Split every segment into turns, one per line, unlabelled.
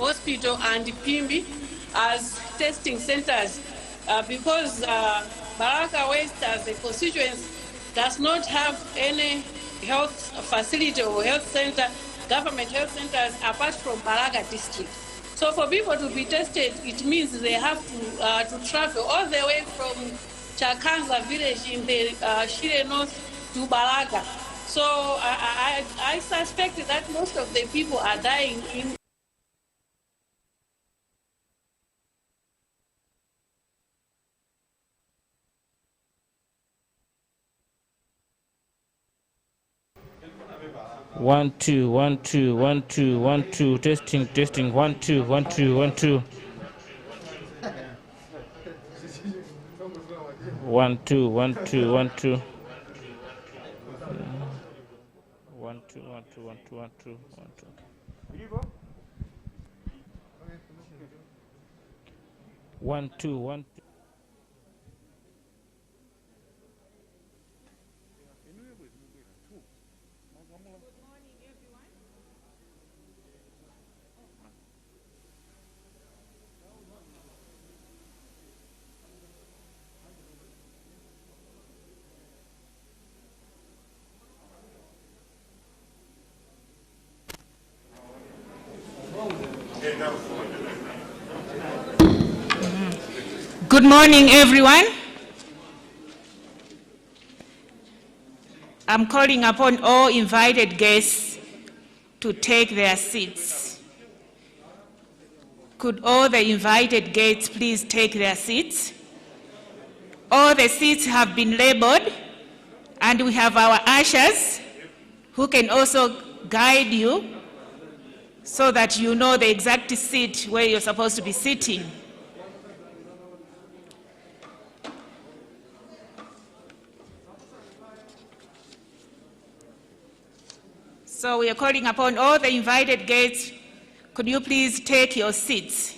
Hospital and Pimbi as testing centers because Baraka West as a constituency does not have any health facility or health center, government health centers apart from Baraka district. So for people to be tested, it means they have to travel all the way from Chancellor village in the Shire North to Baraka. So I suspect that most of the people are dying in
One, two, one, two, one, two, one, two, testing, testing, one, two, one, two, one, two. One, two, one, two, one, two. One, two, one, two, one, two, one, two, one, two. One, two, one, two.
Good morning, everyone. I'm calling upon all invited guests to take their seats. Could all the invited guests please take their seats? All the seats have been labeled, and we have our ushers who can also guide you so that you know the exact seat where you're supposed to be sitting. So we are calling upon all the invited guests. Could you please take your seats?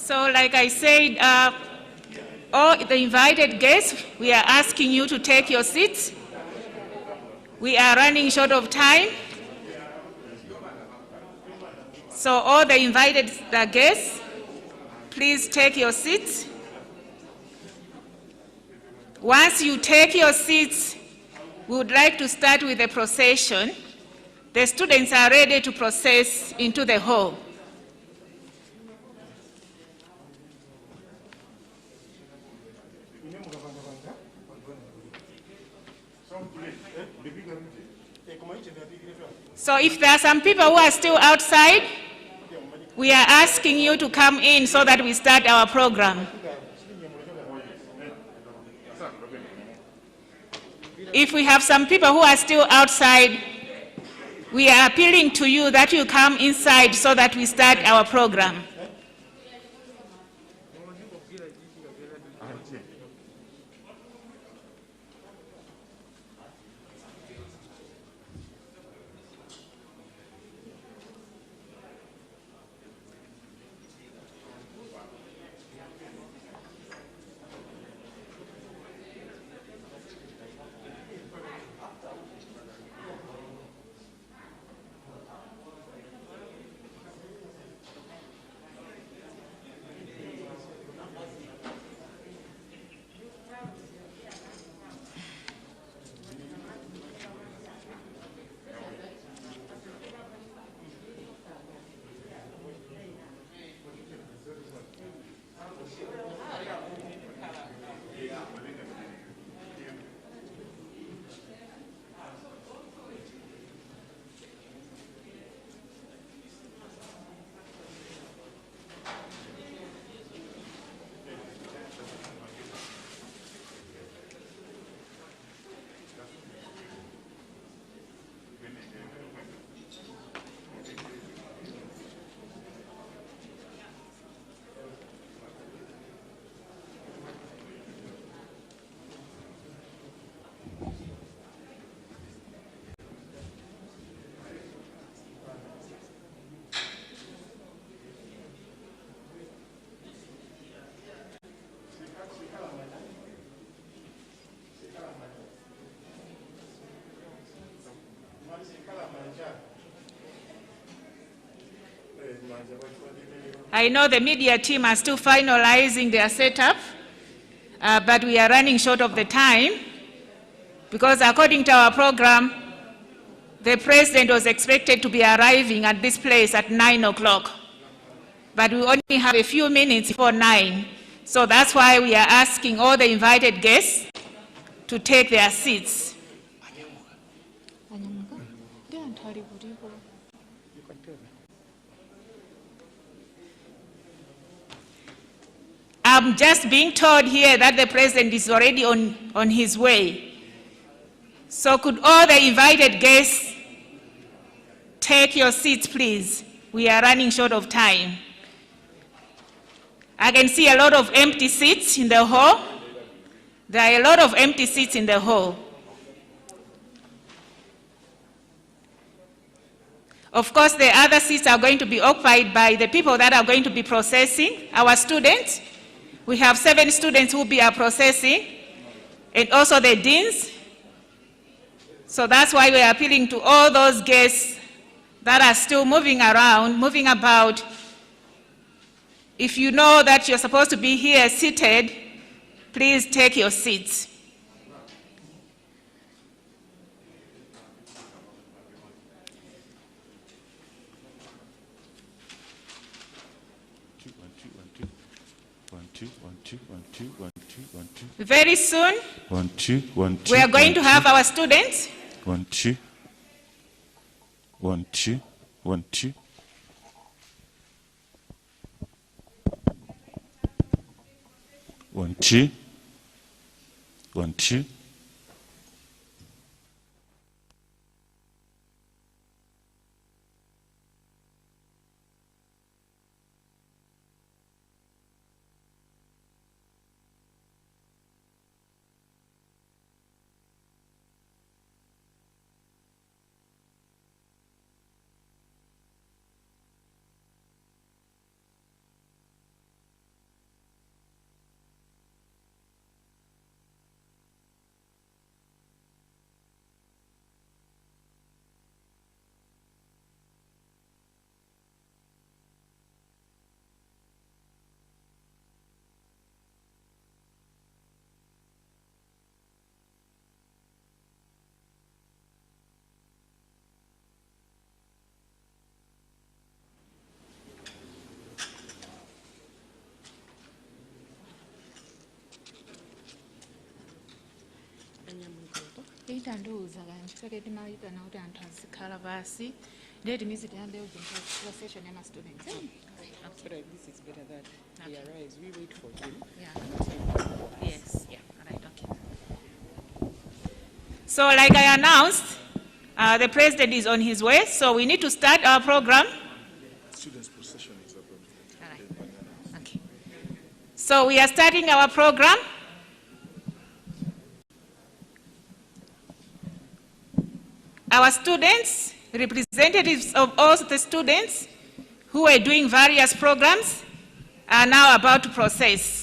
So like I said, all the invited guests, we are asking you to take your seats. We are running short of time. So all the invited guests, please take your seats. Once you take your seats, we would like to start with the procession. The students are ready to process into the hall. So if there are some people who are still outside, we are asking you to come in so that we start our program. If we have some people who are still outside, we are appealing to you that you come inside so that we start our program. I know the media team are still finalizing their setup, but we are running short of the time because according to our program, the president was expected to be arriving at this place at 9 o'clock, but we only have a few minutes before 9. So that's why we are asking all the invited guests to take their seats. I'm just being told here that the president is already on his way. So could all the invited guests take your seats, please? We are running short of time. I can see a lot of empty seats in the hall. There are a lot of empty seats in the hall. Of course, the other seats are going to be occupied by the people that are going to be processing, our students. We have 7 students who will be processing, and also the deans. So that's why we are appealing to all those guests that are still moving around, moving about. If you know that you're supposed to be here seated, please take your seats. Very soon, we are going to have our students.
1 2 1 2 1 2 1 2 1 2.
Mutandoza kanti saketi maika na kuti anthu azikhala basi. Let me sit down there with the procession and my students.
Okay. This is better that he arrives. We wait for him.
Yeah. Yes. Yeah. All right. Okay. So, like I announced, the president is on his way. So we need to start our program.
Students' procession is open.
All right. Okay. So we are starting our program. Our students, representatives of all the students who are doing various programs, are now about to process.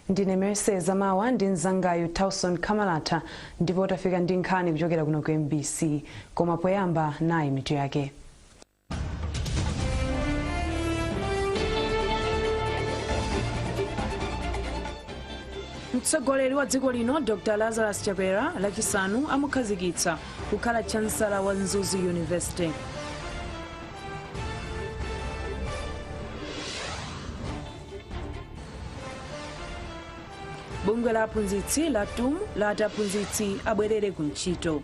Ndine Mercedes Zamawa ndi mzangayu Tauson Kamalata ndipo tafika ndi nkhani kuchokera kuno ku MBC koma poyamba nayi mitu yake. Mtsogoleri wa dziko lino Dr. Lazarus Chakwera lachisanu amukhazikitsa kukhala Chancellor wa Nzuzu University. Bungwe la aphunzitsi la TUM lati aphunzitsi abwerere ku ntchito.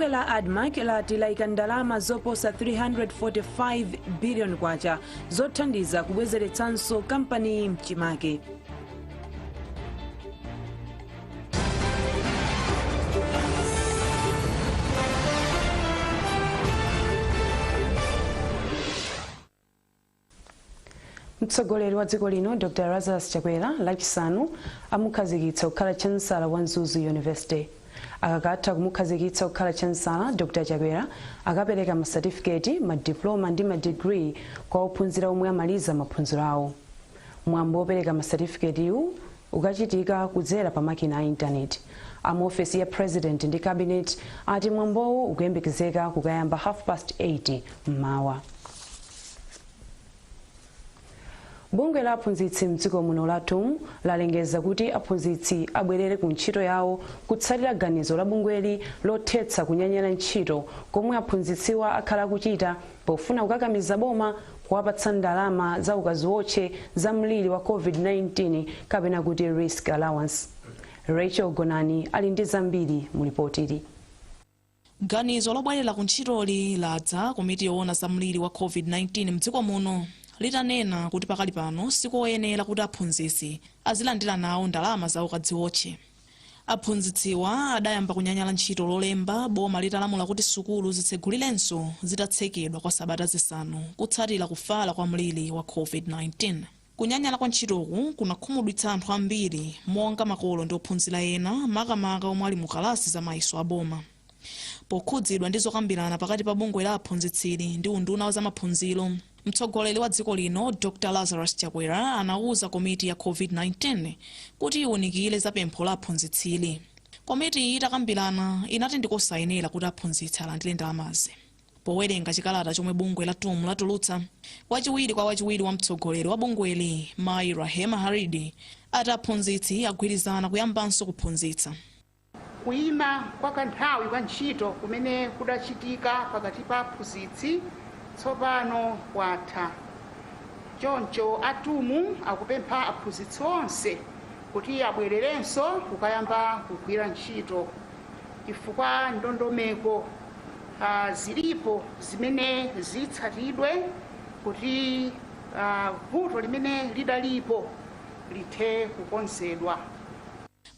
Bungwe la ADMAC lati laika ndalama zoposa 345 billion kwacha zothandiza kubwezeretsanso kampani mchimake. Mtsogoleri wa dziko lino Dr. Lazarus Chakwera lachisanu amukhazikitsa kukhala Chancellor wa Mzuzu University. Akakatha kumukhazikitsa kukhala Chancellor, Dr. Chakwera akapereka masatifiketi, madiploma ndi madegree kwa ophunzira omwe amaliza maphunziro awo. Mwambo wopereka masatifiketiwu ukachitika kudzera pa makina a intaneti. Ofesi ya President ndi Cabinet ati mwambowo ukuyembekezeka kukayamba 8:30 mmawa. Bungwe la aphunzitsi mdziko muno lathu lalengeza kuti aphunzitsi abwerere ku ntchito yawo kutsatira ganizo la bungweli lothetsa kunyanyala ntchito komwe aphunzitsiwa akhala kuchita pofuna kukakamiza boma kuwapatsa ndalama za ukaziwotche za mliri wa COVID-19 kapena kuti risk allowance. Rachel Gonani ali ndi zambiri mu ripoti ili.
Ganizo lobwerera ku ntchitoli ladza komiti yoona za mliri wa COVID-19 mdziko muno litanena kuti pakali pano sikoyenera kuti aphunzitsi azilandira nawo ndalama za ukadziwotche. Aphunzitsiwa adayamba kunyanyala ntchito lolemba boma litalamula kuti sukulu zitsegulirenso zitatsekedwa kwa sabata zisanu kutsatira kufala kwa mliri wa COVID-19. Kunyanyala kwa ntchitoku kunakhumudwitsa anthu ambiri monga makolo ndi ophunzira ena makamaka omwe ali mu kalasi za maiso a boma. Pokhudzidwa ndi zokambirana pakati pa bungwe la aphunzitsiri ndi unduna wa zamaphunziro, mtsogoleri wa dziko lino Dr. Lazarus Chakwera anauza komiti ya COVID-19 kuti iwunikire za pempho la aphunzitsiri. Komiti itakambirana inati ndikosayenera kuti aphunzitsi alandire ndalamazi. Powerenga chikalata chomwe bungwe la TUM latulutsa, wachiwiri wa mtsogoleri wa bungweli Mai Rahema Haridi ati aphunzitsi agwirizana kuyambanso kuphunzitsa.
Kuima kwa kanthawi kwa ntchito kumene kudachitika pakati pa aphunzitsi tsopano kwatha. Choncho atumu akupempha aphunzitsi onse kuti abwererenso kukayamba kugwira ntchito chifukwa ndondomeko zilipo zimene zitsatidwe kuti vuto limene lidalipo lithe kukonzedwa.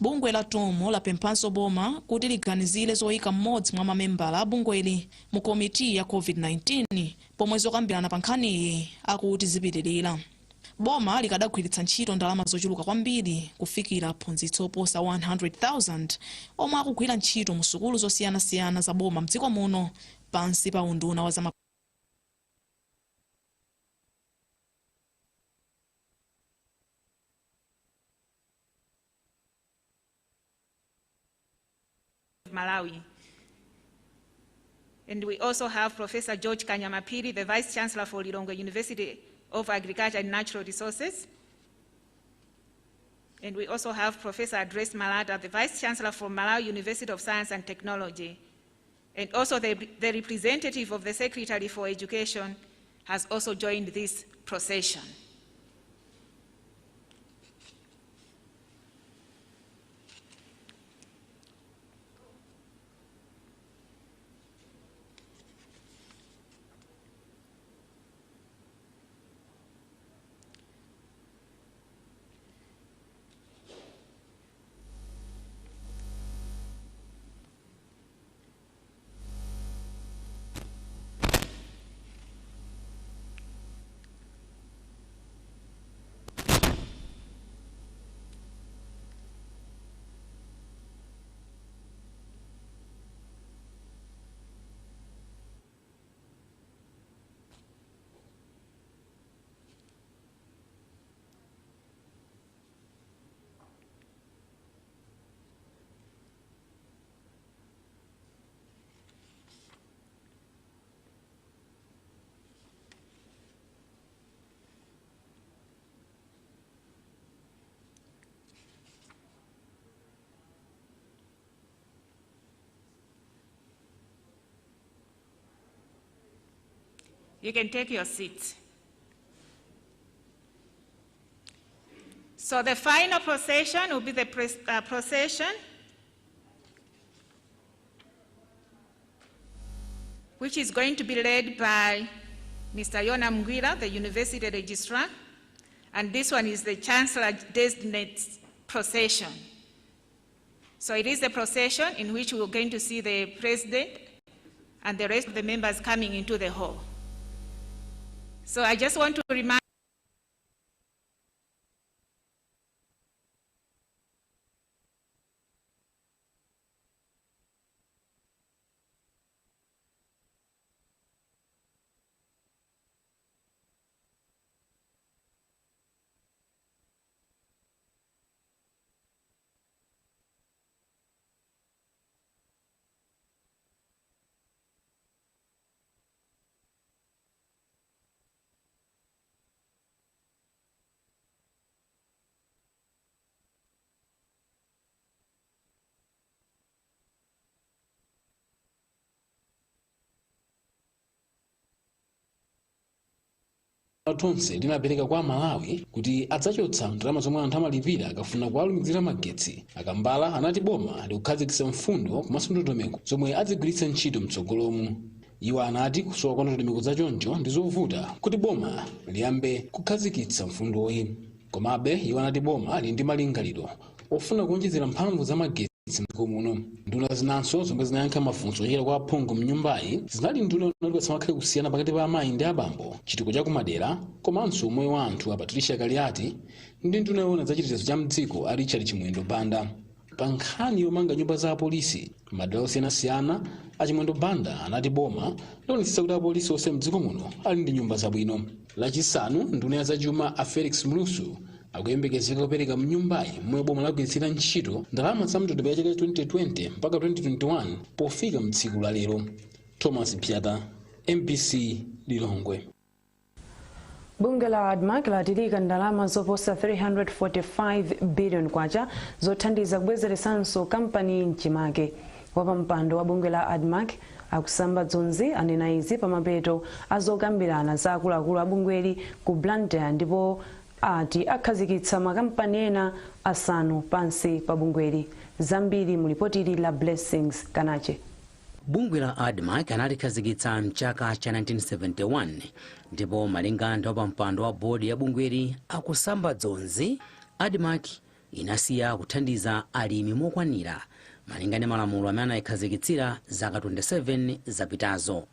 Bungwe la TUM lapemphanso boma kuti liganizire zoyika mmodzi mwa mamembala a bungweli mu komiti ya COVID-19 pomwe zokambirana pa nkhaniyi akuti zipitirira. Boma likadagwiritsa ntchito ndalama zochuluka kwambiri kufikira aphunzitsi oposa 100,000 omwe akugwira ntchito mu sukulu zosiyanasiyana za boma mdziko muno pansi pa unduna wa zamaphunziro.
Malawi. And we also have Professor George Kanyamapiri, the Vice Chancellor for Lilongwe University of Agriculture and Natural Resources. And we also have Professor Adres Malata, the Vice Chancellor for Malawi University of Science and Technology. And also the representative of the Secretary for Education has also joined this procession. You can take your seat. So the final procession will be the procession which is going to be led by Mr. Yona Mgwira, the University Registrar, and this one is the Chancellor Designate Procession. So it is the procession in which we're going to see the President and the rest of the members coming into the hall. So I just want to remind
tonse linapereka kwa Malawi kuti adzachotsa ndalama zomwe anthu amalipira akafuna kuwalumikizira magetsi. Akambala anati boma likukhazikitsa mfundo komanso ndondomeko zomwe adzigwiritse ntchito mtsogolomu. Iwo anati kusowa kwa ndondomeko zachoncho ndi zovuta kuti boma liyambe kukhazikitsa mfundoyi. Komabe iwo anati boma ali ndi malingaliro ofuna kuonjezera mphamvu za magetsi m'dziko muno. Nduna zinanso zomwe zinayankha mafunso ochokera kwa aphungu m'nyumbayi zinali nduna inalipatsa makhale kusiyana pakati pa amayi ndi abambo, chitukuko cha kumadera komanso umoyo wa anthu a Patricia Kaliati ndi nduna yoona za chitetezo cha mdziko a Richard Chimwendo Banda. Pa nkhani yomanga nyumba za apolisi madera osiyanasiyana a Chimwendo Banda anati boma lionetsetsa kuti apolisi onse m'dziko muno ali ndi nyumba zabwino. Lachisanu nduna ya zachuma a Felix Mlusu akuyembekezeka kupereka mnyumbayi momwe boma lagwiritsira ntchito ndalama za mndondomeko ya chaka 2020 mpaka 2021 pofika mtsiku la lero. Thomas Piata, MPC Lilongwe.
Bunge la ADMAC latilika ndalama zoposa 345 billion kwacha zothandiza kubwezeretsanso kampani mchimake. Wapampando wa bunge la ADMAC akusamba dzonzi anena izi pamapeto azokambirana za akuluakulu a bungweli ku Blantyre ndipo ati akhazikitsa makampani ena asanu pansi pa bungweli. Zambiri mulipotili la Blessings Kanache.
Bunge la ADMAC analikhazikitsa mchaka cha 1971 ndipo malinga ndi wapampando wa bodi ya bungweli akusamba dzonzi ADMAC inasiya kuthandiza alimi mokwanira malinga ndi malamulo amene anayikhazikitsira zaka 27 zapitazo.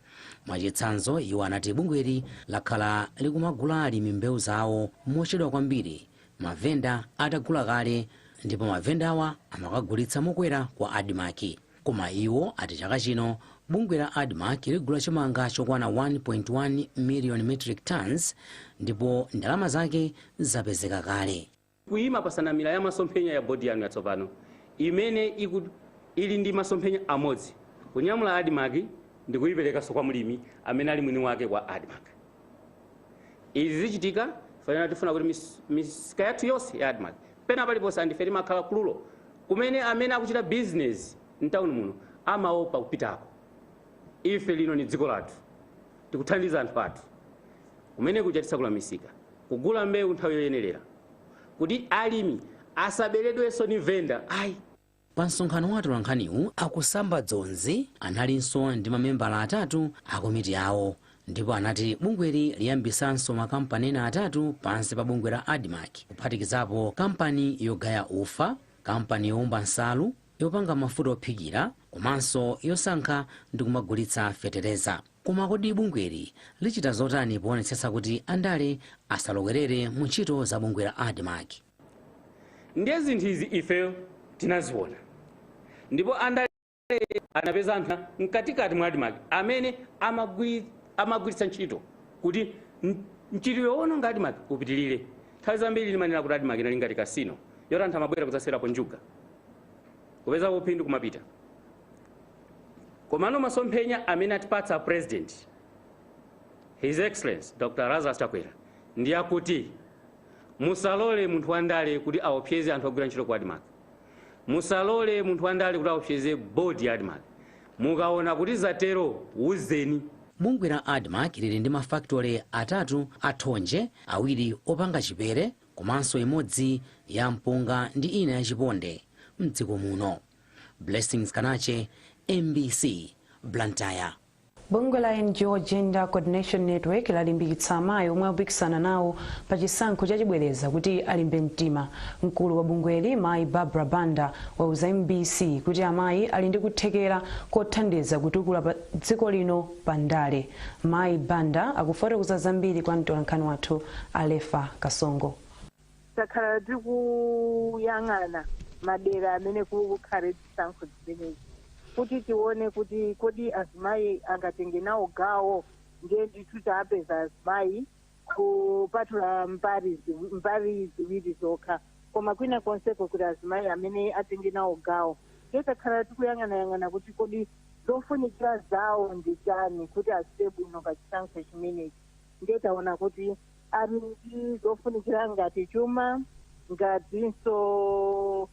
Mwachitsanzo iwo anati bungweli lakhala likumagula alimi mbewu zawo mochedwa kwambiri, mavenda atagula kale ndipo mavenda awa amakagulitsa mokwera kwa ADMAC. Koma iwo ati chaka chino bungwe la ADMAC ligula chimanga chokwana 1.1 million metric tons ndipo ndalama zake zapezeka kale.
Kuima pasanamira ya masomphenya ya bodi yanu yatsopano imene ili ndi masomphenya amodzi kunyamula ADMAC ndi kuyiperekanso kwa mlimi amene ali mwini wake kwa ADMAC. Izi zichitika fanana tifuna kuti misika yathu yonse ya ADMAC pena paliponse andifere makhala kululo kumene amene akuchita business mtawuni muno amaopa kupitako. Ife lino ni dziko lathu tikuthandiza anthu athu kumene kuchatisa kula misika kugula mbewu nthawi yoyenerera kuti alimi asaberedwenso ni venda ayi.
Pa msonkhano wa atolankhaniwu akusamba dzonzi analinso ndi mamembala atatu a komiti yawo ndipo anati bungweli liyambisanso makampani ena atatu pansi pa bungwe la ADMAC kuphatikizapo kampani yogaya ufa, kampani yowumba nsalu, yopanga mafuta ophikira komanso yosankha ndi kumagulitsa fetereza. Koma kodi bungweli lichita zotani poonetsetsa kuti andale asalowerere mu ntchito za bungwe la ADMAC?
Ndiye zinthu izi ife tinaziona ndipo andale anapeza anthu mkatikati mwa ADMAC amene amagwiritsa ntchito kuti ntchito yoona nga ADMAC upitilire. Nthawi zambiri limanena kuti ADMAC inali ngati kasino yoti anthu amabwera kudzaserapo njuga kupeza uphindu kumapita. Komano masomphenya amene atipatsa President His Excellency Dr. Lazarus Chakwera ndi akuti musalole munthu wandale kuti aopseze anthu ogwira ntchito ku ADMAC. Musalole munthu wandale kuti aopseze bodi ya ADMAC. Mukaona kuti zatero uzeni.
Bungwe la ADMAC lili ndi mafaktori atatu athonje, awiri opanga chipere komanso imodzi ya mpunga ndi ina ya chiponde mdziko muno. Blessings Kanache, MBC Blantyre.
Bungwe la NGO Gender Coordination Network lalimbikitsa amayi omwe akupikisana nawo pa chisankho chachibwereza kuti alimbe mtima. Mkulu wa bungweli Mayi Barbara Banda wauza MBC kuti amayi ali ndi kuthekera kothandiza kutukula pa dziko lino pandale. Mayi Banda akufotokoza zambiri kwa mtolankhani wathu Alefa Kasongo.
Takhala tikuyang'ana madera amene kukhale chisankho chimenechi kuti tione kuti kodi azimayi angatenge nawo gawo ndiye ndithu tapeza azimayi kupatula mbali ziwiri zokha koma kwina konseko kuti azimayi amene atenge nawo gawo ndiye takhala tikuyang'anayang'ana kuti kodi zofunikira zawo ndi chani kuti achite bwino pa chisankho chimenechi ndiye taona kuti ali ndi zofunikira ngati chuma ngatinso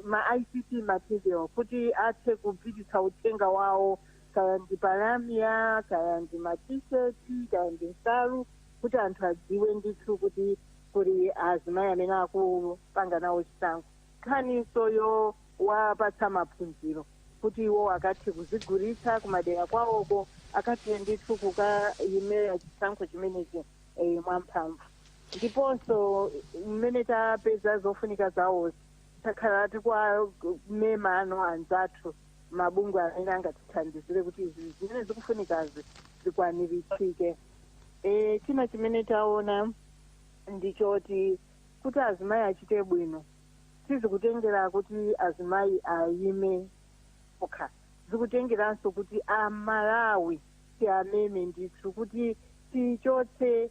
ma-ICT material kuti athe kupititsa uthenga wawo kaya ndi palamia kaya ndi ma-t-shirti kaya ndi nsalu kuti anthu adziwe ndithu kuti kuli azimayi amene akupanga nawo chisankho. Nkhaniso wapatsa maphunziro kuti iwo akathe kuzigulitsa kumadera kwawoko akathe ndithu kukayimira chisankho chimenechi mwamphamvu. Ndiponso mmene tapeza zofunika zawo takhala tikwamema anzathu mabungwe amene angatithandizire kuti izi zimene zikufunikazi zikwaniritsike. China chimene taona ndichoti kuti azimayi achite bwino sizikutengera kuti azimayi ayime okha, zikutengeranso kuti amalawi tiameme ndithu kuti tichotse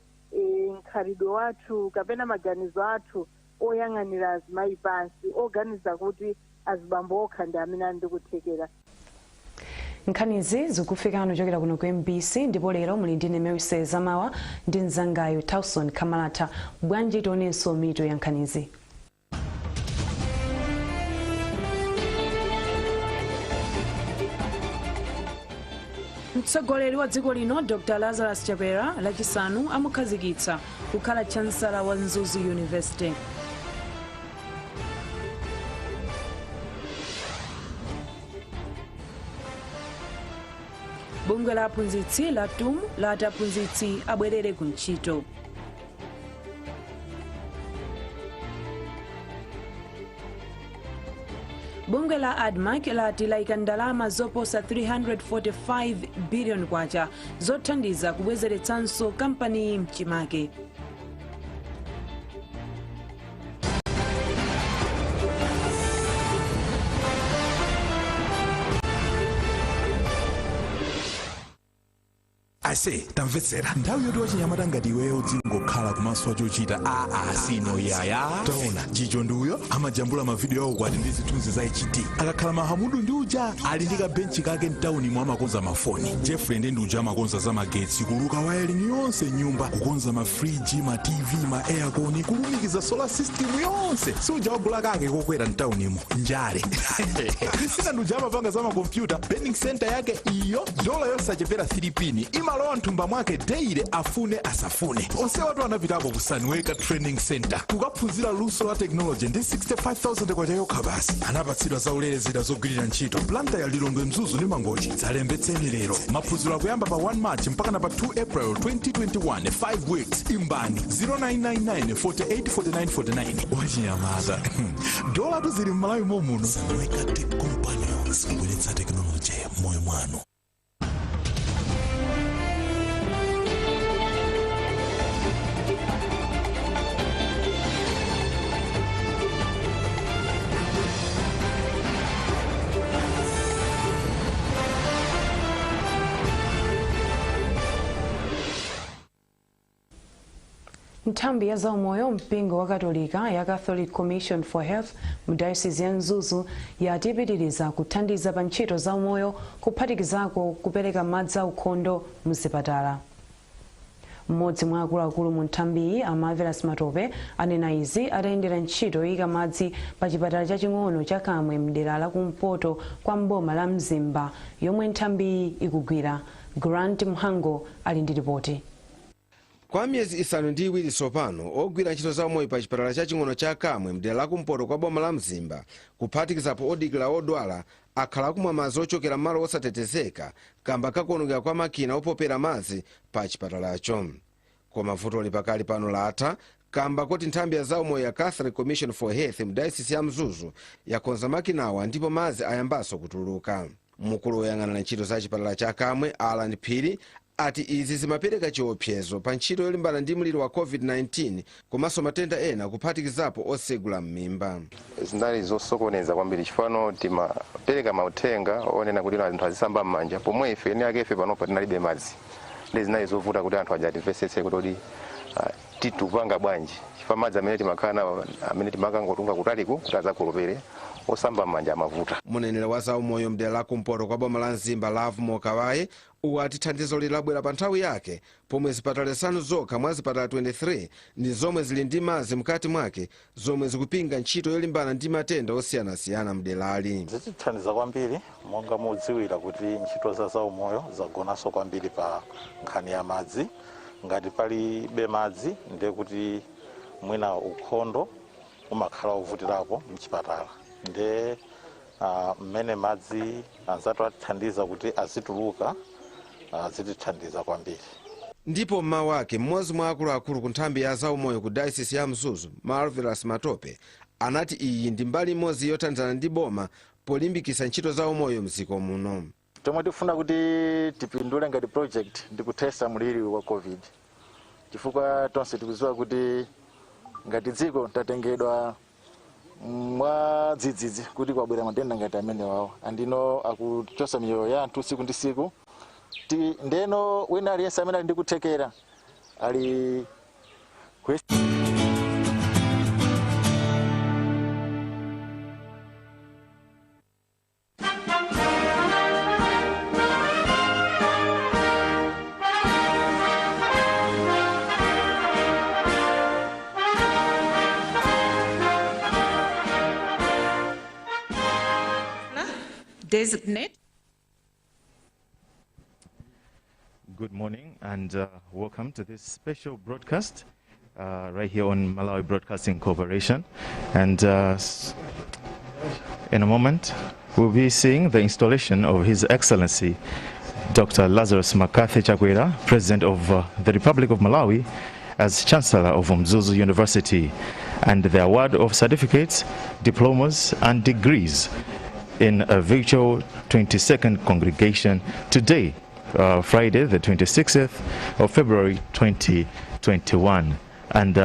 nkhalidwe wathu kapena maganizo athu oyang'anira azimayi pansi oganiza kuti azibambo okha ndi amene ali ndi kuthekera.
Nkhanizi zikufika kuchokera kuno ku MBC ndipo lero muli ndine Mewise Zamawa ndi mzangayo Tauson Kamalata. Bwanji tionenso mito ya nkhanizi. Mtsogoleri wa dziko lino Dr. Lazarus Chakwera lachisanu amukhazikitsa kukhala Chancellor wa Mzuzu University. Bungwe la aphunzitsi la TUM lati aphunzitsi abwerere ku ntchito. Bungwe la ADMAC lati laika ndalama zoposa 345 billion kwacha zothandiza kubwezeretsanso kampani mchimake.
Ase tamvetsera nthawi yoti wachinyamata ngati iweyo dzingokhala kumaso chochita sino yaya taona chicho ndiuyo amajambula mavidiyo awo kwati ndi zithunzi za HD akakhala mahamudu ndi uja ali ndi kabenchi kake mtawuni mwa amakonza mafoni. Jeffrey ndi uja amakonza za magetsi kuluka wiring yonse nyumba kukonza mafriji ma TV ma aircon kulumikiza solar system yonse suja wagula kake kokwera mtawunimo njale. Kristina ndi uja amapanga za makompyuta bending center yake iyo dola yosachepera 3 pini imalowa mthumba mwake deire afune asafune. Onse watu anapitako ku Sunweka Training Center kukaphunzira luso la technology ndi 65,000 kwacha yokha basi. Anapatsidwa zaulere zida zogwirira ntchito planta ya Lilongwe Mzuzu ndi Mangochi zalembetseni lero. Maphunziro akuyamba pa 1 March mpaka na pa 2 April 2021 5 weeks. Imbani 0999 48 49 49 wachinyamata. Dola tuzili mmalawi momuno. Sunweka Tech Companions kubweretsa technology moyo mwanu.
Nthambi ya zaumoyo mpingo wa Katolika ya Catholic Commission for Health mu Diocese ya Mzuzu yatipitiriza kuthandiza pa ntchito zaumoyo kuphatikizako kupereka madzi aukhondo muzipatala. Mmodzi mwa akuluakulu mu nthambiyi Amavelas Matope anena izi atayendera ntchito yoyika madzi pa chipatala chaching'ono cha Kamwe mdera la kumpoto kwa mboma la Mzimba yomwe nthambiyi ikugwira. Grant Mhango ali ndi ripoti.
Kwa miyezi isanu ndi iwiri tsopano ogwira ntchito za umoyo pa chipatala chaching'ono cha Kamwe mdera la kumpoto kwa boma la Mzimba kuphatikizapo odikira odwala akhala akumwa madzi ochokera m'malo osatetezeka kamba kakuonongeka kwa makina opopera madzi pa chipatalacho. Koma vuto pakali pano latha kamba kuti nthambi ya zaumoyo ya Catholic Commission for Health mdayosisi ya Mzuzu yakonza makinawa ndipo madzi ayambanso kutuluka. Mkulu woyang'anira ntchito za chipatala cha Kamwe Alan Phiri ati izi zimapereka chiopsezo pa ntchito yolimbana ndi mliri wa COVID-19 komanso matenda ena kuphatikizapo osegula m'mimba.
Zinali zosokoneza kwambiri chifano timapereka mauthenga onena kuti anthu azisamba m'manja pomwe ife ene akefe panopa tinalibe madzi. Ndi zinali zovuta kuti anthu ajatimvetsetse kuti titupanga bwanji chifukwa madzi amene timakhala amene timakangotunga kutaliku kuti azakulopere osamba m'manja amavuta. Muneneri wa zaumoyo mdera la kumpoto kwa boma la Mzimba Love Mokawaye ati thandizo labwera pa nthawi yake pomwe zipatala zisanu zokha mwa zipatala 23 ndi zomwe zili ndi madzi mkati mwake zomwe zikupinga ntchito yolimbana ndi matenda osiyanasiyana mderali.
Zitithandiza kwambiri monga mudziwira kuti ntchito za zaumoyo zagonanso kwambiri pa nkhani ya madzi. Ngati palibe madzi ndiye kuti mwina ukhondo umakhala uvutirapo mchipatala. Ndiye mmene madzi anzatu atithandiza kuti azituluka zitithandiza kwambiri.
Ndipo mmawa wake mmodzi mwa akuluakulu ku nthambi ya zaumoyo ku dayosisi ya Mzuzu Marvelous Matope anati iyi ndi mbali imodzi yothandizana ndi boma polimbikitsa ntchito za umoyo mdziko muno.
Tomwe tifuna kuti tipindule ngati project ndi kuthesa mliri wa COVID. Chifukwa tonse tikudziwa kuti ngati dziko tatengedwa mwa dzidzidzi kuti kwabwera matenda ngati amene wawo andino akuchosa miyoyo ya anthu siku ndi siku. Ndeno wina aliyense amene ali ndi kuthekera ali
designate.
Good morning and welcome to this special broadcast right here on Malawi Broadcasting Corporation. And in a moment, we'll be seeing the installation of His Excellency Dr. Lazarus McCarthy Chakwera, President of the Republic of Malawi, as Chancellor of Mzuzu University, and the award of certificates, diplomas, and degrees in a virtual 22nd congregation today, Friday, the 26th of February 2021. And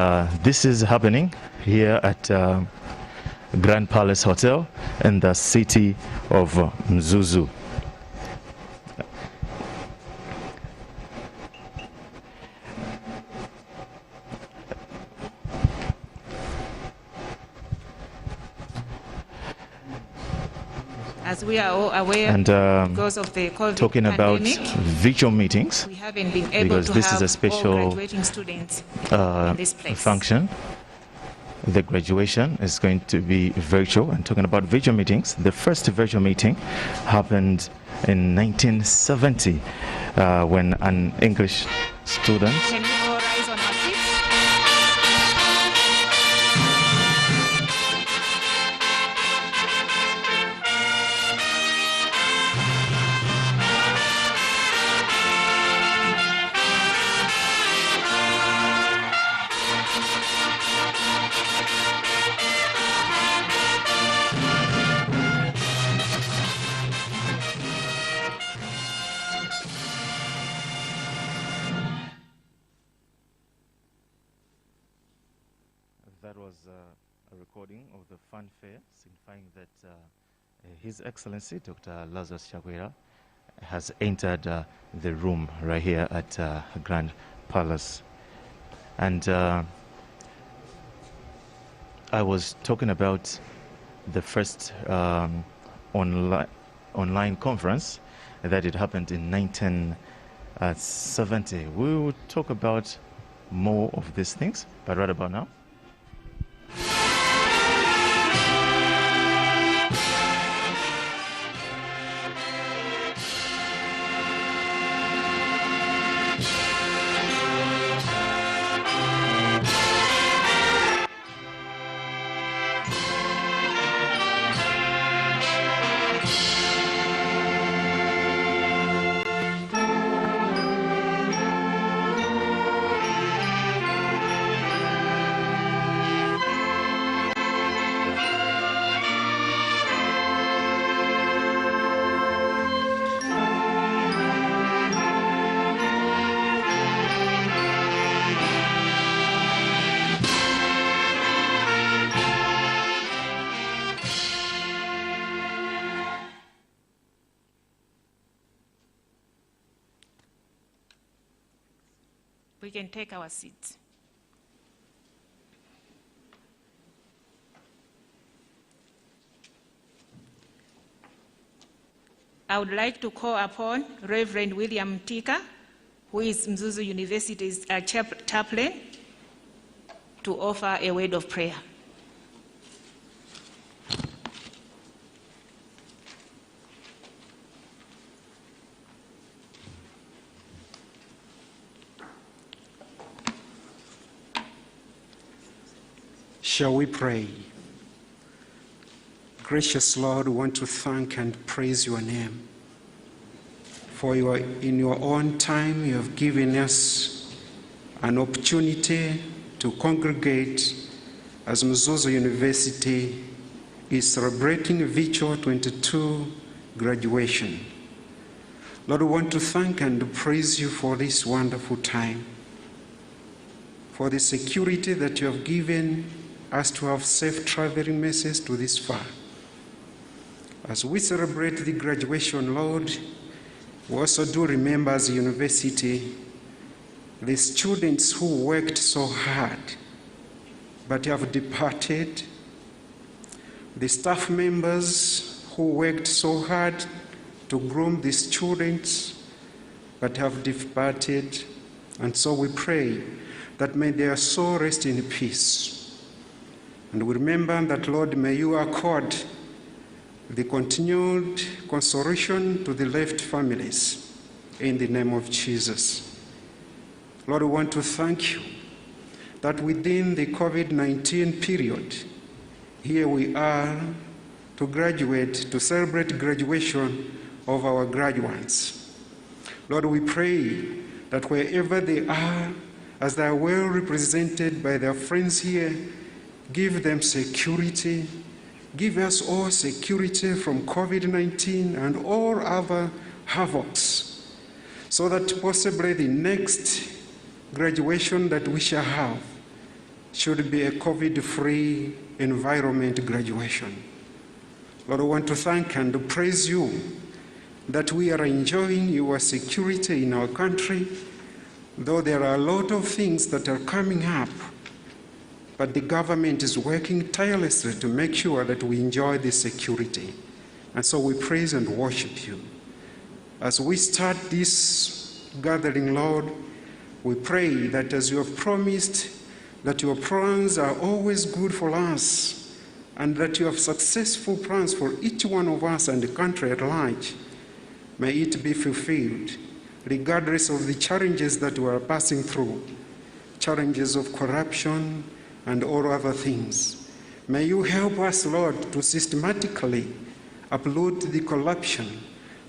this is happening here at Grand Palace Hotel in the city of Mzuzu.
As we are all aware,
and
because of the COVID
talking
pandemic,
about virtual meetings,
we haven't been able
because
to
this
have
is a
all
special
graduating students in this place.
function. The graduation is going to be virtual. And talking about virtual meetings, the first virtual meeting happened in 1970 when an English student
Can we all rise on our feet?
That was a recording of the fanfare signifying that His Excellency Dr. Lazarus Chakwera has entered the room right here at Grand Palace. And I was talking about the first online conference that it happened in 1970. We will talk about more of these things, but right about now,
We can take our seats. I would like to call upon Reverend William Tika, who is Mzuzu University's chaplain, to offer a word of prayer.
Shall we pray? Gracious Lord, we want to thank and praise your name. For in your own time, you have given us an opportunity to congregate as Mzuzu University is celebrating virtual 22 graduation. Lord, we want to thank and praise you for this wonderful time, for the security that you have given us to have safe traveling message to this far. As we celebrate the graduation, Lord, we also do remember as a university the students who worked so hard but have departed, the staff members who worked so hard to groom the students but have departed, and so we pray that may their soul rest in peace. And we remember that, Lord, may you accord the continued consolation to the left families in the name of Jesus. Lord, we want to thank you that within the COVID-19 period, here we are to graduate, to celebrate graduation of our graduates. Lord, we pray that wherever they are, as they are well represented by their friends here, give them security. Give us all security from COVID-19 and all other havocs, so that possibly the next graduation that we shall have should be a COVID-free environment graduation. Lord, I want to thank and praise you that we are enjoying your security in our country, though there are a lot of things that are coming up. But the government is working tirelessly to make sure that we enjoy this security. And so we praise and worship you. As we start this gathering, Lord, we pray that as you have promised, that your plans are always good for us, and that you have successful plans for each one of us and the country at large. May it be fulfilled, regardless of the challenges that we are passing through, challenges of corruption, and all other things. May you help us, Lord, to systematically uproot the corruption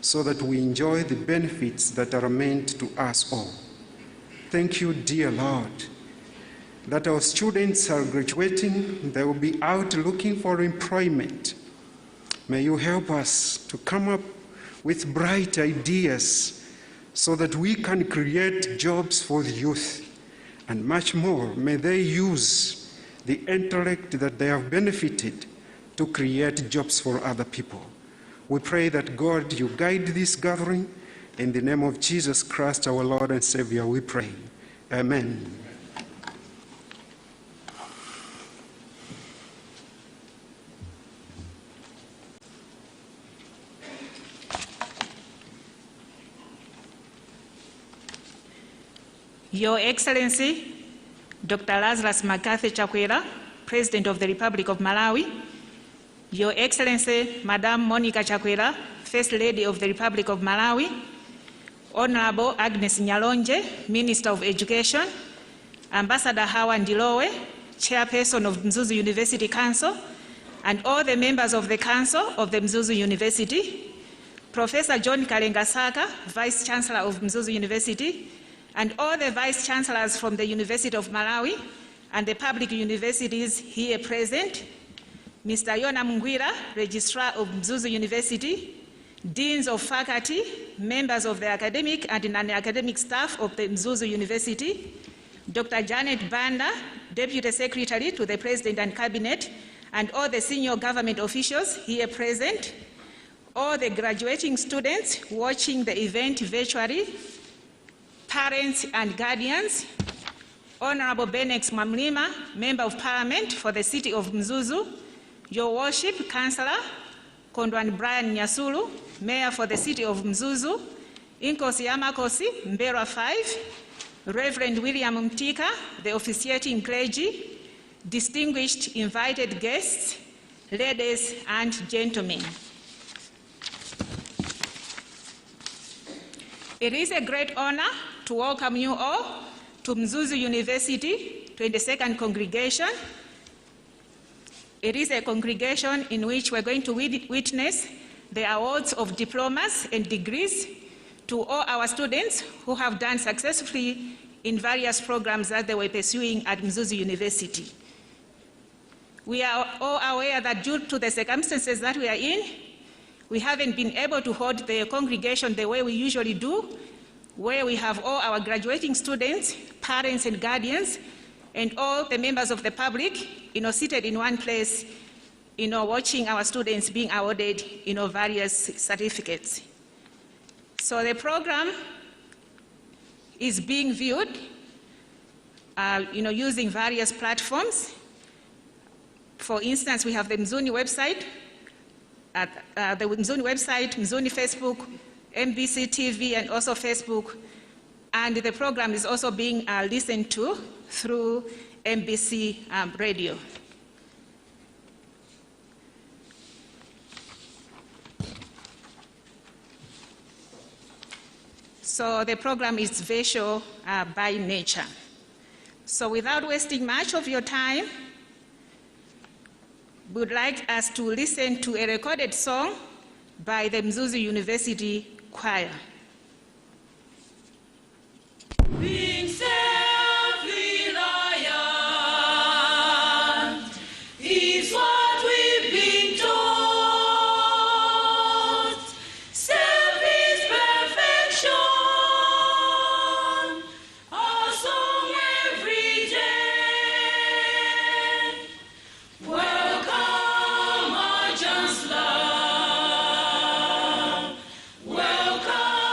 so that we enjoy the benefits that are meant to us all. Thank you, dear Lord, that our students are graduating. They will be out looking for employment. May you help us to come up with bright ideas so that we can create jobs for the youth. And much more, may they use the intellect that they have benefited to create jobs for other people. We pray that, God, you guide this gathering. In the name of Jesus Christ, our Lord and Savior, we pray. Amen.
Your Excellency, Dr. Lazarus McCarthy Chakwera, President of the Republic of Malawi, Your Excellency, Madam Monica Chakwera, First Lady of the Republic of Malawi, Honorable Agnes Nyalonje, Minister of Education, Ambassador Howard Ndilowe, Chairperson of Mzuzu University Council, and all the members of the Council of the Mzuzu University, Professor John Kalengasaka, Vice Chancellor of Mzuzu University, and all the Vice Chancellors from the University of Malawi and the public universities here present, Mr. Yona Mungwira, Registrar of Mzuzu University, Deans of Faculty, members of the academic and non-academic staff of the Mzuzu University, Dr. Janet Banda, Deputy Secretary to the President and Cabinet, and all the senior government officials here present, all the graduating students watching the event virtually, parents and guardians, Honorable Benex Mamlima, Member of Parliament for the City of Mzuzu, Your Worship, Councillor Kondwani Brian Nyasulu, Mayor for the City of Mzuzu, Inkosi Yamakosi, Mbera 5, Reverend William Mtika, the officiating clergy, distinguished invited guests, ladies and gentlemen. It is a great honor to welcome you all to Mzuzu University 22nd Congregation. It is a congregation in which we're going to witness the awards of diplomas and degrees to all our students who have done successfully in various programs that they were pursuing at Mzuzu University. We are all aware that due to the circumstances that we are in, we haven't been able to hold the congregation the way we usually do, where we have all our graduating students, parents and guardians, and all the members of the public, seated in one place, watching our students being awarded, various certificates. So the program is being viewed, using various platforms. For instance, we have the Mzuni website, Mzuni Facebook, MBC TV, and also Facebook. And the program is also being listened to through MBC radio. So the program is visual by nature. So without wasting much of your time, we would like us to listen to a recorded song by the Mzuzu University Choir.
Being self-reliant is what we've been taught. Self is perfection, our song every day. Welcome, our Chancellor. Welcome.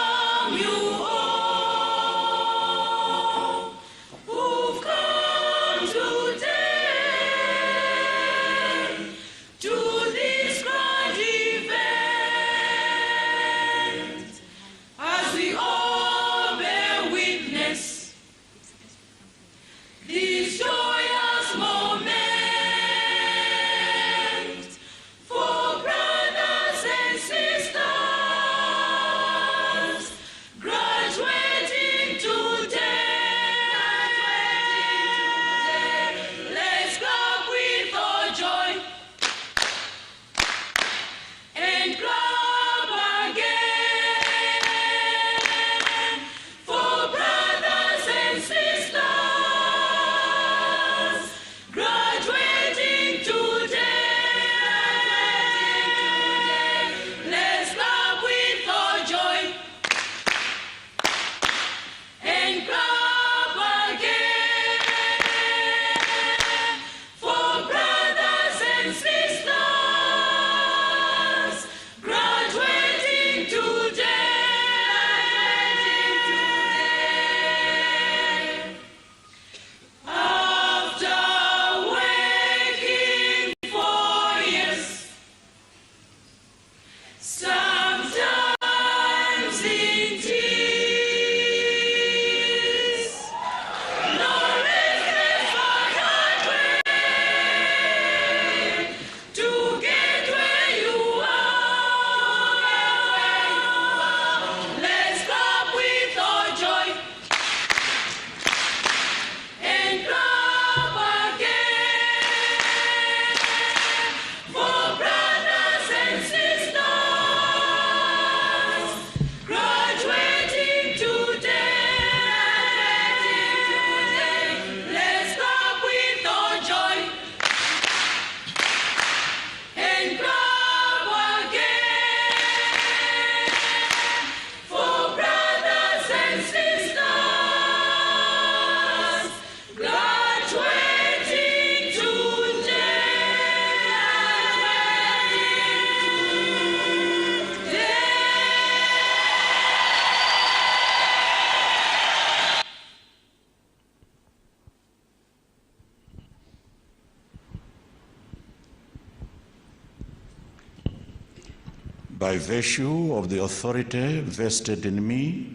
By virtue of the authority vested in me,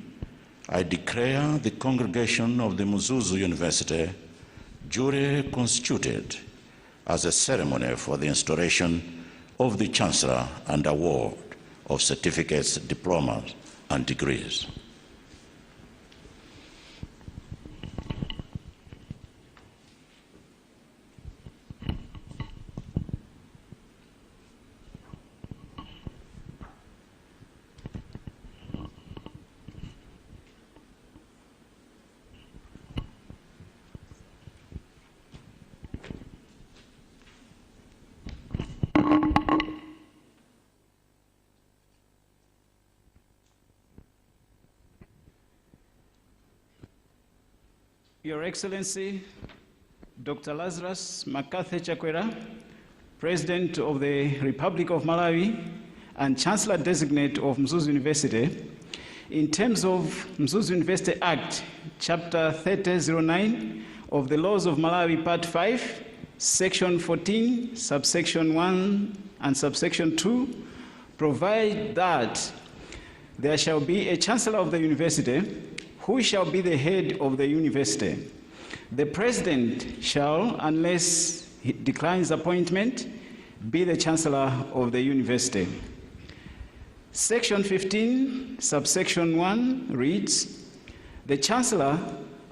I declare the congregation of the Mzuzu University duly constituted as a ceremony for the installation of the Chancellor and award of certificates, diplomas, and degrees.
Your Excellency, Dr. Lazarus McCarthy Chakwera, President of the Republic of Malawi and Chancellor Designate of Mzuzu University, in terms of Mzuzu University Act, Chapter 3009 of the Laws of Malawi, Part 5, Section 14, Subsection 1 and Subsection 2, provide that there shall be a Chancellor of the University who shall be the head of the university. The president shall, unless he declines appointment, be the Chancellor of the university. Section 15, subsection 1 reads, the Chancellor,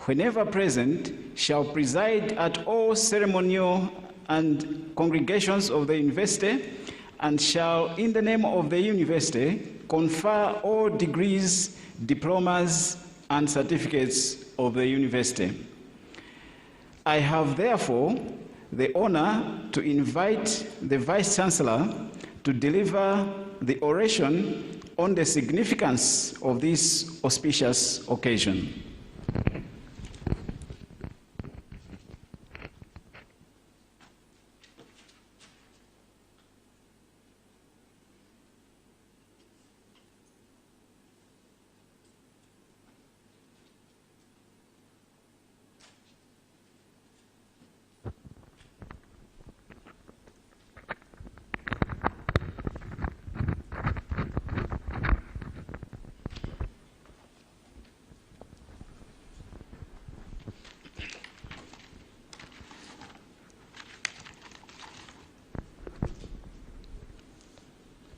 whenever present, shall preside at all ceremonial and congregations of the university and shall, in the name of the university, confer all degrees, diplomas, and certificates of the university. I have therefore the honor to invite the Vice-Chancellor to deliver the oration on the significance of this auspicious occasion.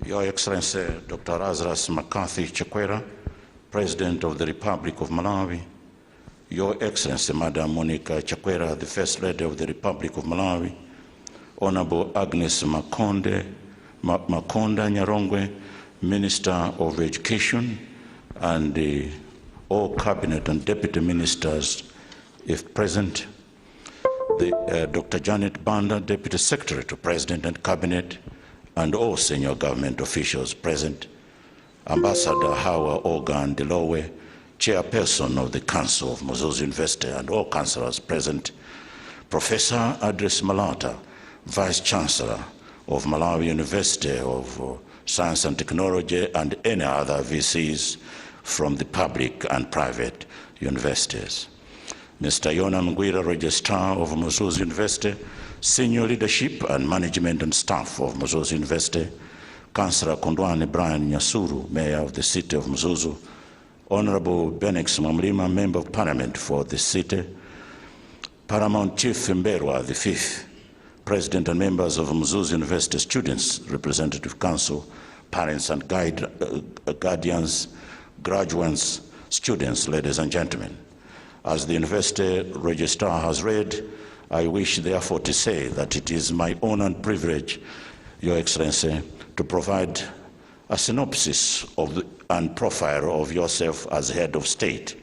Your Excellency, Dr. Lazarus McCarthy Chakwera, President of the Republic of Malawi, Your Excellency, Madam Monica Chakwera, the First Lady of the Republic of Malawi, Honorable Agnes Makonda Nyarongwe, Minister of Education, and all Cabinet and Deputy Ministers, if present, Dr. Janet Banda, Deputy Secretary to President and Cabinet, and all senior government officials present, Ambassador Hawa Ogan Delowe, Chairperson of the Council of Mzuzu University, and all councillors present, Professor Adres Malata, Vice-Chancellor of Malawi University of Science and Technology, and any other VCs from the public and private universities. Mr. Yona Mgwira, Registrar of Mzuzu University, Senior Leadership and Management and Staff of Mzuzu University, Councillor Kondwane Brian Nyasuru, Mayor of the City of Mzuzu, Honorable Benex Mamlima, Member of Parliament for the city, Paramount Chief Mberwa, the Fifth, President and members of Mzuzu University Students Representative Council, parents and guardians, graduates, students, ladies and gentlemen. As the University Registrar has read, I wish therefore to say that it is my honor and privilege, Your Excellency, to provide a synopsis of and profile of yourself as head of state,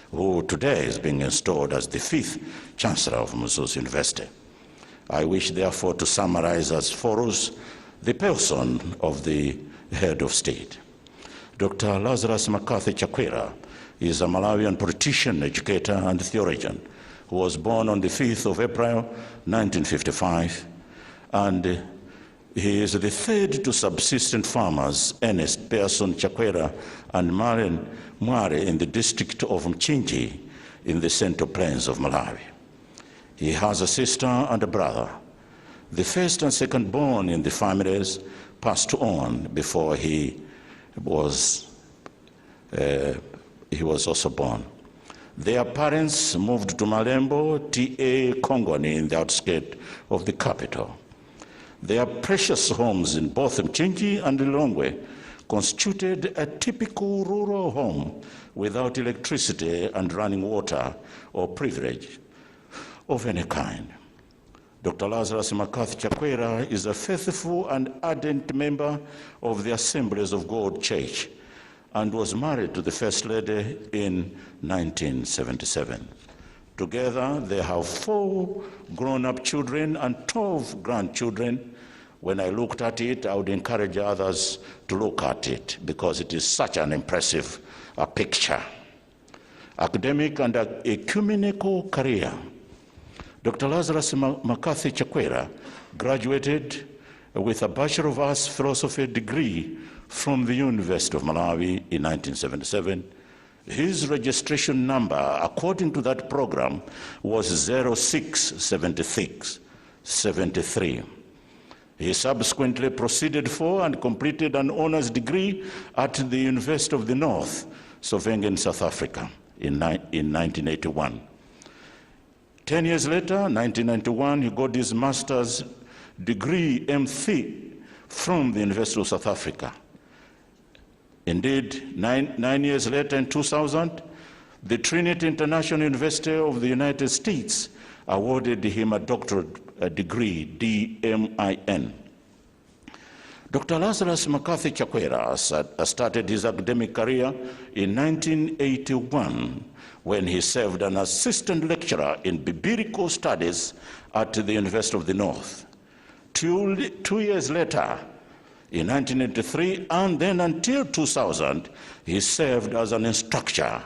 who today is being installed as the 5th Chancellor of Mzuzu University. I wish therefore to summarize as follows the person of the head of state. Dr. Lazarus McCarthy Chakwera is a Malawian politician, educator, and theologian who was born on the 5th of April, 1955, and he is the third to subsistent farmers Ernest Pearson Chakwera and Maren Mware in the district of Mchinji in the Central Plains of Malawi. He has a sister and a brother. The first and second born in the families passed on before he was also born. Their parents moved to Malembo, TA Kongwani, in the outskirts of the capital. Their precious homes in both Mchinji and Lilongwe constituted a typical rural home without electricity and running water or privilege of any kind. Dr. Lazarus McCarthy Chakwera is a faithful and ardent member of the Assemblies of God Church and was married to the First Lady in 1977. Together, they have 4 grown-up children and 12 grandchildren. When I looked at it, I would encourage others to look at it because it is such an impressive picture. Academic and ecumenical career. Dr. Lazarus McCarthy Chakwera graduated with a Bachelor of Arts Philosophy degree from the University of Malawi in 1977. His registration number, according to that program, was 067673. He subsequently proceeded for and completed an honors degree at the University of the North, Sovereign, South Africa, in 1981. 10 years later, 1991, he got his master's degree, M.Phi, from the University of South Africa. Indeed, nine years later, in 2000, the Trinity International University of the United States awarded him a doctorate degree, D.Min. Dr. Lazarus McCarthy Chakwera started his academic career in 1981 when he served an assistant lecturer in biblical studies at the University of the North. 2 years later, in 1983, and then until 2000, he served as an instructor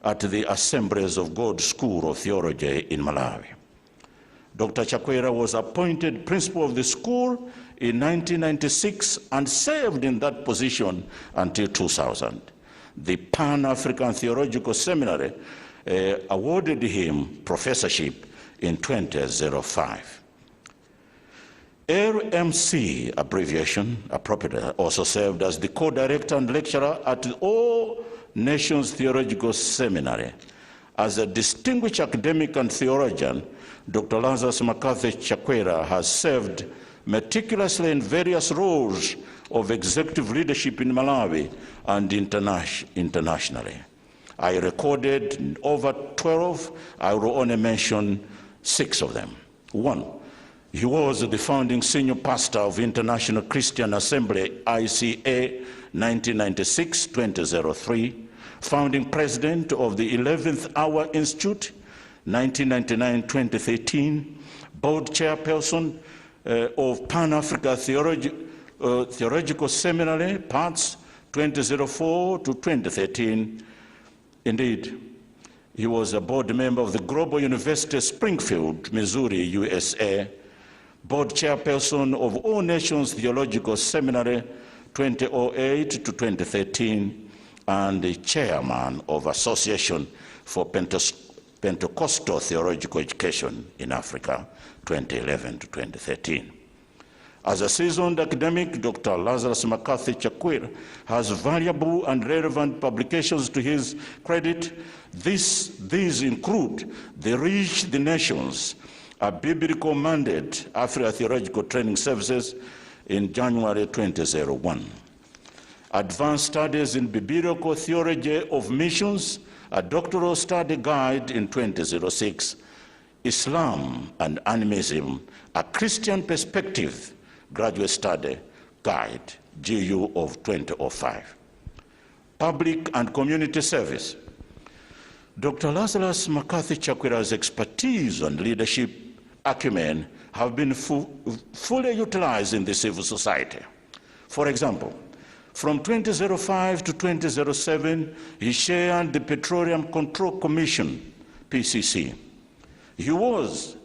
at the Assemblies of God School of Theology in Malawi. Dr. Chakwera was appointed principal of the school in 1996 and served in that position until 2000. The Pan-African Theological Seminary awarded him professorship in 2005. RMC, abbreviation, appropriately, also served as the co-director and lecturer at the All Nations Theological Seminary. As a distinguished academic and theologian, Dr. Lazarus McCarthy Chakwera has served meticulously in various roles of executive leadership in Malawi and internationally. I recorded over 12, I will only mention 6 of them. 1, he was the founding senior pastor of International Christian Assembly, ICA, 1996-2003, founding president of the 11th Hour Institute, 1999-2013, board chairperson of Pan-Africa Theological Seminary, PATS, 2004-2013. Indeed, he was a board member of the Global University Springfield, Missouri, USA, board chairperson of All Nations Theological Seminary, 2008-2013, and the chairman of Association for Pentecostal Theological Education in Africa, 2011-2013. As a seasoned academic, Dr. Lazarus McCarthy Chakwera has valuable and relevant publications to his credit. These include The Reach the Nations, a biblical mandate, Africa Theological Training Services, in January 2001. Advanced Studies in Biblical Theology of Missions, a doctoral study guide in 2006. Islam and Animism, a Christian Perspective, graduate study guide, GU of 2005. Public and community service. Dr. Lazarus McCarthy Chakwera's expertise and leadership acumen have been fully utilized in the civil society. For example, from 2005 to 2007, he chaired the Petroleum Control Commission, PCC. He was,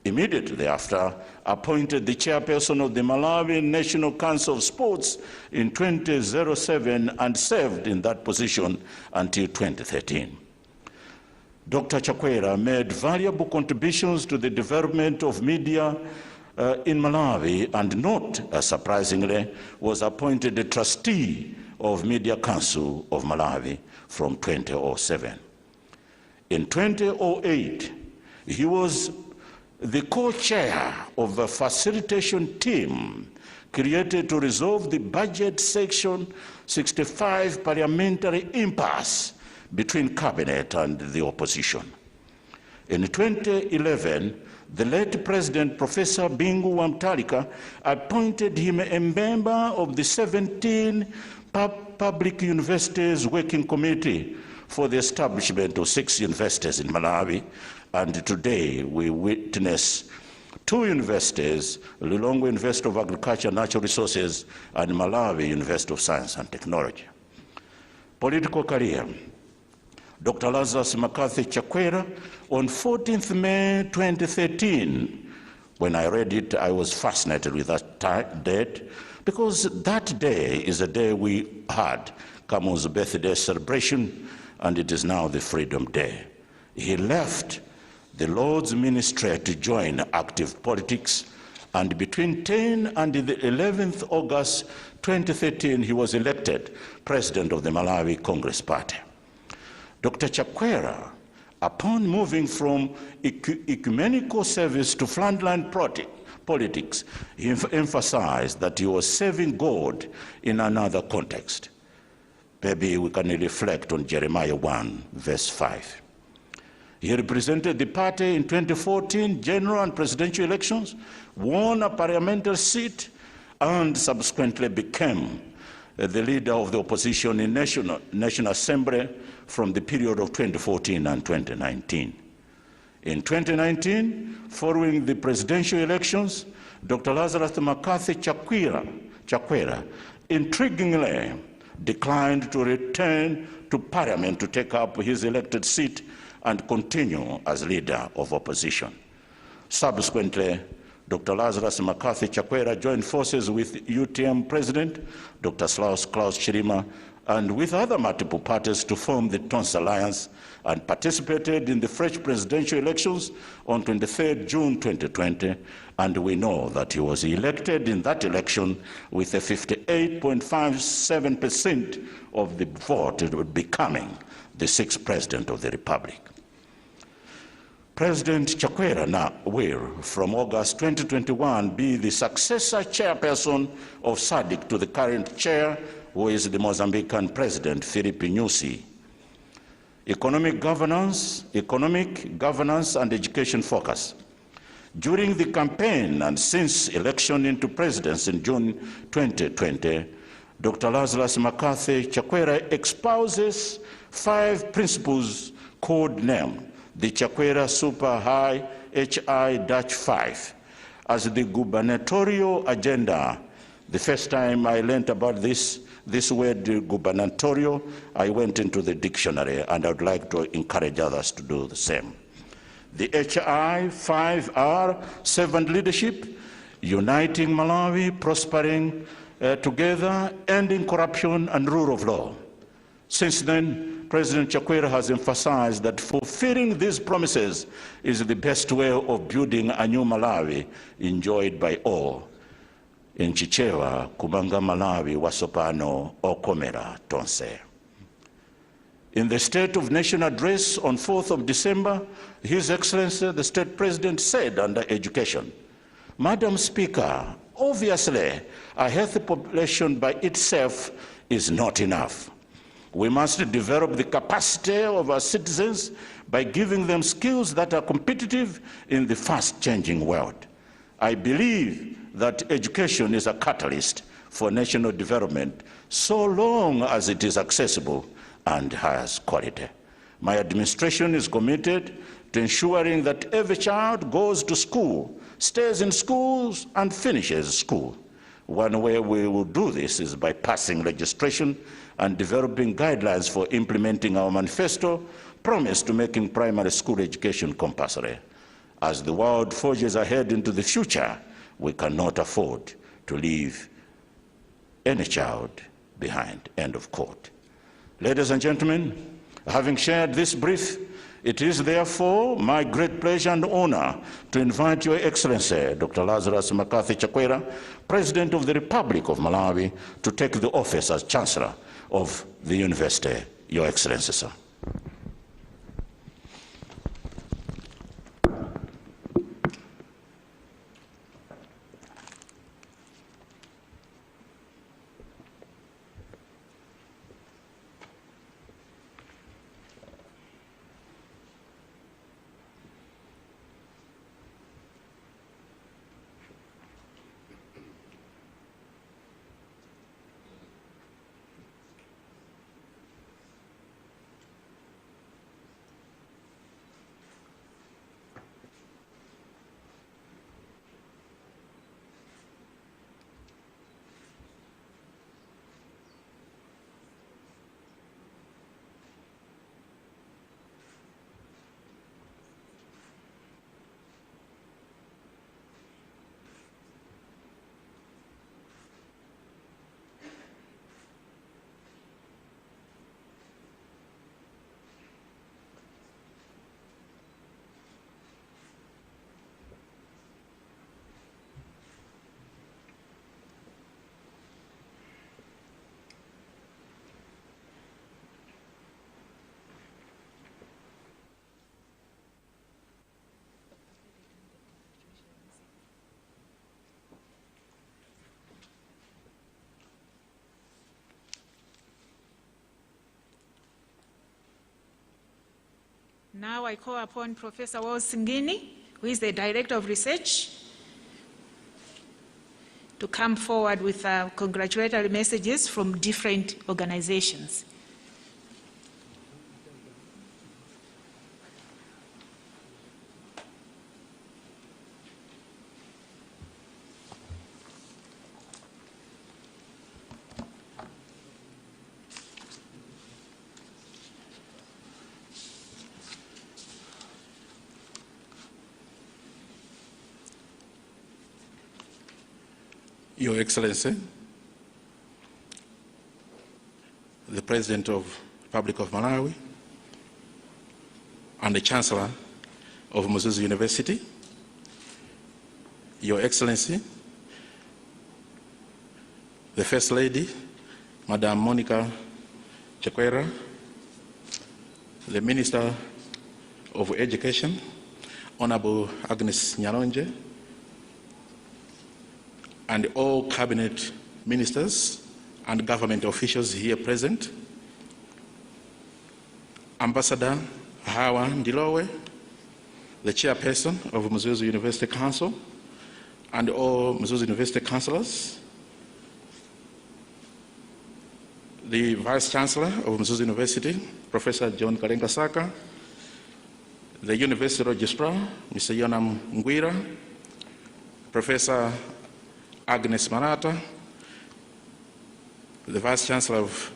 immediately after, appointed the chairperson of the Malawi National Council of Sports in 2007 and served in that position until 2013. Dr. Chakwera made valuable contributions to the development of media in Malawi, and not surprisingly, was appointed a trustee of Media Council of Malawi from 2007. In 2008, he was the co-chair of a facilitation team created to resolve the budget section 65 parliamentary impasse between cabinet and the opposition. In 2011, the late President Professor Bingu Wamtalika appointed him a member of the 17 Public Universities Working Committee for the establishment of 6 universities in Malawi, and today we witness 2 universities, Lilongwe University of Agriculture and Natural Resources and Malawi University of Science and Technology. Political career. Dr. Lazarus McCarthy Chakwera, on 14th May 2013, when I read it, I was fascinated with that date, because that day is a day we had Kamu's birthday celebration, and it is now the Freedom Day. He left the Lord's ministry to join active politics, and between 10 and the 11th August 2013, he was elected president of the Malawi Congress Party. Dr. Chakwera, upon moving from ecumenical service to frontline politics, he emphasized that he was serving God in another context. Maybe we can reflect on Jeremiah 1, verse 5. He represented the party in 2014 general and presidential elections, won a parliamentary seat, and subsequently became the leader of the opposition in National Assembly from the period of 2014 and 2019. In 2019, following the presidential elections, Dr. Lazarus McCarthy Chakwera intriguingly declined to return to Parliament to take up his elected seat and continue as leader of opposition. Subsequently, Dr. Lazarus McCarthy Chakwera joined forces with UTM President Dr. Klaus Chirima and with other multiple parties to form the Tons Alliance, and participated in the French presidential elections on 23 June 2020, and we know that he was elected in that election with a 58.57% of the vote, becoming the 6th President of the Republic. President Chakwera now will, from August 2021, be the successor chairperson of SADC to the current chair, who is the Mozambican President, Filipe Nyusi. Economic governance and education focus. During the campaign and since election into presidency in June 2020, Dr. Lazarus McCarthy Chakwera espouses 5 principles codenamed the Chakwera Super High HI-5 as the gubernatorial agenda. The first time I learned about this word gubernatorial, I went into the dictionary, and I would like to encourage others to do the same. The HI-5 are servant leadership, uniting Malawi, prospering together, ending corruption and rule of law. Since then, President Chakwera has emphasized that fulfilling these promises is the best way of building a new Malawi enjoyed by all. In Chichewa, Kubanga Malawi Wasopano Okomera Tonse. In the State of Nation address on 4th of December, His Excellency, the State President, said under education, Madam Speaker, obviously, a healthy population by itself is not enough. We must develop the capacity of our citizens by giving them skills that are competitive in the fast-changing world. I believe that education is a catalyst for national development so long as it is accessible and has quality. My administration is committed to ensuring that every child goes to school, stays in schools, and finishes school. One way we will do this is by passing legislation and developing guidelines for implementing our manifesto promise to making primary school education compulsory. As the world forges ahead into the future, we cannot afford to leave any child behind. End of quote. Ladies and gentlemen, having shared this brief It is therefore my great pleasure and honor to invite Your Excellency, Dr. Lazarus McCarthy Chakwera, President of the Republic of Malawi, to take the office as Chancellor of the University. Your Excellency, sir.
Now I call upon Professor Wells Singini, who is the Director of Research, to come forward with congratulatory messages from different organizations.
Your Excellency, the President of the Republic of Malawi and the Chancellor of Mzuzu University, Your Excellency, the First Lady, Madam Monica Chakwera, the Minister of Education, Honorable Agnes Nyalonje, and all cabinet ministers and government officials here present, Ambassador Hawa Ndilowe, the chairperson of Mzuzu University Council, and all Mzuzu University councillors, the Vice Chancellor of Mzuzu University, Professor John Kalenga Saka, the University Registrar, Mr. Yonam Ngwira, Professor Agnes Marata, the Vice Chancellor of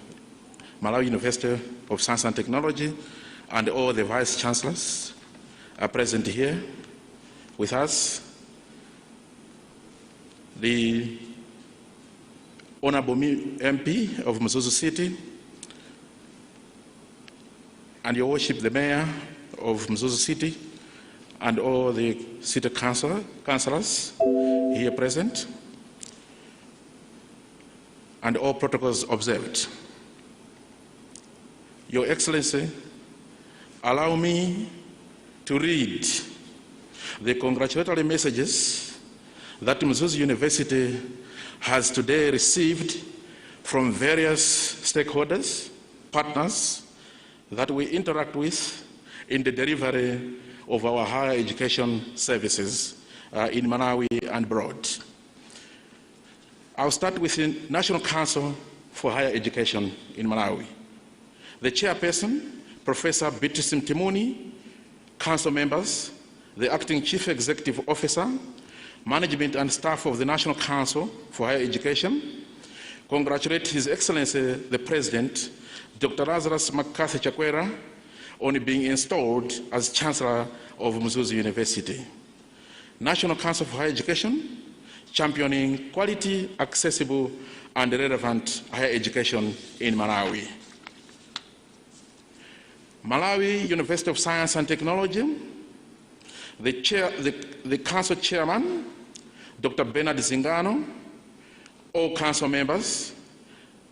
Malawi University of Science and Technology, and all the Vice Chancellors are present here with us. The Honorable MP of Mzuzu City, and Your Worship, the Mayor of Mzuzu City, and all the city councillors here present, and all protocols observed. Your Excellency, allow me to read the congratulatory messages that Mzuzu University has today received from various stakeholders, partners that we interact with in the delivery of our higher education services in Malawi and abroad. I'll start with the National Council for Higher Education in Malawi. The chairperson, Professor Beatrice Mtimuni, council members, the acting chief executive officer, management and staff of the National Council for Higher Education, congratulate His Excellency the President, Dr. Lazarus McCarthy Chakwera, on being installed as Chancellor of Mzuzu University. National Council for Higher Education, championing quality, accessible, and relevant higher education in Malawi. Malawi University of Science and Technology, the council chairman, Dr. Bernard Zingano, all council members,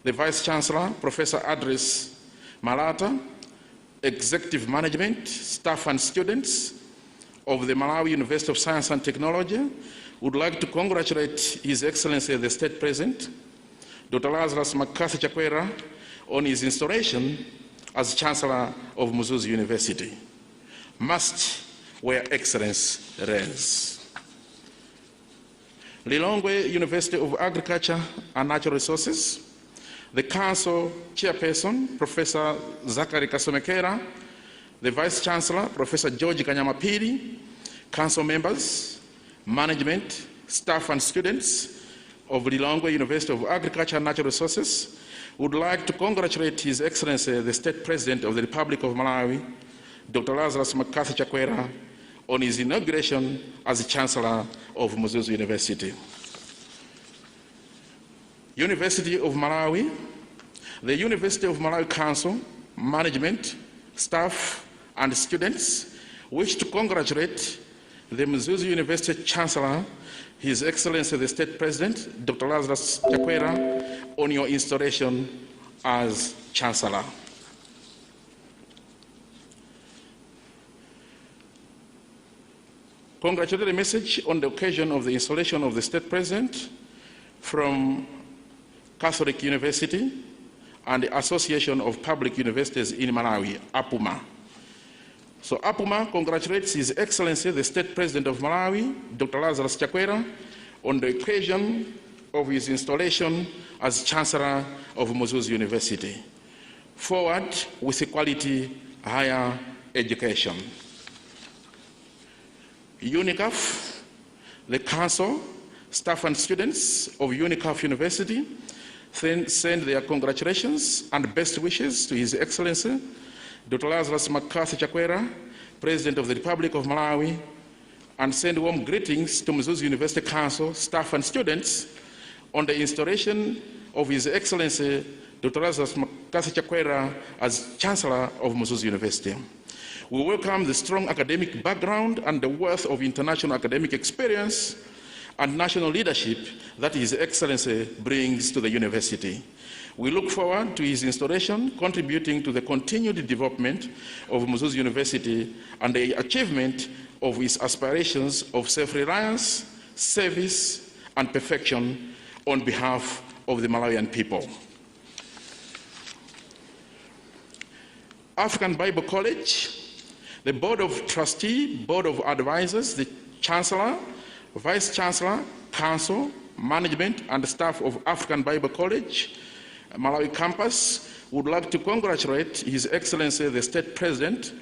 the Vice Chancellor, Professor Adris Malata, executive management, staff and students of the Malawi University of Science and Technology would like to congratulate His Excellency the State President, Dr. Lazarus Makasi Chakwera, on his installation as Chancellor of Mzuzu University. Must where excellence reigns. Lilongwe University of Agriculture and Natural Resources, the Council Chairperson, Professor Zachary Kasomekera, the Vice Chancellor, Professor George Kanyamapiri, Council members, management, staff and students of Lilongwe University of Agriculture and Natural Resources would like to congratulate His Excellency, the State President of the Republic of Malawi, Dr. Lazarus Makasi Chakwera, on his inauguration as Chancellor of Mzuzu University. University of Malawi, the University of Malawi Council, management, staff, and students wish to congratulate the Mzuzu University Chancellor, His Excellency the State President, Dr. Lazarus Chakwera, on your installation as Chancellor. Congratulatory message on the occasion of the installation of the State President from Catholic University and the Association of Public Universities in Malawi, APUMA. So APUMA congratulates His Excellency the State President of Malawi, Dr. Lazarus Chakwera, on the occasion of his installation as Chancellor of Mzuzu University. Forward with equality, higher education. UNICAF, the Council, staff and students of UNICAF University send their congratulations and best wishes to His Excellency, Dr. Lazarus Makasi Chakwera, President of the Republic of Malawi, and send warm greetings to Mzuzu University Council, staff and students on the installation of His Excellency, Dr. Lazarus Makasi Chakwera as Chancellor of Mzuzu University. We welcome the strong academic background and the wealth of international academic experience and national leadership that His Excellency brings to the university. We look forward to his installation, contributing to the continued development of Mzuzu University and the achievement of his aspirations of self-reliance, service, and perfection on behalf of the Malawian people. African Bible College, the Board of Trustees, Board of Advisors, the Chancellor, Vice Chancellor, Council, Management, and staff of African Bible College, Malawi Campus, would like to congratulate His Excellency the State President,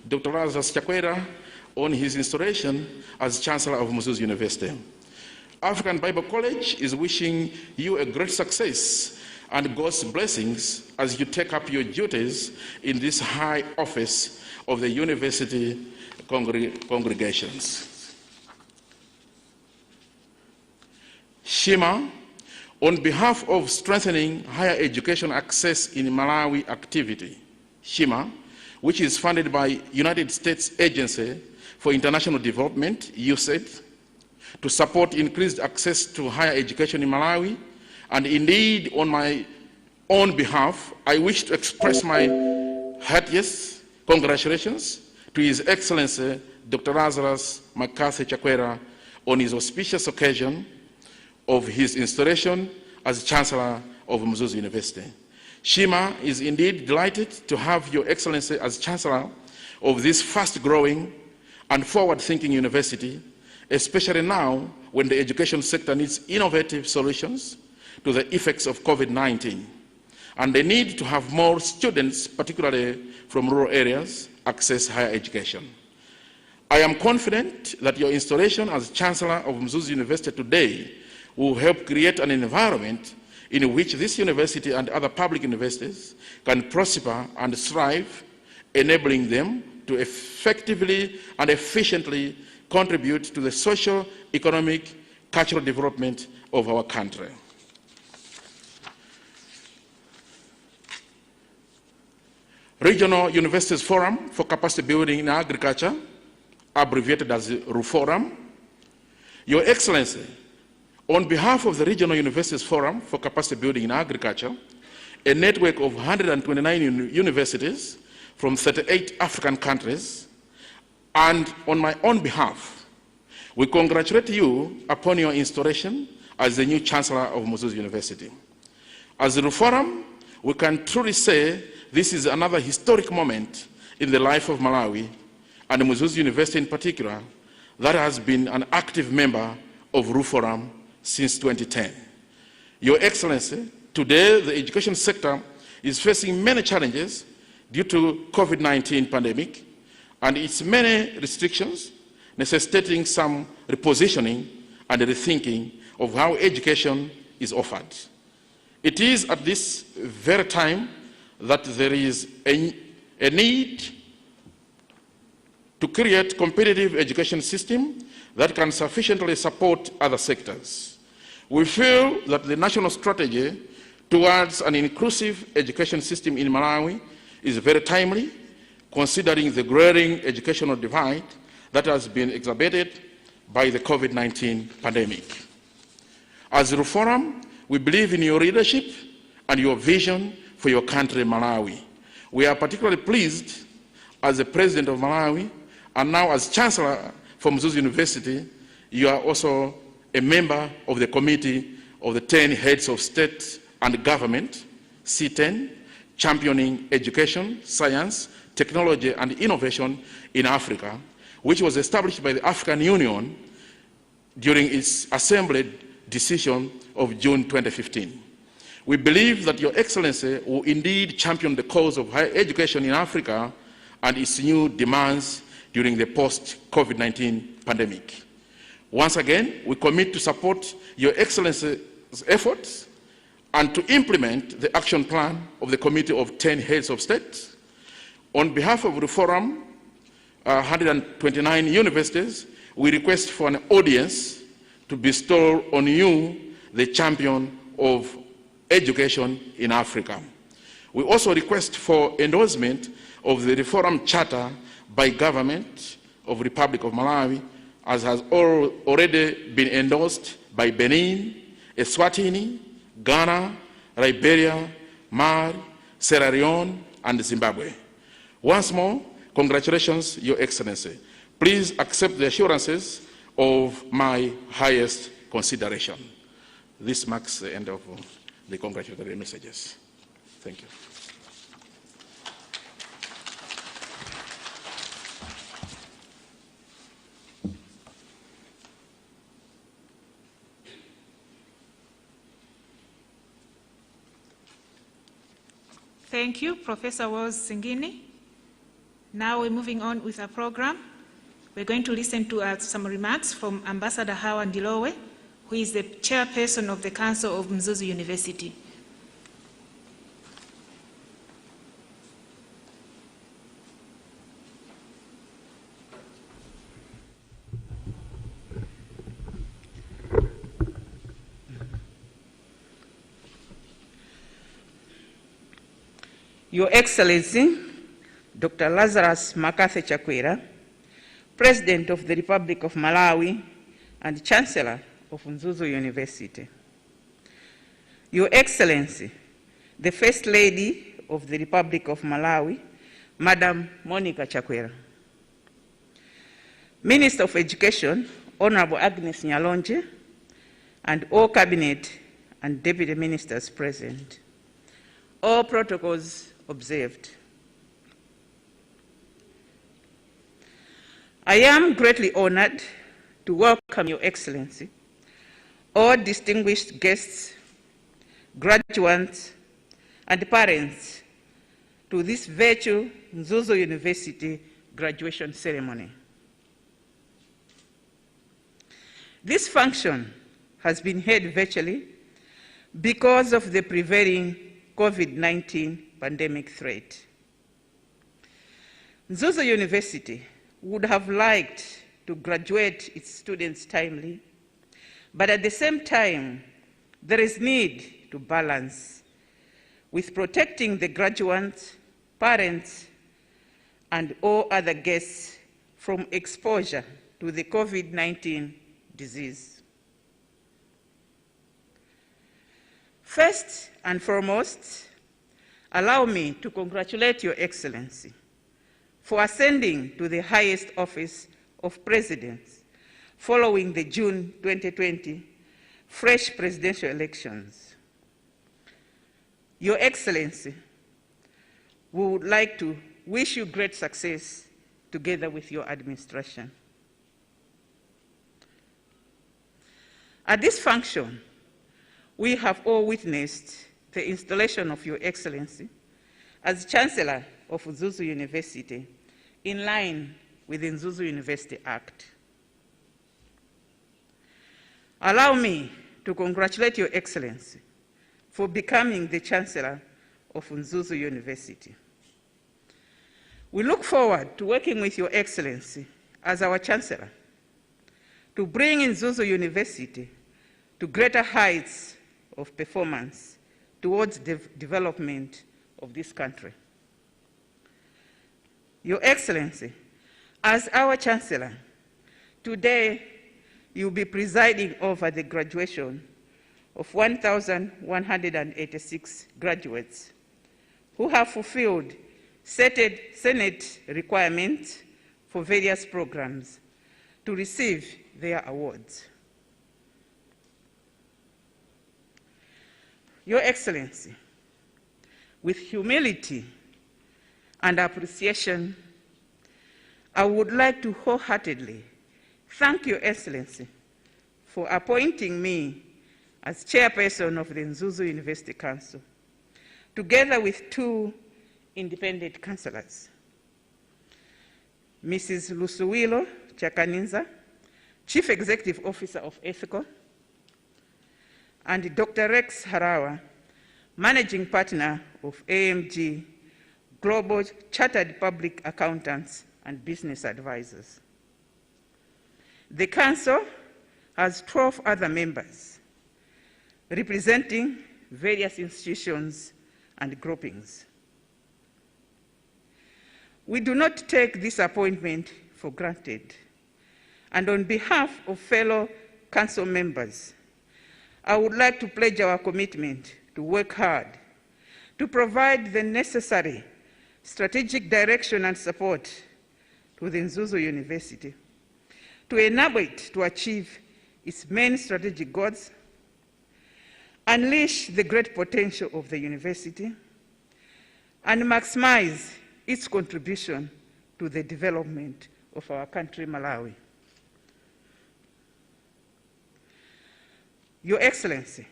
Dr. Lazarus Chakwera, on his installation as Chancellor of Mzuzu University. African Bible College is wishing you a great success and God's blessings as you take up your duties in this high office of the university congregations. Shima, on behalf of strengthening higher education access in Malawi activity, Shima, which is funded by United States Agency for International Development, USAID, to support increased access to higher education in Malawi, and indeed on my own behalf, I wish to express my heartiest congratulations to His Excellency Dr. Lazarus Makasi Chakwera on his auspicious occasion of his installation as Chancellor of Mzuzu University. Shima is indeed delighted to have Your Excellency as Chancellor of this fast-growing and forward-thinking university, especially now when the education sector needs innovative solutions to the effects of COVID-19 and the need to have more students, particularly from rural areas, access higher education. I am confident that your installation as Chancellor of Mzuzu University today will help create an environment in which this university and other public universities can prosper and thrive, enabling them to effectively and efficiently contribute to the social, economic, cultural development of our country. Regional Universities Forum for Capacity Building in Agriculture, abbreviated as RUFORUM. Your Excellency, on behalf of the Regional Universities Forum for Capacity Building in Agriculture, a network of 129 universities from 38 African countries, and on my own behalf, we congratulate you upon your installation as the new Chancellor of Mzuzu University. As the Forum, we can truly say this is another historic moment in the life of Malawi, and Mzuzu University in particular, that has been an active member of RUFORUM since 2010. Your Excellency, today the education sector is facing many challenges due to COVID-19 pandemic and its many restrictions, necessitating some repositioning and rethinking of how education is offered. It is at this very time that there is a need to create competitive education system that can sufficiently support other sectors. We feel that the national strategy towards an inclusive education system in Malawi is very timely, considering the growing educational divide that has been exacerbated by the COVID-19 pandemic. As the Forum, we believe in your leadership and your vision for your country, Malawi. We are particularly pleased as the President of Malawi, and now as Chancellor for Mzuzu University, you are also a member of the Committee of the 10 Heads of State and Government, C10, championing education, science, technology, and innovation in Africa, which was established by the African Union during its Assembly decision of June 2015. We believe that Your Excellency will indeed champion the cause of higher education in Africa and its new demands during the post-COVID-19 pandemic. Once again, we commit to support Your Excellency's efforts and to implement the action plan of the Committee of 10 Heads of State. On behalf of the Forum, 129 universities, we request for an audience to bestow on you the champion of education in Africa. We also request for endorsement of the Reform Charter by government of the Republic of Malawi, as has already been endorsed by Benin, Eswatini, Ghana, Liberia, Mali, Sierra Leone, and Zimbabwe. Once more, congratulations, Your Excellency. Please accept the assurances of my highest consideration. This marks the end of the congratulatory messages. Thank you.
Thank you, Professor Wells Singini. Now we're moving on with our program. We're going to listen to some remarks from Ambassador Howard Ndilowe, who is the chairperson of the Council of Mzuzu University.
Your Excellency, Dr. Lazarus Makathi Chakwera, President of the Republic of Malawi and Chancellor of Mzuzu University. Your Excellency, the First Lady of the Republic of Malawi, Madam Monica Chakwera. Minister of Education, Honorable Agnes Nyalonje, and all Cabinet and Deputy Ministers present. All protocols observed. I am greatly honored to welcome Your Excellency, all distinguished guests, graduates, and parents to this virtual Mzuzu University graduation ceremony. This function has been held virtually because of the prevailing COVID-19 pandemic threat. Mzuzu University would have liked to graduate its students timely, but at the same time, there is need to balance with protecting the graduates, parents, and all other guests from exposure to the COVID-19 disease. First and foremost, allow me to congratulate Your Excellency for ascending to the highest office of President following the June 2020 fresh presidential elections. Your Excellency, we would like to wish you great success together with your administration. At this function, we have all witnessed the installation of Your Excellency as Chancellor of Mzuzu University in line with the Mzuzu University Act. Allow me to congratulate Your Excellency for becoming the Chancellor of Mzuzu University. We look forward to working with Your Excellency as our Chancellor to bring Mzuzu University to greater heights of performance towards the development of this country. Your Excellency, as our Chancellor, today you will be presiding over the graduation of 1,186 graduates who have fulfilled Senate requirements for various programs to receive their awards. Your Excellency, with humility and appreciation, I would like to wholeheartedly thank Your Excellency for appointing me as chairperson of the Mzuzu University Council, together with two independent councillors, Mrs. Lusuwilo Chakaninza, Chief Executive Officer of Ethical, and Dr. Rex Harawa, Managing Partner of AMG Global Chartered Public Accountants and Business Advisors. The Council has 12 other members representing various institutions and groupings. We do not take this appointment for granted, and on behalf of fellow Council members, I would like to pledge our commitment to work hard to provide the necessary strategic direction and support to the Mzuzu University to enable it to achieve its main strategic goals, unleash the great potential of the university, and maximize its contribution to the development of our country, Malawi. Your Excellency,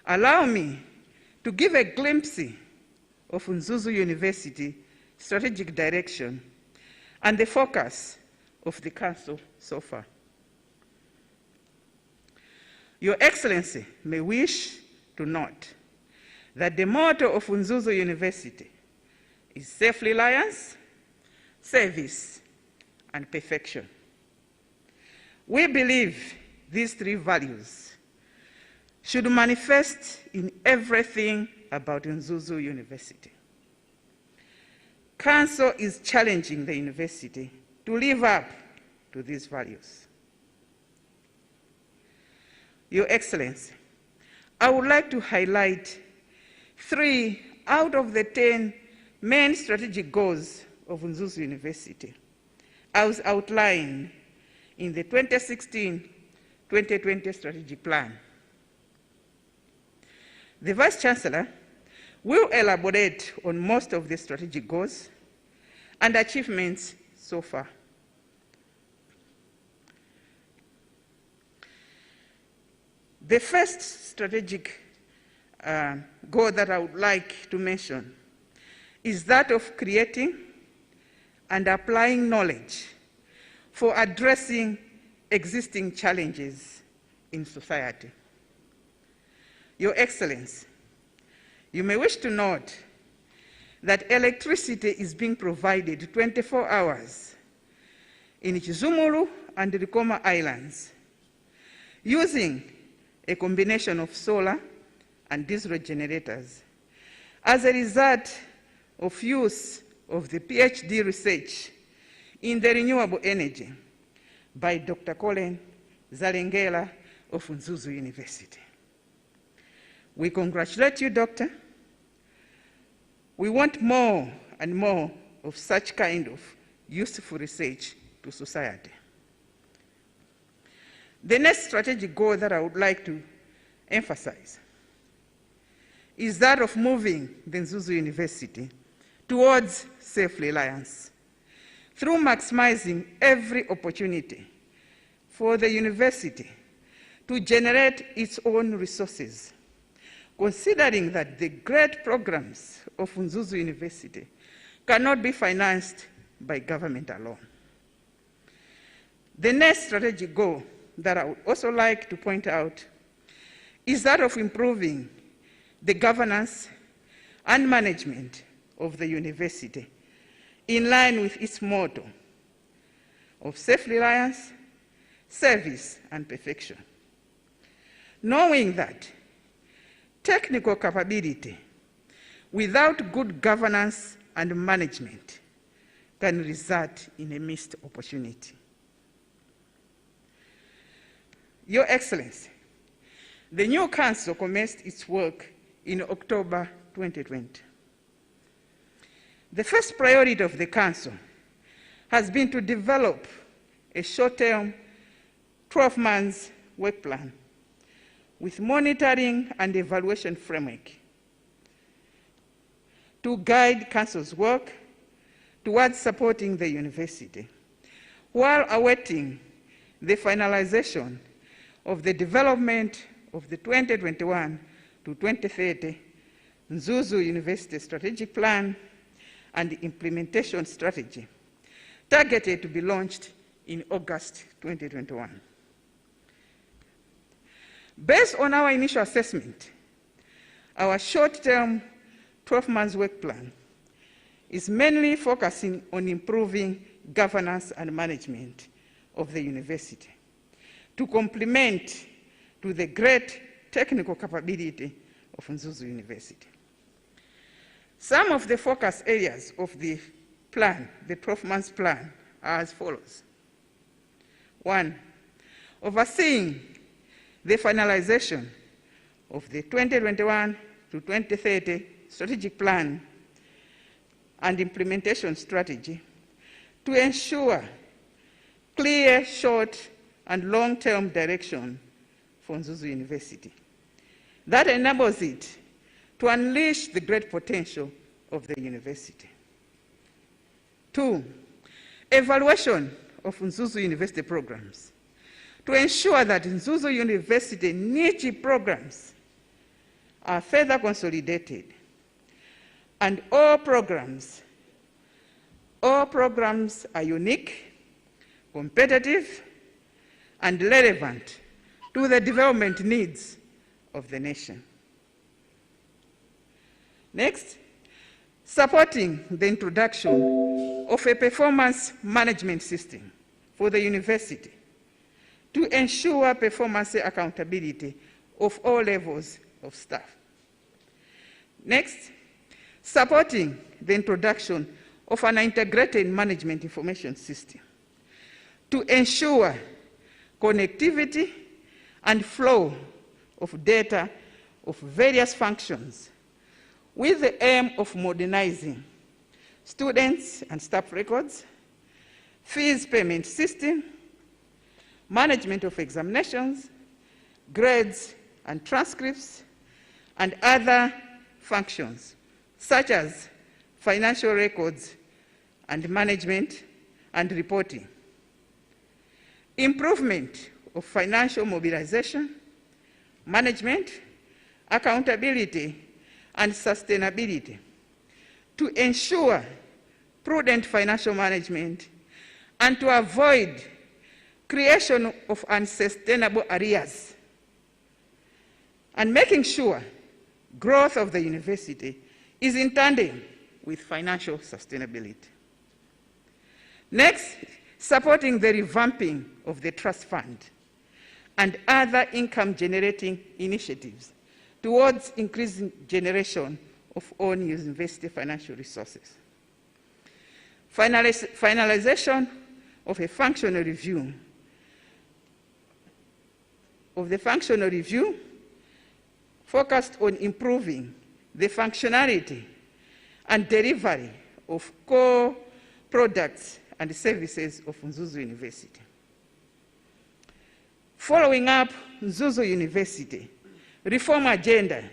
allow me to give a glimpse of Mzuzu University strategic direction and the focus of the Council so far. Your Excellency may wish to note that the motto of Mzuzu University is self-reliance, service, and perfection. We believe these three values should manifest in everything about Mzuzu University. Council is challenging the university to live up to these values. Your Excellency, I would like to highlight 3 out of the 10 main strategic goals of Mzuzu University, as outlined in the 2016-2020 strategic plan. The Vice-Chancellor will elaborate on most of the strategic goals and achievements so far. The first strategic goal that I would like to mention is that of creating and applying knowledge for addressing existing challenges in society. Your Excellency, you may wish to note that electricity is being provided 24 hours in Chizumulu and Rikoma Islands using a combination of solar and diesel generators as a result of use of the PhD research in the renewable energy by Dr. Colin Zalengera of Nzuzu University. We congratulate you, Doctor. We want more and more of such kind of useful research to society. The next strategic goal that I would like to emphasize is that of moving the Nzuzu University towards self-reliance through maximizing every opportunity for the university to generate its own resources, considering that the great programs of Nzuzu University cannot be financed by government alone. The next strategic goal that I would also like to point out is that of improving the governance and management of the university in line with its motto of self-reliance, service, and perfection. Knowing that technical capability without good governance and management can result in a missed opportunity. Your Excellency, the new council commenced its work in October 2020. The first priority of the council has been to develop a short-term 12-month work plan with monitoring and evaluation framework to guide council's work towards supporting the university while awaiting the finalization of the development of the 2021 to 2030 Nzuzu University Strategic Plan and Implementation Strategy, targeted to be launched in August 2021. Based on our initial assessment, our short-term 12-month work plan is mainly focusing on improving governance and management of the university to complement to the great technical capability of Nzuzu University. Some of the focus areas of the plan, the 12-month plan, are as follows. 1, overseeing the finalization of the 2021 to 2030 strategic plan and implementation strategy to ensure clear short and long-term direction for Nzuzu University that enables it to unleash the great potential of the university. 2, evaluation of Nzuzu University programs to ensure that Nzuzu University niche programs are further consolidated and all programs are unique, competitive, and relevant to the development needs of the nation. Next, supporting the introduction of a performance management system for the university to ensure performance accountability of all levels of staff. Next, supporting the introduction of an integrated management information system to ensure connectivity and flow of data of various functions with the aim of modernizing students and staff records, fees payment system, management of examinations, grades and transcripts, and other functions such as financial records and management and reporting. Improvement of financial mobilization, management, accountability, and sustainability to ensure prudent financial management and to avoid creation of unsustainable arrears, and making sure growth of the university is in tandem with financial sustainability. Next, supporting the revamping of the trust fund and other income-generating initiatives towards increasing generation of own university financial resources. Finalization of a functional review focused on improving the functionality and delivery of core products and services of Mzuzu University. Following up Mzuzu University reform agenda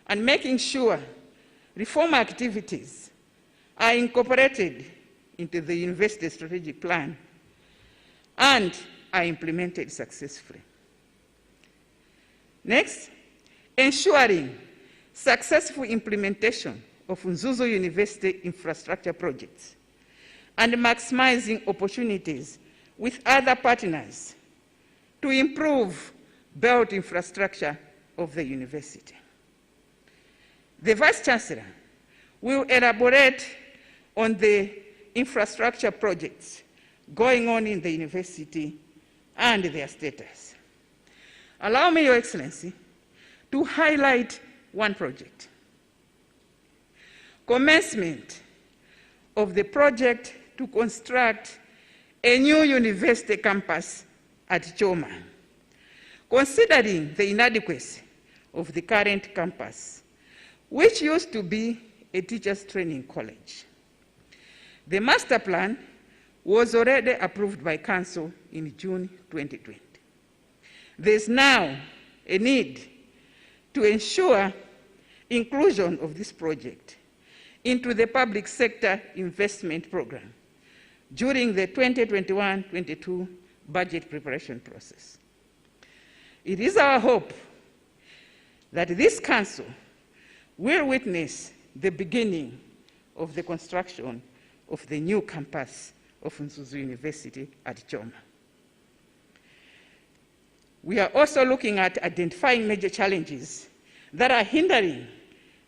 and making sure reform activities are incorporated into the university strategic plan and are implemented successfully. Next, ensuring successful implementation of Mzuzu University infrastructure projects and maximizing opportunities with other partners to improve built infrastructure of the university. The Vice-Chancellor will elaborate on the infrastructure projects going on in the university and their status. Allow me, Your Excellency, to highlight one project. Commencement of the project to construct a new university campus at Choma, considering the inadequacy of the current campus, which used to be a teachers' training college. The master plan was already approved by Council in June 2020. There is now a need to ensure inclusion of this project into the public sector investment program during the 2021-22 budget preparation process. It is our hope that this Council will witness the beginning of the construction of the new campus of Mzuzu University at Choma. We are also looking at identifying major challenges that are hindering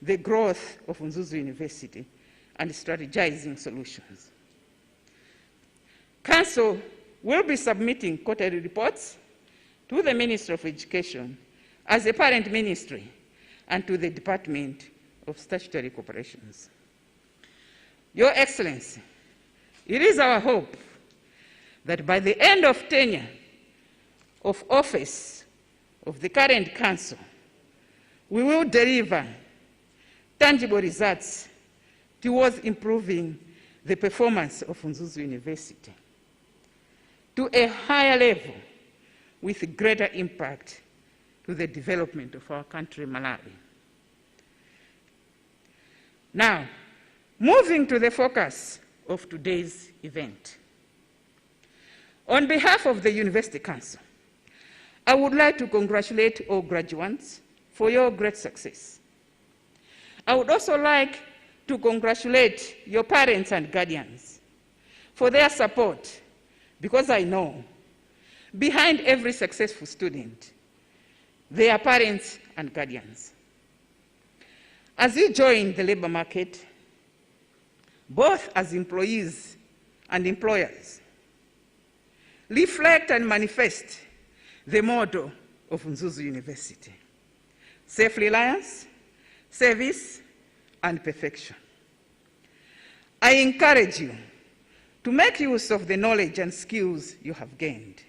the growth of Mzuzu University and strategizing solutions. Council will be submitting quarterly reports to the Ministry of Education as a parent ministry and to the Department of Statutory Corporations. Your Excellency, it is our hope that by the end of tenure of office of the current Council, we will deliver tangible results towards improving the performance of Mzuzu University to a higher level with greater impact to the development of our country, Malawi. Now, moving to the focus of today's event. On behalf of the University Council, I would like to congratulate all graduates for your great success. I would also like to congratulate your parents and guardians for their support, because I know behind every successful student, there are parents and guardians. As you join the labor market, both as employees and employers, reflect and manifest the motto of Mzuzu University: self-reliance, service, and perfection. I encourage you to make use of the knowledge and skills you have gained,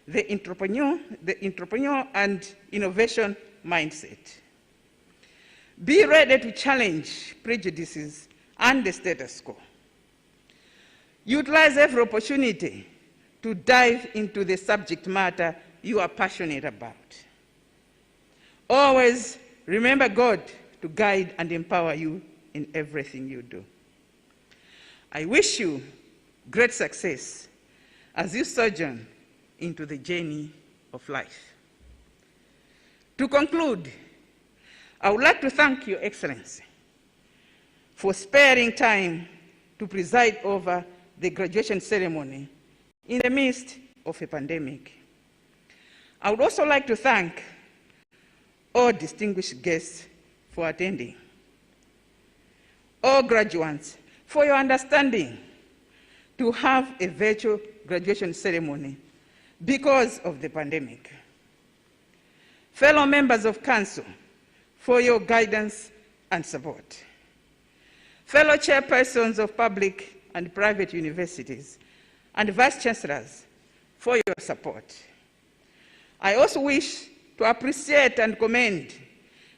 the entrepreneur and innovation mindset. Be ready to challenge prejudices and the status quo. Utilize every opportunity to dive into the subject matter you are passionate about. Always remember God to guide and empower you in everything you do. I wish you great success as you sojourn into the journey of life. To conclude, I would like to thank Your Excellency for sparing time to preside over the graduation ceremony in the midst of a pandemic. I would also like to thank all distinguished guests for attending, all graduates for your understanding to have a virtual graduation ceremony because of the pandemic. Fellow members of Council, for your guidance and support. Fellow chairpersons of public and private universities and vice chancellors, for your support. I also wish to appreciate and commend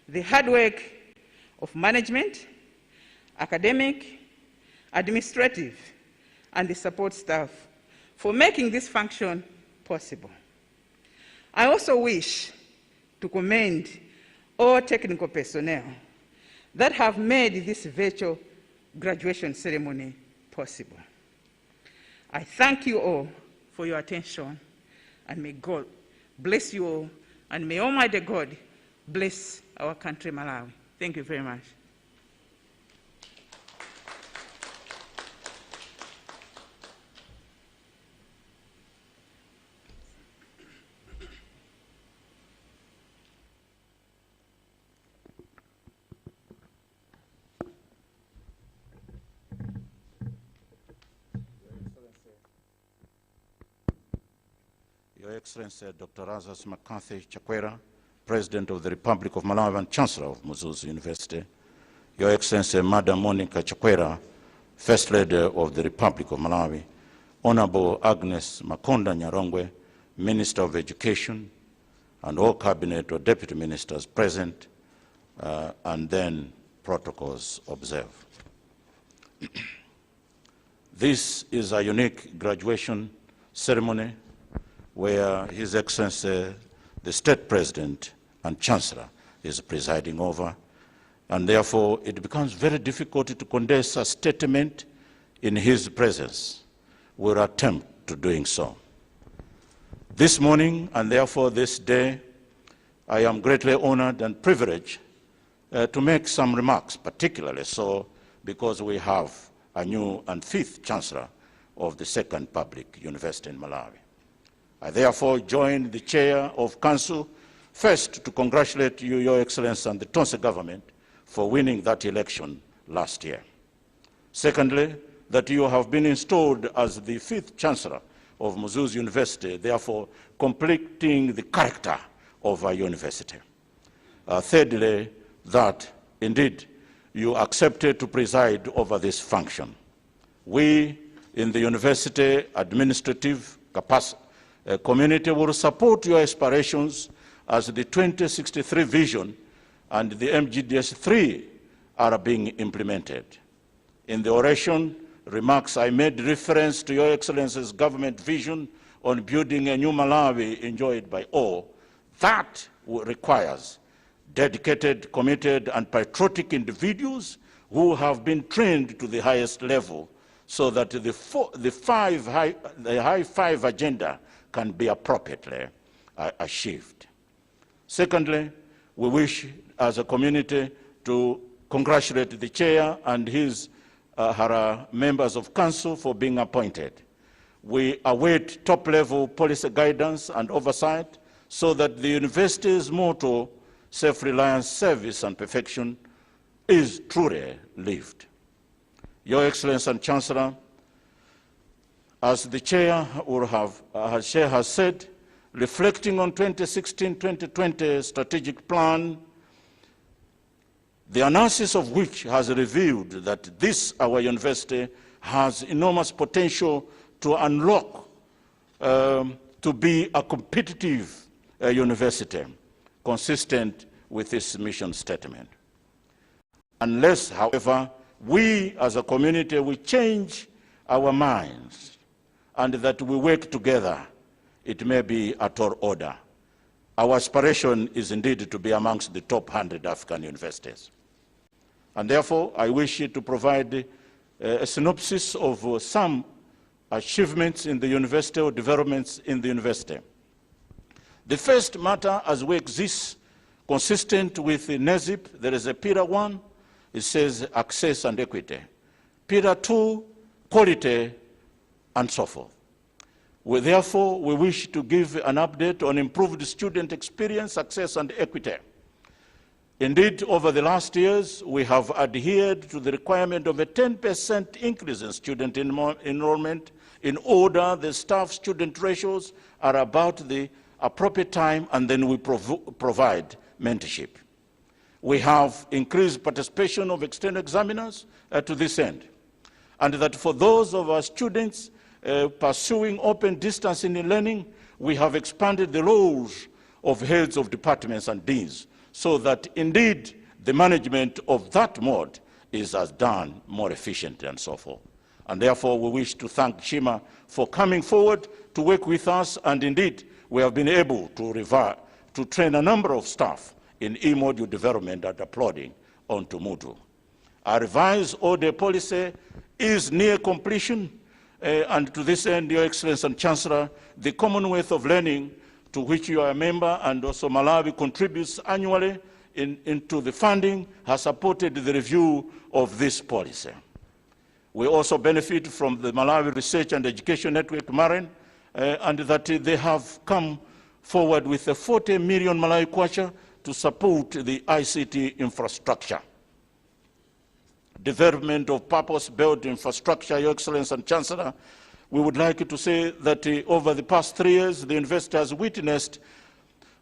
the hard work of management, academic, administrative, and the support staff for making this function possible. I also wish to commend all technical personnel that have made this virtual graduation ceremony possible. I thank you all for your attention, and may God bless you all, and may Almighty God bless our country, Malawi. Thank you very much.
Your Excellency Dr. Lazarus Makathi Chakwera, President of the Republic of Malawi and Chancellor of Mzuzu University. Your Excellency Madam Monica Chakwera, First Lady of the Republic of Malawi. Honorable Agnes Makonda Nyarongwe, Minister of Education, and all Cabinet or Deputy Ministers present, and then protocols observed. This is a unique graduation ceremony where His Excellency, the State President and Chancellor is presiding over, and therefore it becomes very difficult to condense a statement in his presence. We'll attempt to doing so. This morning, and therefore this day, I am greatly honored and privileged to make some remarks, particularly so because we have a new and fifth Chancellor of the second public university in Malawi. I therefore join the Chair of Council first to congratulate you, Your Excellency, and the Tonse government for winning that election last year. Secondly, that you have been installed as the fifth Chancellor of Mzuzu University, therefore completing the character of our university. Thirdly, that indeed you accepted to preside over this function. We in the university administrative community will support your aspirations as the 2063 vision and the MGDS 3 are being implemented. In the oration remarks, I made reference to Your Excellency's government vision on building a new Malawi enjoyed by all. That requires dedicated, committed, and patriotic individuals who have been trained to the highest level so that the high five agenda can be appropriately achieved. Secondly, we wish as a community to congratulate the Chair and her members of Council for being appointed. We await top-level policy guidance and oversight so that the university's motto, self-reliance, service, and perfection, is truly lived. Your Excellency and Chancellor, as the Chair has said, reflecting on 2016-2020 strategic plan, the analysis of which has revealed that our university has enormous potential to unlock, to be a competitive university, consistent with its mission statement. Unless, however, we as a community will change our minds and that we work together, it may be a tall order. Our aspiration is indeed to be amongst the top 100 African universities. And therefore, I wish to provide a synopsis of some achievements in the university or developments in the university. The first matter, as we exist, consistent with the NESIP, there is a Pillar 1, it says access and equity. Pillar 2, quality, and so forth. Therefore, we wish to give an update on improved student experience, access, and equity. Indeed, over the last years, we have adhered to the requirement of a 10% increase in student enrollment in order the staff-student ratios are about the appropriate time, and then we provide mentorship. We have increased participation of external examiners to this end. And that for those of our students pursuing open distance in learning, we have expanded the roles of heads of departments and deans, so that indeed the management of that mode is done more efficiently and so forth. And therefore we wish to thank Shima for coming forward to work with us, and indeed we have been able to train a number of staff in e-module development and uploading onto Moodle. Our revised all-day policy is near completion, and to this end, Your Excellency and Chancellor, the Commonwealth of Learning, to which you are a member, and also Malawi contributes annually into the funding, has supported the review of this policy. We also benefit from the Malawi Research and Education Network, MAREN, and that they have come forward with a 40 million Malawi kwacha to support the ICT infrastructure. Development of purpose-built infrastructure, Your Excellency and Chancellor, we would like to say that over the past 3 years, the university has witnessed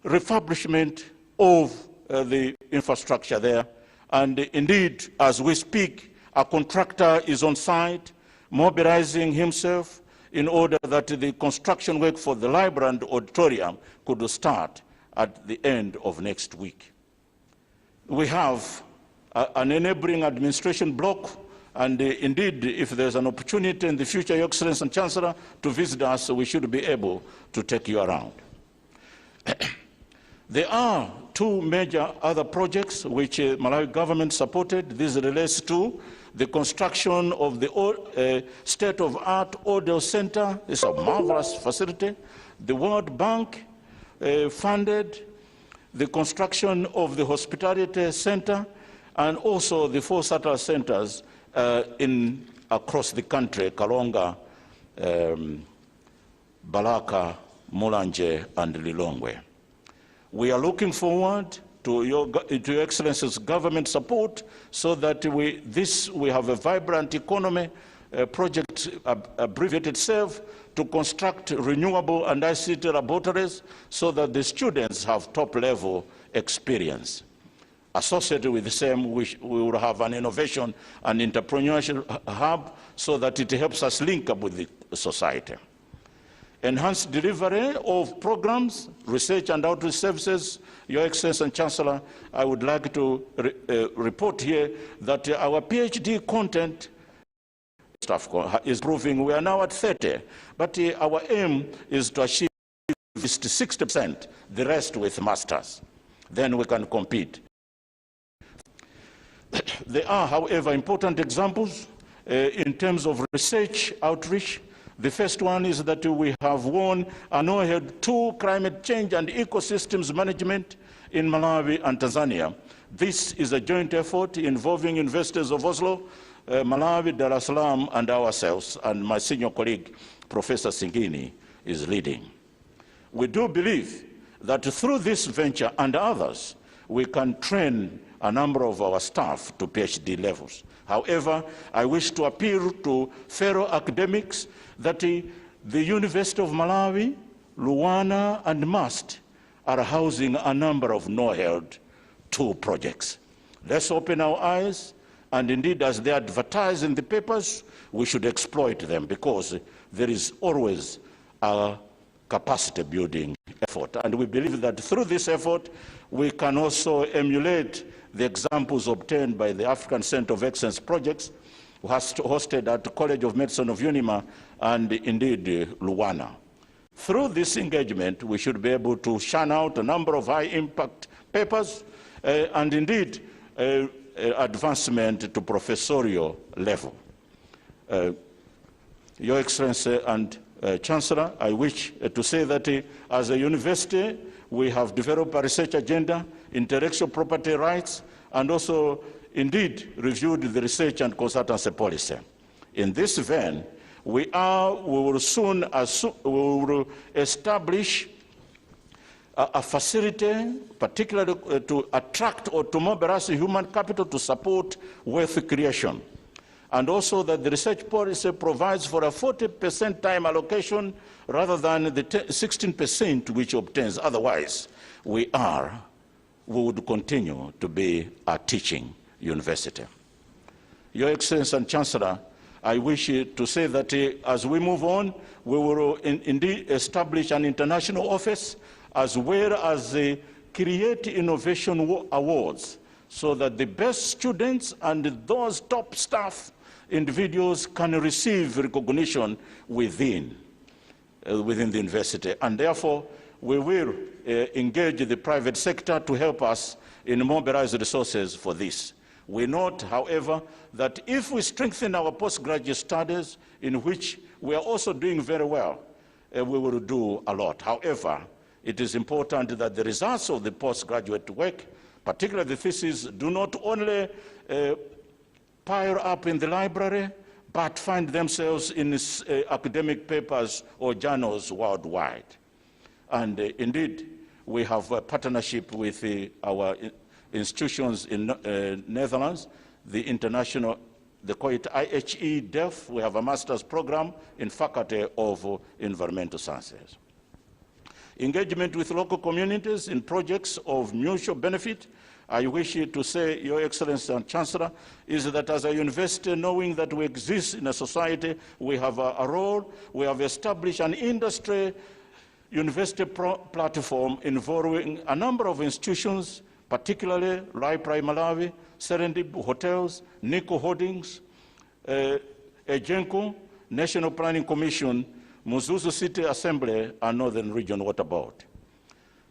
refurbishment of the infrastructure there. And indeed, as we speak, a contractor is on site, mobilizing himself in order that the construction work for the library and auditorium could start at the end of next week. We have an enabling administration block, and indeed, if there's an opportunity in the future, Your Excellency and Chancellor, to visit us, we should be able to take you around. There are 2 major other projects which Malawi government supported. This relates to the construction of the state-of-art audio center. It's a marvelous facility. The World Bank funded the construction of the hospitality center, and also the 4 satellite centers across the country: Kalonga, Balaka, Mulanje, and Lilongwe. We are looking forward to Your Excellency's government support, so that we have a vibrant economy project abbreviated SAVE, to construct renewable and ICT laboratories, so that the students have top-level experience. Associated with the same, we will have an innovation and entrepreneurship hub, so that it helps us link up with the society. Enhanced delivery of programs, research and outreach services. Your Excellency and Chancellor, I would like to report here that our PhD content staff is proving we are now at 30, but our aim is to achieve 60%, the rest with masters. Then we can compete. There are, however, important examples in terms of research outreach. The first one is that we have won an award to climate change and ecosystems management in Malawi and Tanzania. This is a joint effort involving investors of Oslo, Malawi, Dar es Salaam, and ourselves, and my senior colleague, Professor Singini, is leading. We do believe that through this venture and others, we can train a number of our staff to PhD levels. However, I wish to appeal to fellow academics that the University of Malawi, Luana, and MUST are housing a number of no-held 2 projects. Let's open our eyes, and indeed, as they advertise in the papers, we should exploit them, because there is always a capacity building effort. And we believe that through this effort, we can also emulate the examples obtained by the African Center of Excellence projects, hosted at the College of Medicine of Unima, and indeed Luana. Through this engagement, we should be able to churn out a number of high-impact papers, and indeed advancement to professorial level. Your Excellency and Chancellor, I wish to say that as a university, we have developed a research agenda, intellectual property rights, and also indeed reviewed the research and consultancy policy. In this vein, we will soon establish a facility, particularly to attract or to mobilize human capital to support wealth creation. And also that the research policy provides for a 40% time allocation rather than the 16% which obtains. Otherwise, we are we would continue to be a teaching university. Your Excellency and Chancellor, I wish to say that as we move on, we will indeed establish an international office as well as create innovation awards so that the best students and those top staff individuals can receive recognition within the university. And therefore, we will engage the private sector to help us in mobilize resources for this. We note, however, that if we strengthen our postgraduate studies, in which we are also doing very well, we will do a lot. However, it is important that the results of the postgraduate work, particularly the thesis, do not only pile up in the library, but find themselves in academic papers or journals worldwide. And indeed, we have a partnership with our institutions in Netherlands, the international, they call it IHE DEF. We have a master's program in Faculty of Environmental Sciences. Engagement with local communities in projects of mutual benefit. I wish to say, Your Excellency and Chancellor, is that as a university, knowing that we exist in a society, we have a role, we have established an industry university platform involving a number of institutions, particularly Library Malawi, Serendip Hotels, Nico Holdings, Ejenko, National Planning Commission, Muzuzu City Assembly, and Northern Region Water Board.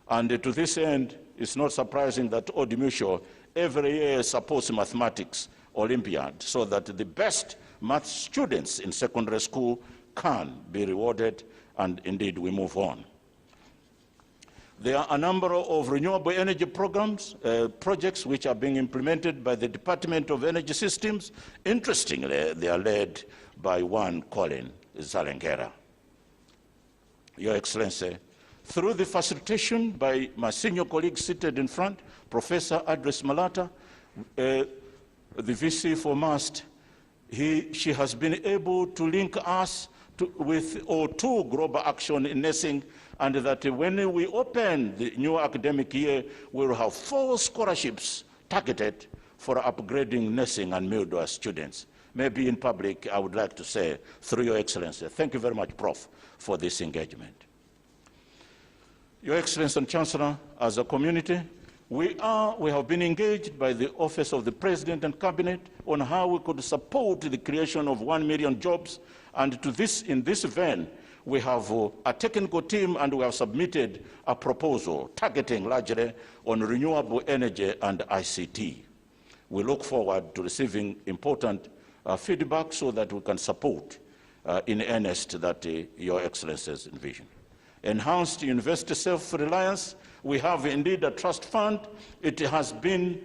And to this end, it's not surprising that Old Mutual every year supports mathematics Olympiad so that the best math students in secondary school can be rewarded, and indeed we move on. There are a number of renewable energy programs, projects which are being implemented by the Department of Energy Systems. Interestingly, they are led by one Colin Zalengera. Your Excellency, through the facilitation by my senior colleague seated in front, Professor Adres Malata, the VC for MAST, she has been able to link us with O2 Global Action in nursing, and that when we open the new academic year, we will have 4 scholarships targeted for upgrading nursing and midwifery students. Maybe in public, I would like to say, through Your Excellency, thank you very much, Prof, for this engagement. Your Excellency and Chancellor, as a community, we have been engaged by the Office of the President and Cabinet on how we could support the creation of 1 million jobs. And in this vein, we have a technical team, and we have submitted a proposal targeting largely on renewable energy and ICT. We look forward to receiving important feedback so that we can support in earnest that Your Excellencies envision. Enhanced university self-reliance. We have indeed a trust fund. It is being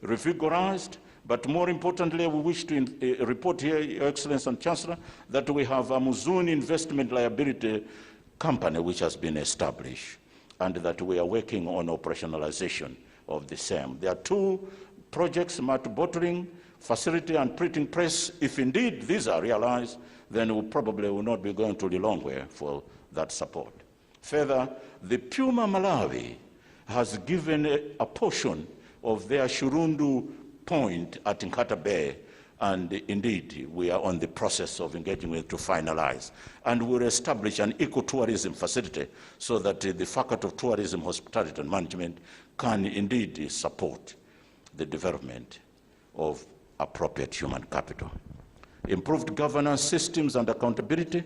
revigorized, but more importantly, we wish to report here, Your Excellency and Chancellor, that we have a Muzuni investment liability company which has been established, and that we are working on operationalization of the same. There are 2 projects, malt bottling facility and printing press. If indeed these are realized, then we probably will not be going to Lilongwe for that support. Further, the Puma Malawi has given a portion of their Shurundu point at Nkata Bay, and indeed we are on the process of engaging with to finalize. And we'll establish an ecotourism facility so that the Faculty of Tourism, Hospitality and Management can indeed support the development of appropriate human capital. Improved governance systems and accountability.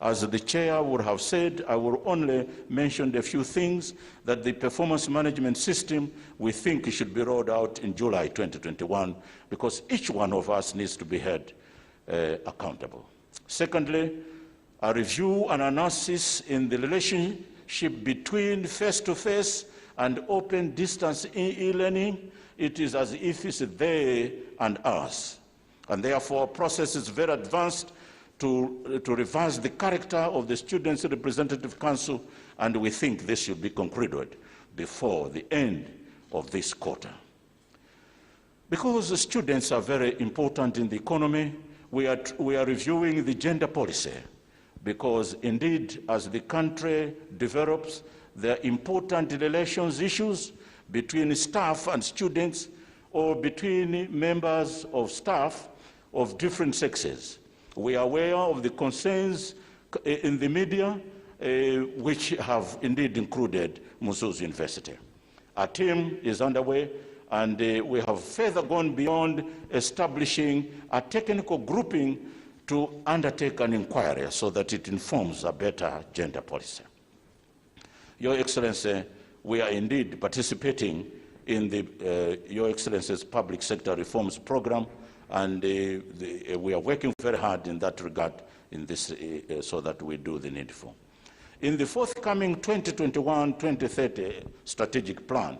As the chair would have said, I will only mention a few things. That the performance management system, we think, should be rolled out in July 2021, because each one of us needs to be held accountable. Secondly, a review and analysis in the relationship between face-to-face and open distance e-learning. It is as if it's they and us. And therefore, process is very advanced to revise the character of the Students' Representative Council, and we think this should be concluded before the end of this quarter. Because the students are very important in the economy, we are reviewing the gender policy, because indeed, as the country develops, There are important relations issues between staff and students or between members of staff of different sexes. We are aware of the concerns in the media which have indeed included Mzuzu University. Our team is underway, and we have further gone beyond establishing a technical grouping to undertake an inquiry so that it informs a better gender policy. Your Excellency, we are indeed participating in the Your Excellency's public sector reforms program, and we are working very hard in that regard in this, so that we do the needful. In the forthcoming 2021-2030 strategic plan,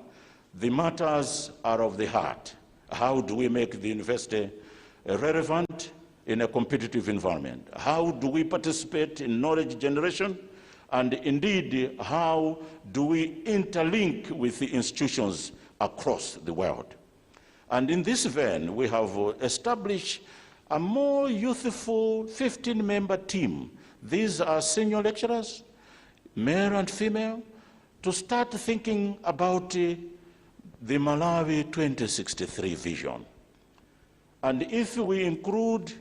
the matters are of the heart. How do we make the university relevant in a competitive environment? How do we participate in knowledge generation? And indeed, how do we interlink with the institutions across the world? And in this vein, we have established a more youthful 15-member team. These are senior lecturers, male and female, to start thinking about the Malawi 2063 vision. And if we include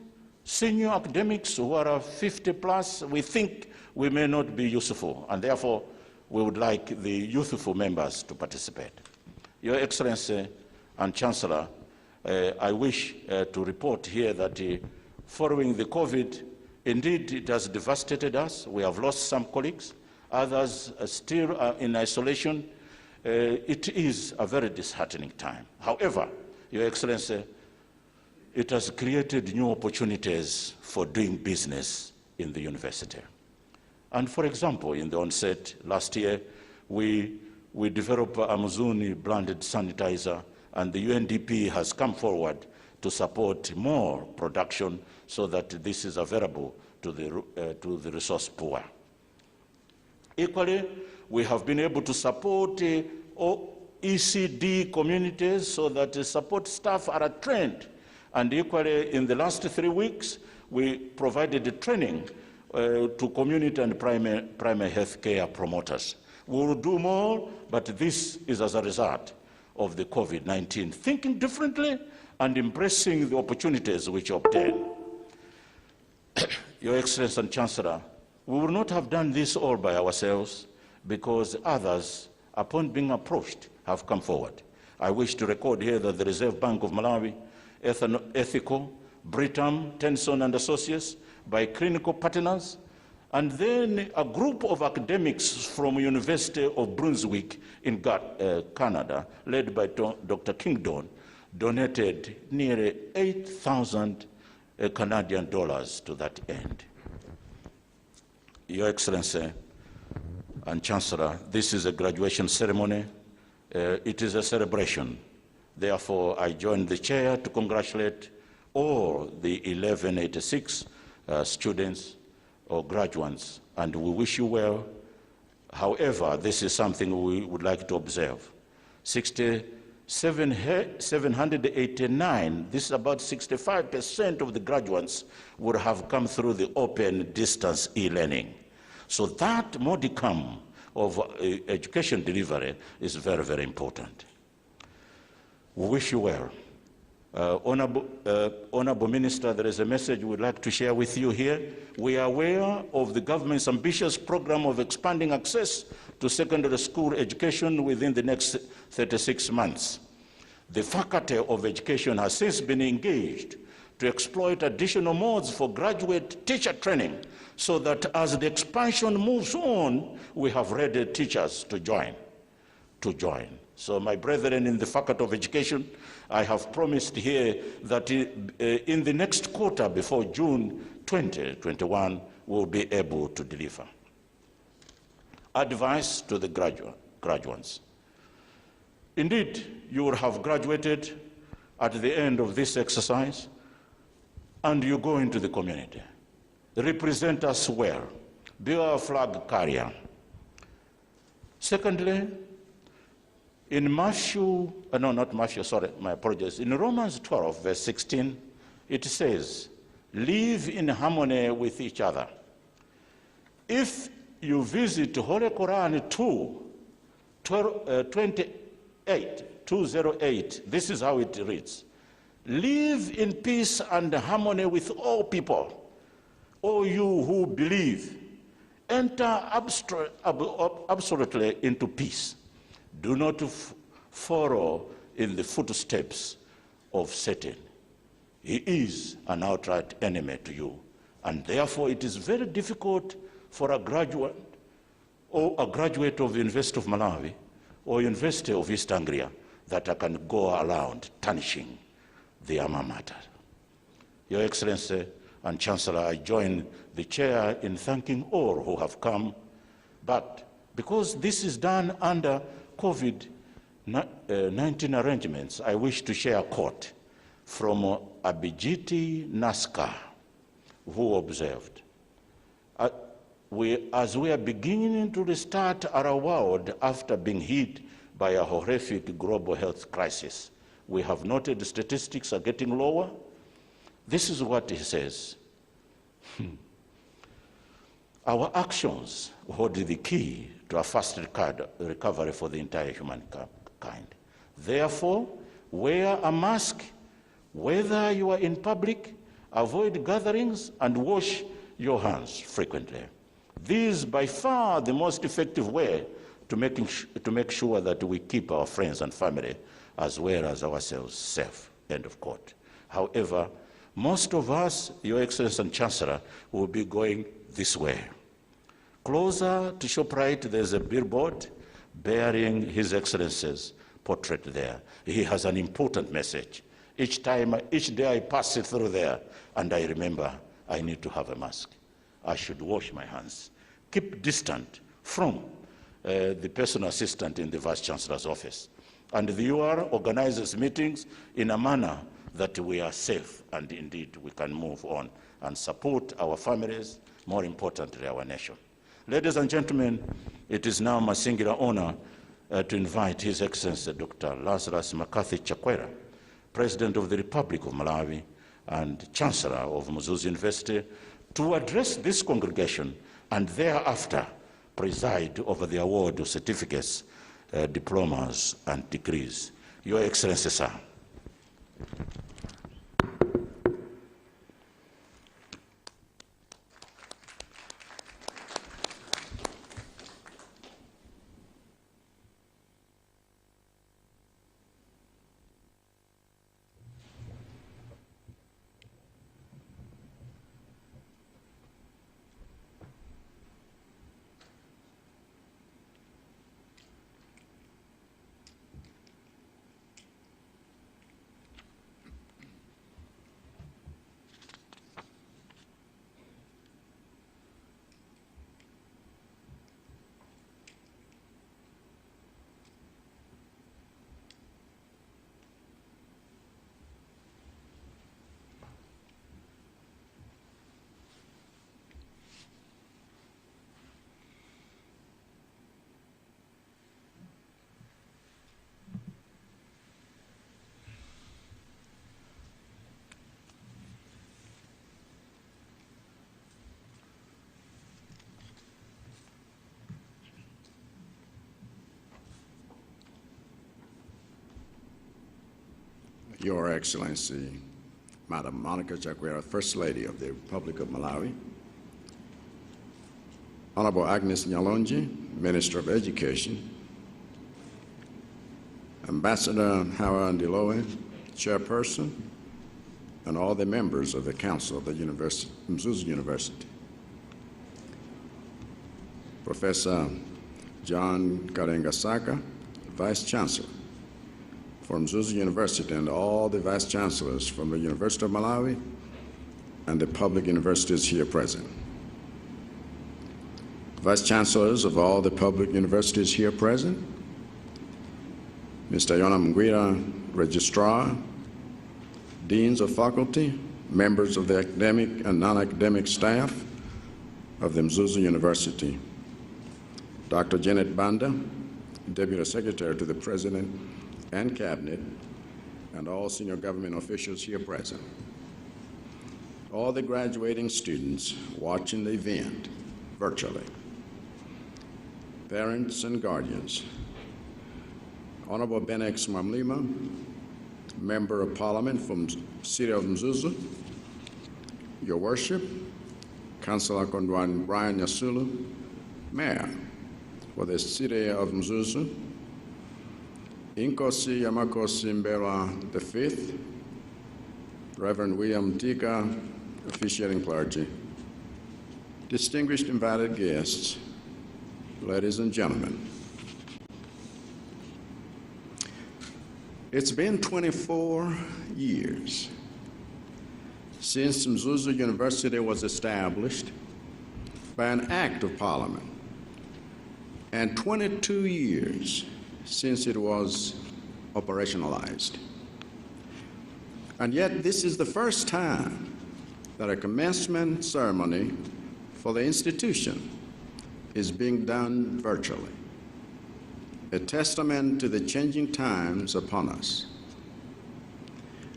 senior academics who are 50 plus, we think we may not be useful, and therefore we would like the youthful members to participate. Your Excellency and Chancellor, I wish to report here that following the COVID, indeed it has devastated us. We have lost some colleagues, others still are in isolation. It is a very disheartening time. However, Your Excellency, it has created new opportunities for doing business in the university. And for example, in the onset last year, we developed a Muzuni branded sanitizer, and the UNDP has come forward to support more production so that this is available to the resource poor. Equally, we have been able to support ECD communities so that the support staff are trained. And equally, in the last 3 weeks, we provided training to community and primary health care promoters. We will do more, but this is as a result of the COVID-19, thinking differently and embracing the opportunities which obtain. Your Excellency and Chancellor, we would not have done this all by ourselves because others, upon being approached, have come forward. I wish to record here that the Reserve Bank of Malawi, Ethical, Britam, Tenson and Associates, by clinical partners, and then a group of academics from University of Brunswick in Canada, led by Dr. Kingdon, donated nearly 8,000 Canadian dollars to that end. Your Excellency and Chancellor, this is a graduation ceremony. It is a celebration. Therefore, I join the chair to congratulate all the 1186 students or graduates, and we wish you well. However, this is something we would like to observe. 789, this is about 65% of the graduates would have come through the open distance e-learning. So that modicum of education delivery is very, very important. We wish you well. Honorable Minister, there is a message we'd like to share with you here. We are aware of the government's ambitious program of expanding access to secondary school education within the next 36 months. The Faculty of Education has since been engaged to exploit additional modes for graduate teacher training so that as the expansion moves on, we have ready teachers to join. So my brethren in the Faculty of Education, I have promised here that in the next quarter before June 2021, we'll be able to deliver. Advice to the graduates. Indeed, you will have graduated at the end of this exercise, and you go into the community. Represent us well. Be our flag carrier. Secondly, in In Romans 12, verse 16, it says, live in harmony with each other. If you visit Holy Quran 2, 208, this is how it reads. Live in peace and harmony with all people. All you who believe, enter absolutely into peace. Do not follow in the footsteps of Satan. He is an outright enemy to you. And therefore it is very difficult for a graduate or a graduate of the University of Malawi or University of East Anglia that I can go around tarnishing the alma mater. Your Excellency and Chancellor, I join the chair in thanking all who have come, but because this is done under COVID-19 arrangements, I wish to share a quote from Abhijiti Naskar, who observed, as we are beginning to restart our world after being hit by a horrific global health crisis, we have noted the statistics are getting lower. This is what he says. Our actions hold the key to a fast recovery for the entire humankind. Therefore, wear a mask whether you are in public, avoid gatherings, and wash your hands frequently. This is by far the most effective way to make sure that we keep our friends and family as well as ourselves safe, end of quote. However, most of us, Your Excellency and Chancellor, will be going this way. Closer to ShopRite, there's a billboard bearing His Excellency's portrait there. He has an important message. Each day I pass it through there, and I remember I need to have a mask. I should wash my hands. Keep distant from the personal assistant in the Vice Chancellor's office. And the UR organizes meetings in a manner that we are safe and indeed we can move on and support our families, more importantly, our nation. Ladies and gentlemen, it is now my singular honor to invite His Excellency Dr. Lazarus Makathi Chakwera, President of the Republic of Malawi and Chancellor of Mzuzu University, to address this congregation and thereafter preside over the award of certificates, diplomas, and degrees. Your Excellency, sir.
Your Excellency, Madam Monica Chakwera, First Lady of the Republic of Malawi, Honorable Agnes Nyalonji, Minister of Education, Ambassador Howard Ndilowe, Chairperson, and all the members of the Council of the Mzuzu University. Professor John Karengasaka, Vice Chancellor from Mzuzu University, and all the Vice Chancellors from the University of Malawi and the public universities here present. Vice Chancellors of all the public universities here present, Mr. Yona Mngwira, Registrar, Deans of Faculty, members of the academic and non-academic staff of the Mzuzu University, Dr. Janet Banda, Deputy Secretary to the President and Cabinet, and all senior government officials here present. All the graduating students watching the event virtually, parents and guardians, Honorable Benex Mamlima, Member of Parliament from the City of Mzuzu, Your Worship, Councillor Kondwan Brian Yasulu, Mayor for the City of Mzuzu, Inkosi Yamakosi Mbera V, Reverend William Tika, officiating clergy, distinguished invited guests, ladies and gentlemen. It's been 24 years since Mzuzu University was established by an act of Parliament, and 22 years since it was operationalized. And yet this is the first time that a commencement ceremony for the institution is being done virtually, a testament to the changing times upon us.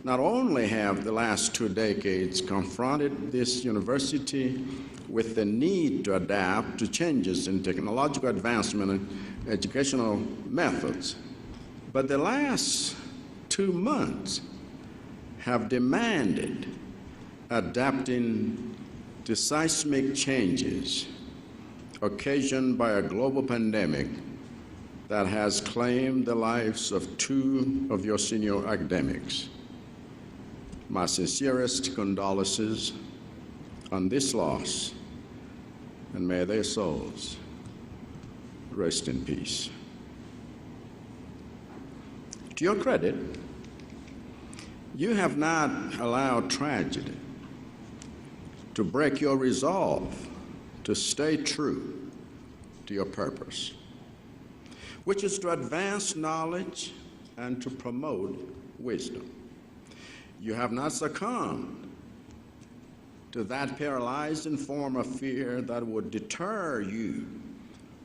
Not only have the last 2 decades confronted this university with the need to adapt to changes in technological advancement and educational methods, but the last 2 months have demanded adapting to seismic changes occasioned by a global pandemic that has claimed the lives of 2 of your senior academics. My sincerest condolences on this loss, and may their souls rest in peace. To your credit, you have not allowed tragedy to break your resolve to stay true to your purpose, which is to advance knowledge and to promote wisdom. You have not succumbed to that paralyzing form of fear that would deter you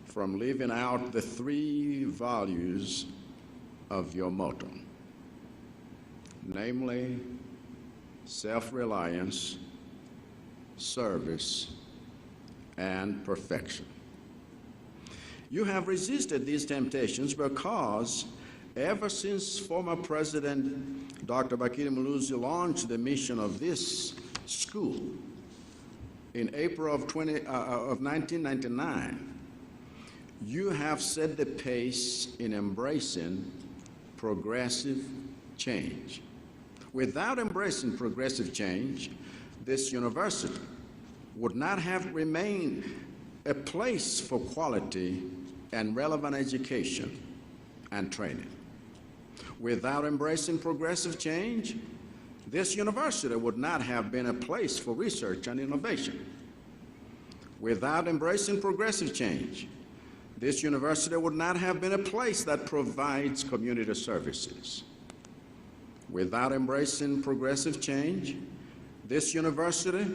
from living out the 3 values of your motto, namely self-reliance, service, and perfection. You have resisted these temptations because ever since former President Dr. Bakiri Muluzi launched the mission of this school in April of 1999, you have set the pace in embracing progressive change. Without embracing progressive change, this university would not have remained a place for quality and relevant education and training. Without embracing progressive change, this university would not have been a place for research and innovation. Without embracing progressive change, this university would not have been a place that provides community services. Without embracing progressive change, this university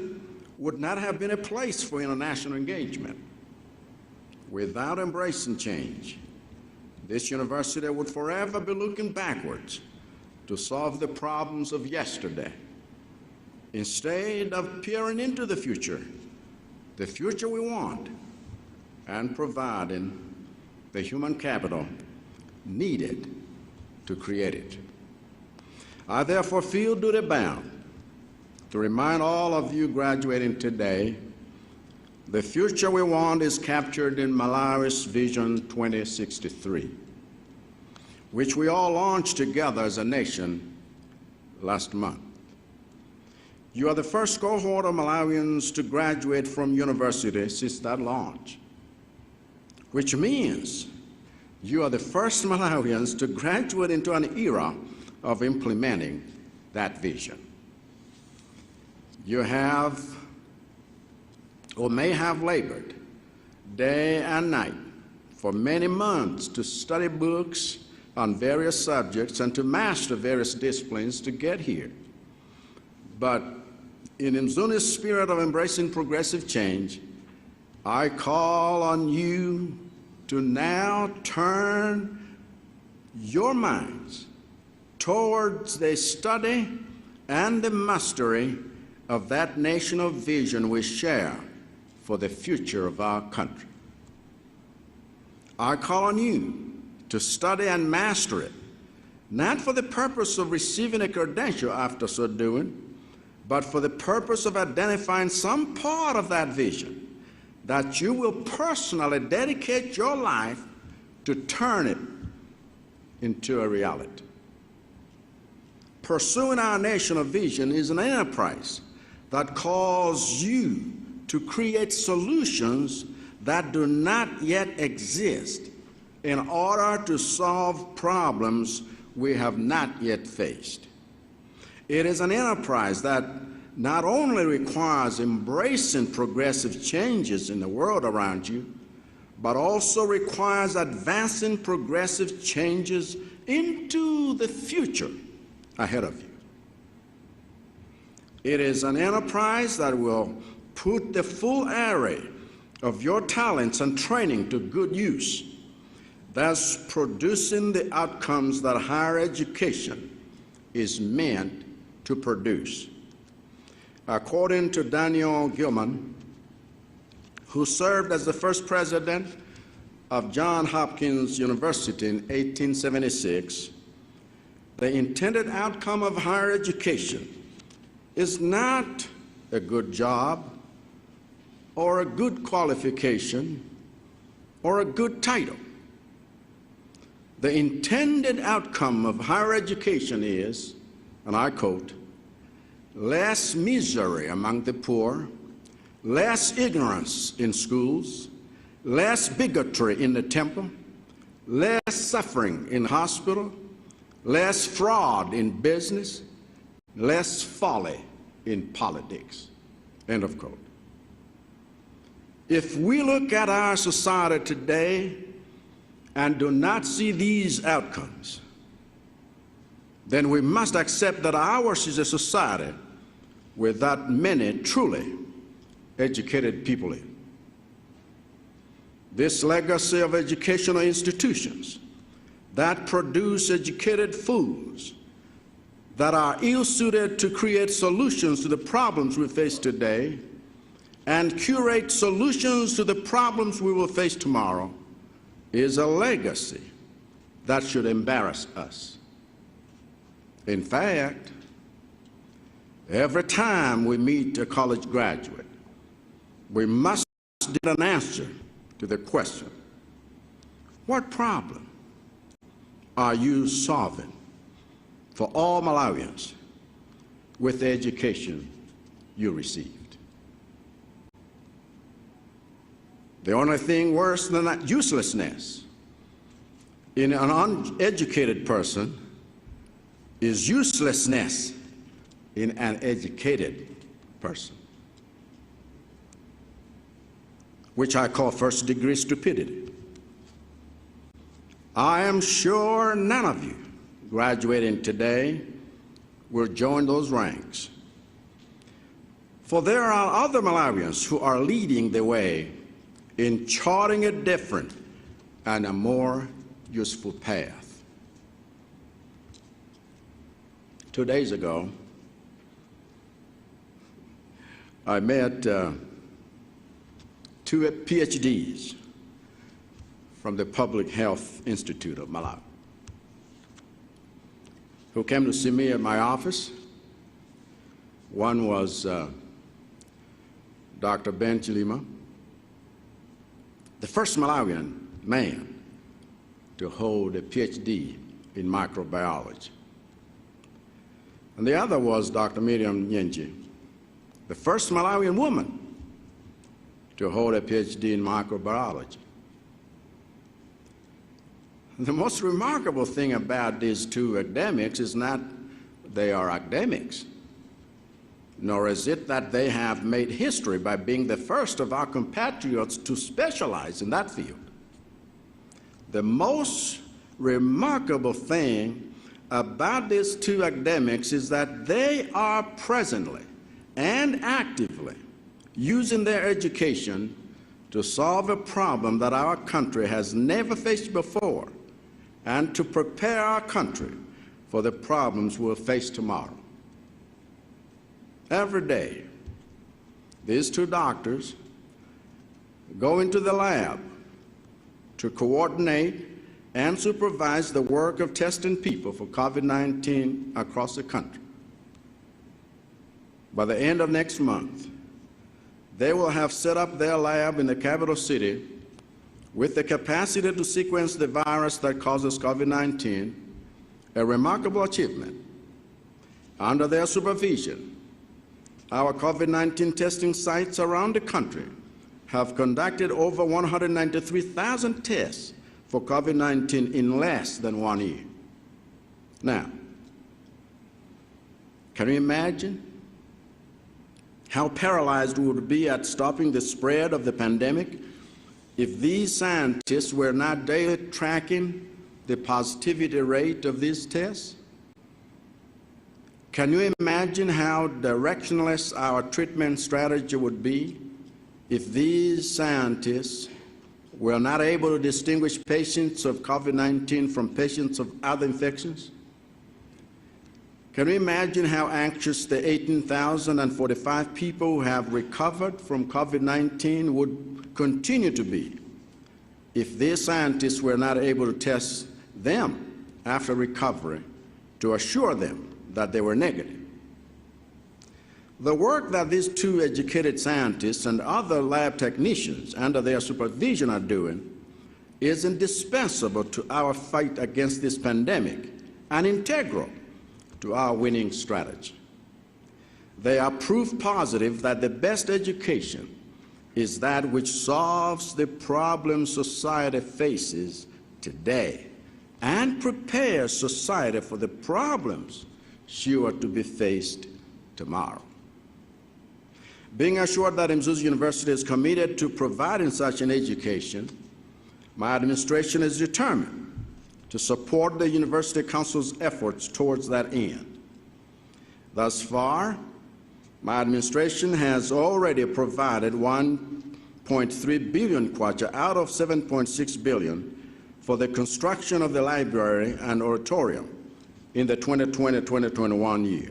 would not have been a place for international engagement. Without embracing change, this university would forever be looking backwards to solve the problems of yesterday, instead of peering into the future we want, and providing the human capital needed to create it. I therefore feel duty bound to remind all of you graduating today, the future we want is captured in Malawi's Vision 2063, which we all launched together as a nation last month. You are the first cohort of Malawians to graduate from university since that launch, which means you are the first Malawians to graduate into an era of implementing that vision. You have or may have labored day and night for many months to study books on various subjects and to master various disciplines to get here. But in Mzuzu's spirit of embracing progressive change, I call on you to now turn your minds towards the study and the mastery of that national vision we share for the future of our country. I call on you to study and master it, not for the purpose of receiving a credential after so doing, but for the purpose of identifying some part of that vision that you will personally dedicate your life to turn it into a reality. Pursuing our national vision is an enterprise that calls you to create solutions that do not yet exist in order to solve problems we have not yet faced. It is an enterprise that not only requires embracing progressive changes in the world around you, but also requires advancing progressive changes into the future ahead of you. It is an enterprise that will put the full array of your talents and training to good use, thus producing the outcomes that higher education is meant to produce. According to Daniel Gilman, who served as the first president of Johns Hopkins University in 1876, the intended outcome of higher education is not a good job or a good qualification or a good title. The intended outcome of higher education is, and I quote, less misery among the poor, less ignorance in schools, less bigotry in the temple, less suffering in hospital, less fraud in business, less folly in politics. End of quote. If we look at our society today and do not see these outcomes, then we must accept that ours is a society without many truly educated people in. This legacy of educational institutions that produce educated fools that are ill-suited to create solutions to the problems we face today and curate solutions to the problems we will face tomorrow is a legacy that should embarrass us. In fact, every time we meet a college graduate, we must get an answer to the question, what problem are you solving for all Malawians with the education you received? The only thing worse than that uselessness in an uneducated person is uselessness in an educated person, which I call first-degree stupidity. I am sure none of you graduating today will join those ranks, for there are other Malawians who are leading the way in charting a different and a more useful path. 2 days ago, I met two PhDs from the Public Health Institute of Malawi who came to see me at my office. One was Dr. Ben Chilima, the first Malawian man to hold a PhD in microbiology. And the other was Dr. Miriam Nyenji, the first Malawian woman to hold a PhD in microbiology. The most remarkable thing about these two academics is not they are academics, nor is it that they have made history by being the first of our compatriots to specialize in that field. The most remarkable thing about these two academics is that they are presently and actively using their education to solve a problem that our country has never faced before and to prepare our country for the problems we'll face tomorrow. Every day, these two doctors go into the lab to coordinate and supervise the work of testing people for COVID-19 across the country. By the end of next month, they will have set up their lab in the capital city with the capacity to sequence the virus that causes COVID-19, a remarkable achievement. Under their supervision, our COVID-19 testing sites around the country have conducted over 193,000 tests for COVID-19 in less than 1 year. Now, can you imagine how paralyzed we would be at stopping the spread of the pandemic if these scientists were not daily tracking the positivity rate of these tests? Can you imagine how directionless our treatment strategy would be if these scientists were not able to distinguish patients of COVID-19 from patients of other infections? Can you imagine how anxious the 18,045 people who have recovered from COVID-19 would continue to be if these scientists were not able to test them after recovery to assure them that they were negative? The work that these two educated scientists and other lab technicians under their supervision are doing is indispensable to our fight against this pandemic and integral to our winning strategy. They are proof positive that the best education is that which solves the problems society faces today and prepares society for the problems sure to be faced tomorrow. Being assured that Mzuzu University is committed to providing such an education, my administration is determined to support the University Council's efforts towards that end. Thus far, my administration has already provided 1.3 billion kwacha out of 7.6 billion for the construction of the library and auditorium in the 2020-2021 year.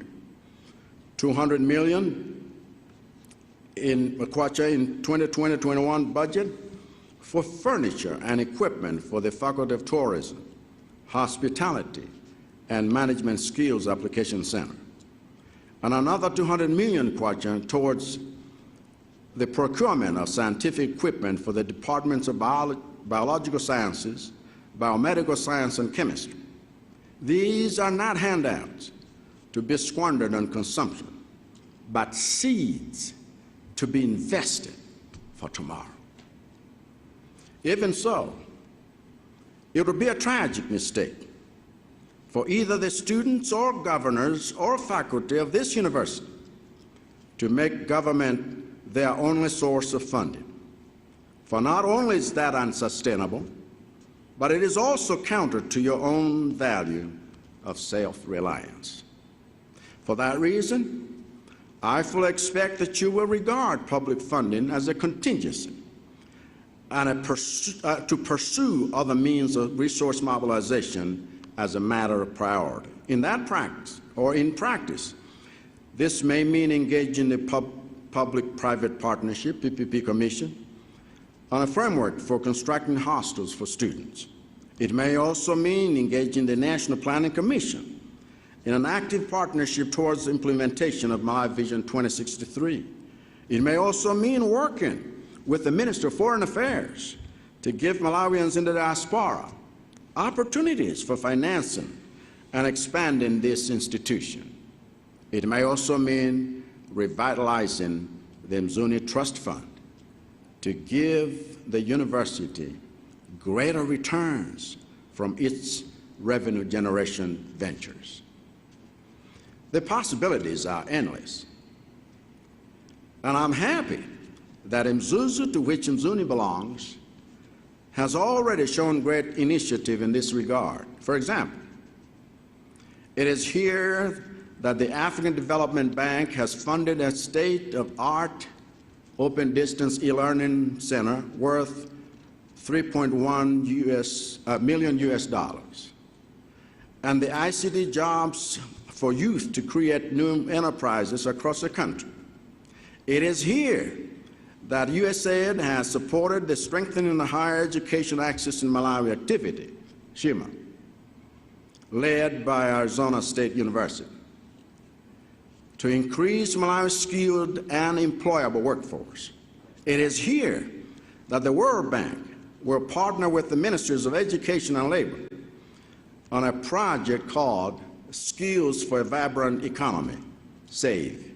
200 million in kwacha in 2020-21 budget for furniture and equipment for the Faculty of Tourism, Hospitality, and Management Skills Application Center, and another 200 million kwacha towards the procurement of scientific equipment for the departments of biological sciences, biomedical science, and chemistry. These are not handouts to be squandered on consumption, but seeds to be invested for tomorrow. Even so, it would be a tragic mistake for either the students or governors or faculty of this university to make government their only source of funding. For not only is that unsustainable, but it is also counter to your own value of self-reliance. For that reason, I fully expect that you will regard public funding as a contingency and to pursue other means of resource mobilization as a matter of priority. In practice, this may mean engaging the Public-Private Partnership, PPP Commission, on a framework for constructing hostels for students. It may also mean engaging the National Planning Commission in an active partnership towards the implementation of Malawi Vision 2063. It may also mean working with the Minister of Foreign Affairs to give Malawians in the diaspora opportunities for financing and expanding this institution. It may also mean revitalizing the Mzuni Trust Fund to give the university greater returns from its revenue generation ventures. The possibilities are endless. And I'm happy that Mzuzu, to which Mzuni belongs, has already shown great initiative in this regard. For example, it is here that the African Development Bank has funded a state-of-art open distance e-learning center worth $3.1 million US. And the ICT jobs for youth to create new enterprises across the country. It is here that USAID has supported the strengthening of higher education access in Malawi activity Shima, led by Arizona State University, to increase Malawi's skilled and employable workforce. It is here that the World Bank will partner with the Ministries of Education and Labor on a project called Skills for a Vibrant Economy, SAVE,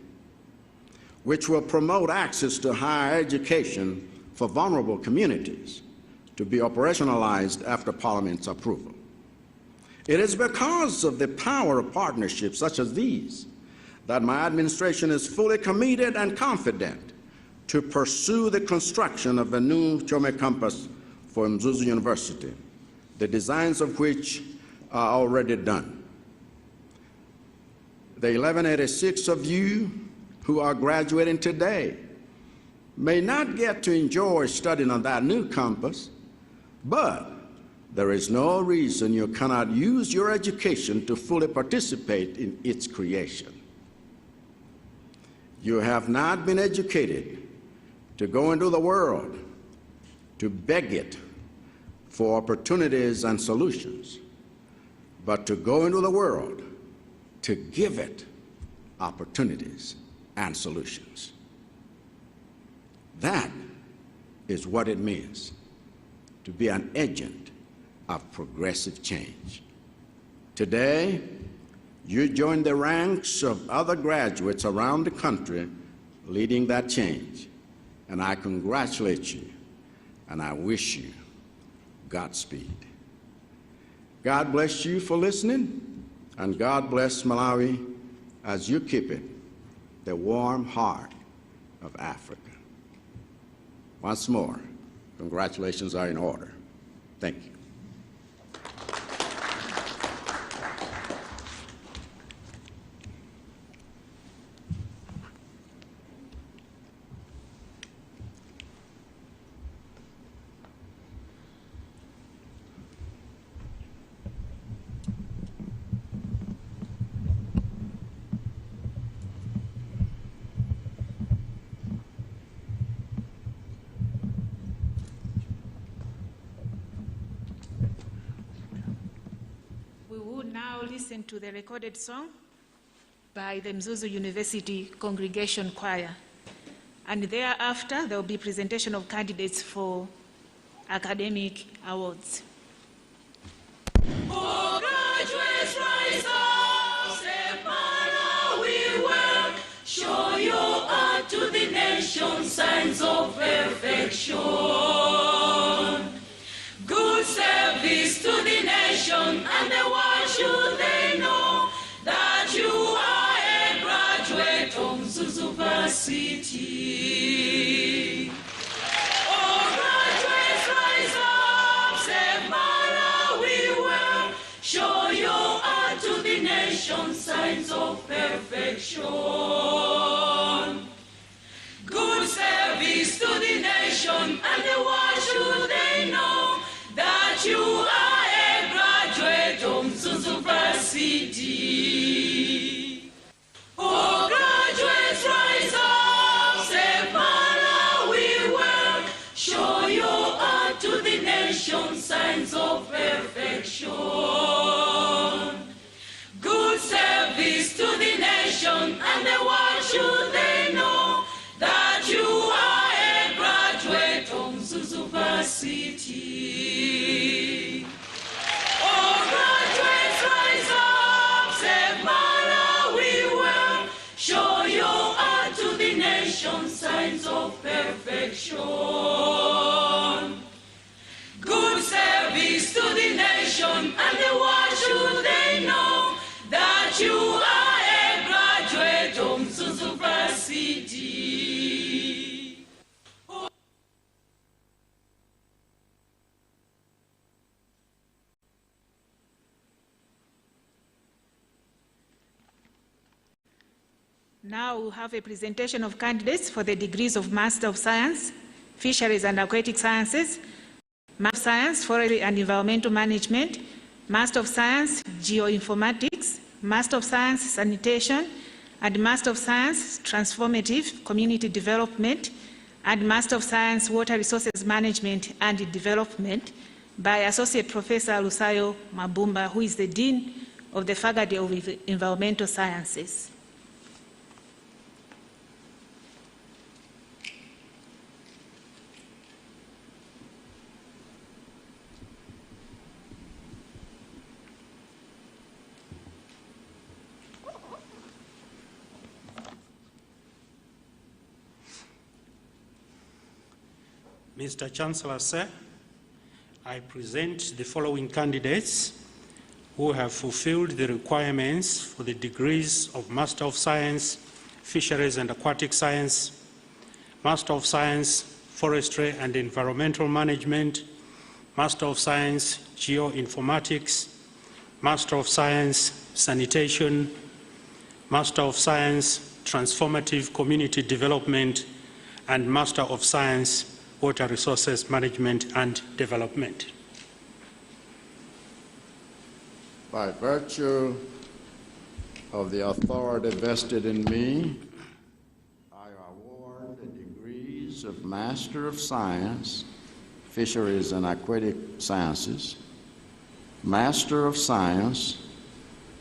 which will promote access to higher education for vulnerable communities to be operationalized after Parliament's approval. It is because of the power of partnerships such as these that my administration is fully committed and confident to pursue the construction of a new Chome campus for Mzuzu University, the designs of which are already done. The 1186 of you who are graduating today may not get to enjoy studying on that new campus, but there is no reason you cannot use your education to fully participate in its creation. You have not been educated to go into the world, to beg it for opportunities and solutions, but to go into the world to give it opportunities and solutions. That is what it means to be an agent of progressive change. Today, you join the ranks of other graduates around the country leading that change, and I congratulate you and I wish you Godspeed. God bless you for listening, and God bless Malawi as you keep it the warm heart of Africa. Once more, congratulations are in order. Thank you.
Now listen to the recorded song by the Mzuzu University Congregation Choir. And thereafter, there will be presentation of candidates for academic awards.
Oh, graduates, rise up, say Malawi well, show your art to the nation, signs of perfection. Good service to the nation, and the world should they know that you are a graduate of Mzuzu University. Oh, graduates, rise up, say Malawi well, show your art to the nation, signs of perfection. Good service to the nation, and the world should they know that you are a graduate of Mzuzu University. Oh, graduates, rise up, say Malawi well, show your art to the nation, signs of perfection. Good service to the nation, and the world should they know that you are a graduate of Mzuzu University. Oh, graduates, rise up, say Malawi well, show your art to the nation, signs of perfection. Good service to the nation, and the world should they know that you are a graduate of Mzuzu University.
Now we have a presentation of candidates for the degrees of Master of Science, Fisheries and Aquatic Sciences, Master of Science, Forestry and Environmental Management, Master of Science, Geoinformatics, Master of Science, Sanitation, and Master of Science, Transformative Community Development, and Master of Science, Water Resources Management and Development, by Associate Professor Lusayo Mabumba, who is the Dean of the Faculty of Environmental Sciences.
Mr. Chancellor, sir, I present the following candidates who have fulfilled the requirements for the degrees of Master of Science, Fisheries and Aquatic Science, Master of Science, Forestry and Environmental Management, Master of Science, Geoinformatics, Master of Science, Sanitation, Master of Science, Transformative Community Development, and Master of Science, Water Resources Management and Development.
By virtue of the authority vested in me, I award the degrees of Master of Science, Fisheries and Aquatic Sciences, Master of Science,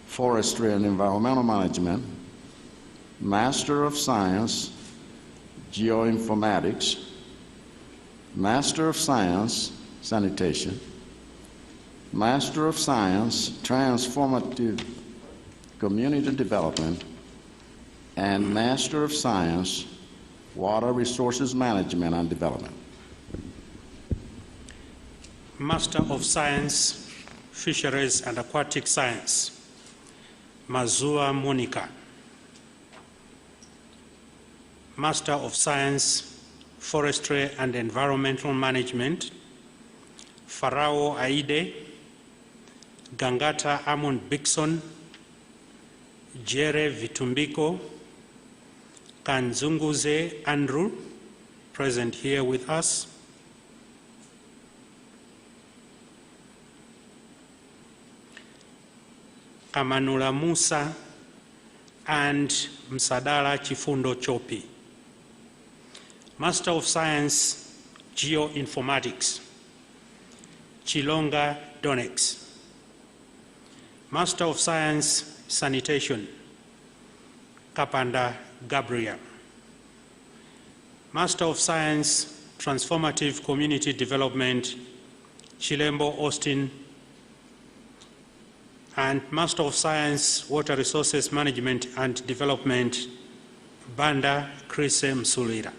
Forestry and Environmental Management, Master of Science, Geoinformatics, Master of Science, Sanitation, Master of Science, Transformative Community Development, and Master of Science, Water Resources Management and Development.
Master of Science, Fisheries and Aquatic Science, Mazua Monica. Master of Science, Forestry and Environmental Management, Farao Aide, Gangata Amon Bixon, Jere Vitumbiko, Kanzunguze Andrew, present here with us, Kamanula Musa, and Msadala Chifundo Chopi. Master of Science, Geoinformatics, Chilonga Donex. Master of Science, Sanitation, Kapanda Gabriel. Master of Science, Transformative Community Development, Chilembo Austin. And Master of Science, Water Resources Management and Development, Banda Krise Msulira.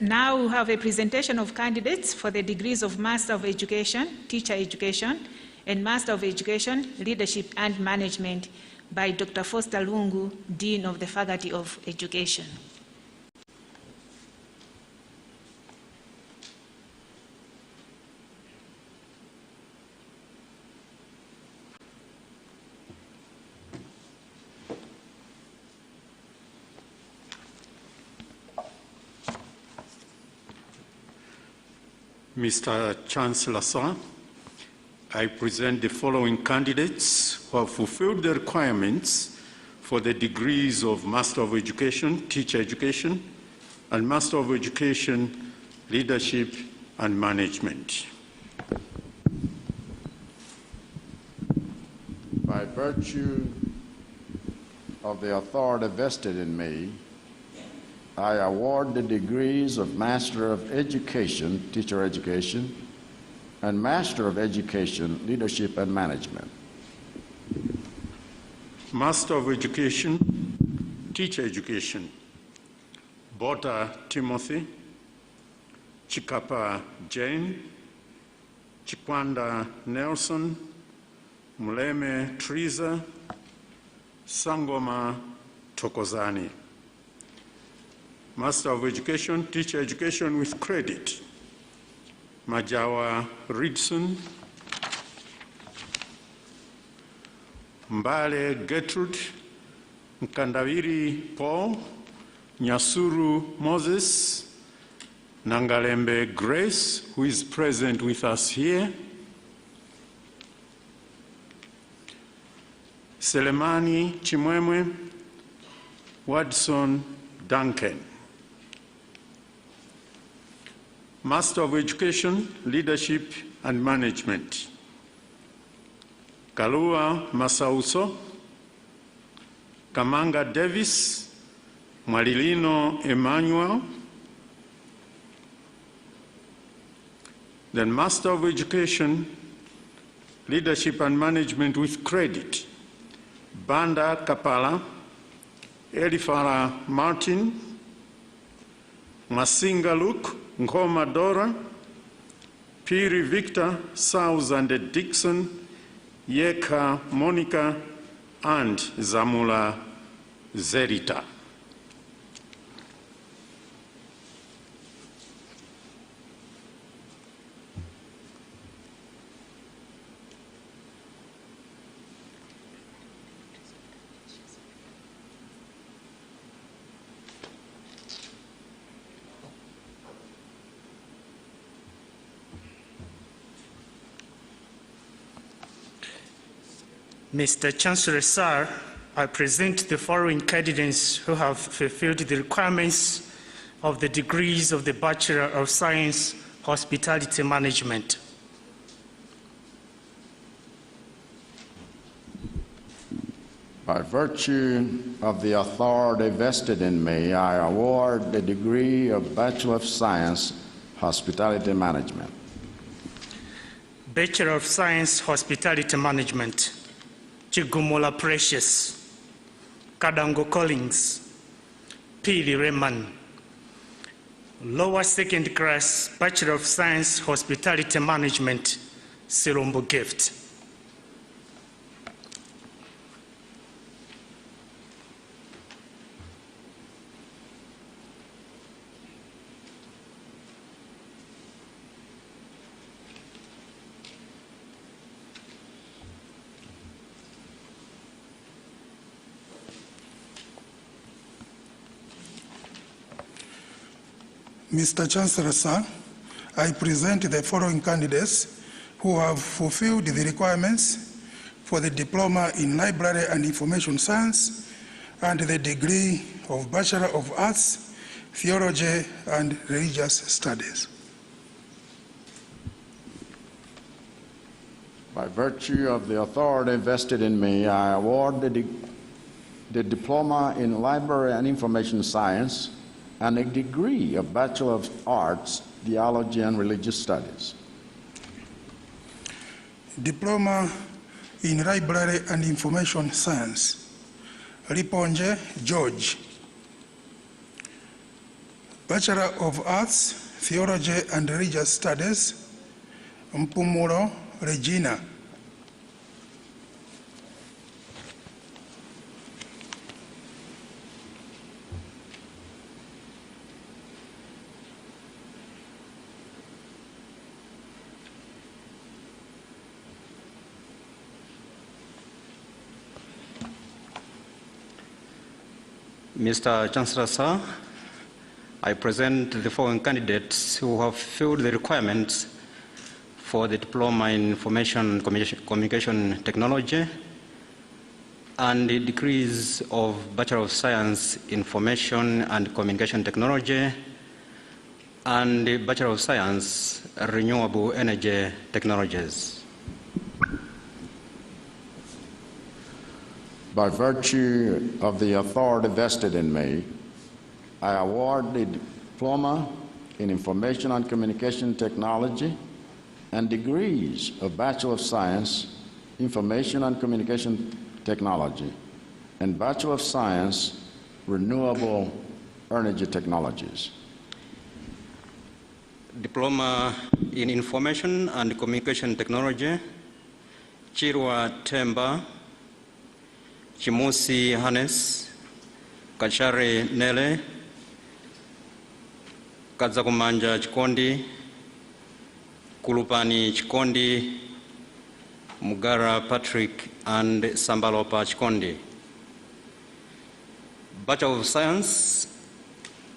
Now we have a presentation of candidates for the degrees of Master of Education, Teacher Education, and Master of Education, Leadership and Management by Dr. Foster Lungu, Dean of the Faculty of Education.
Mr. Chancellor, sir, I present the following candidates who have fulfilled the requirements for the degrees of Master of Education, Teacher Education, and Master of Education, Leadership and Management.
By virtue of the authority vested in me, I award the degrees of Master of Education, Teacher Education, and Master of Education, Leadership and Management.
Master of Education, Teacher Education, Bota Timothy, Chikapa Jane, Chikwanda Nelson, Muleme Triza, Sangoma Tokozani. Master of Education, Teacher Education with Credit, Majawa Ridson, Mbale Gertrude, Mkandawiri Paul, Nyasuru Moses, Nangalembe Grace, who is present with us here, Selemani Chimwemwe, Watson Duncan. Master of Education, Leadership and Management, Kalua Masauso, Kamanga Davis, Marilino Emmanuel. Then Master of Education, Leadership and Management with Credit, Banda Kapala, Elifara Martin, Masinga Luke, Ngoma Dora, Piri Victor, South and Dixon, Yeka Monica, and Zamula Zerita.
Mr. Chancellor, sir, I present the following candidates who have fulfilled the requirements of the degrees of the Bachelor of Science, Hospitality Management.
By virtue of the authority vested in me, I award the degree of Bachelor of Science, Hospitality Management.
Bachelor of Science, Hospitality Management, Chigumola Precious, Kadango Collins, Pili Reman. Lower second class, Bachelor of Science, Hospitality Management, Sirumbo Gift.
Mr. Chancellor, sir, I present the following candidates who have fulfilled the requirements for the Diploma in Library and Information Science and the degree of Bachelor of Arts, Theology and Religious Studies.
By virtue of the authority vested in me, I award the Diploma in Library and Information Science and a degree of Bachelor of Arts, Theology and Religious Studies.
Diploma in Library and Information Science, Riponje George. Bachelor of Arts, Theology and Religious Studies, Mpumulo Regina.
Mr. Chancellor, sir, I present the following candidates who have filled the requirements for the Diploma in Information Communication Technology and the degrees of Bachelor of Science, Information and Communication Technology and the Bachelor of Science, Renewable Energy Technologies.
By virtue of the authority vested in me, I award the Diploma in Information and Communication Technology and degrees of Bachelor of Science, Information and Communication Technology, and Bachelor of Science, Renewable Energy Technologies.
Diploma in Information and Communication Technology, Chirwa Temba, Chimusi Hannes, Kachare Nele, Kadzakumanja Chikondi, Kulupani Chikondi, Mugara Patrick, and Sambalopa Chikondi. Bachelor of Science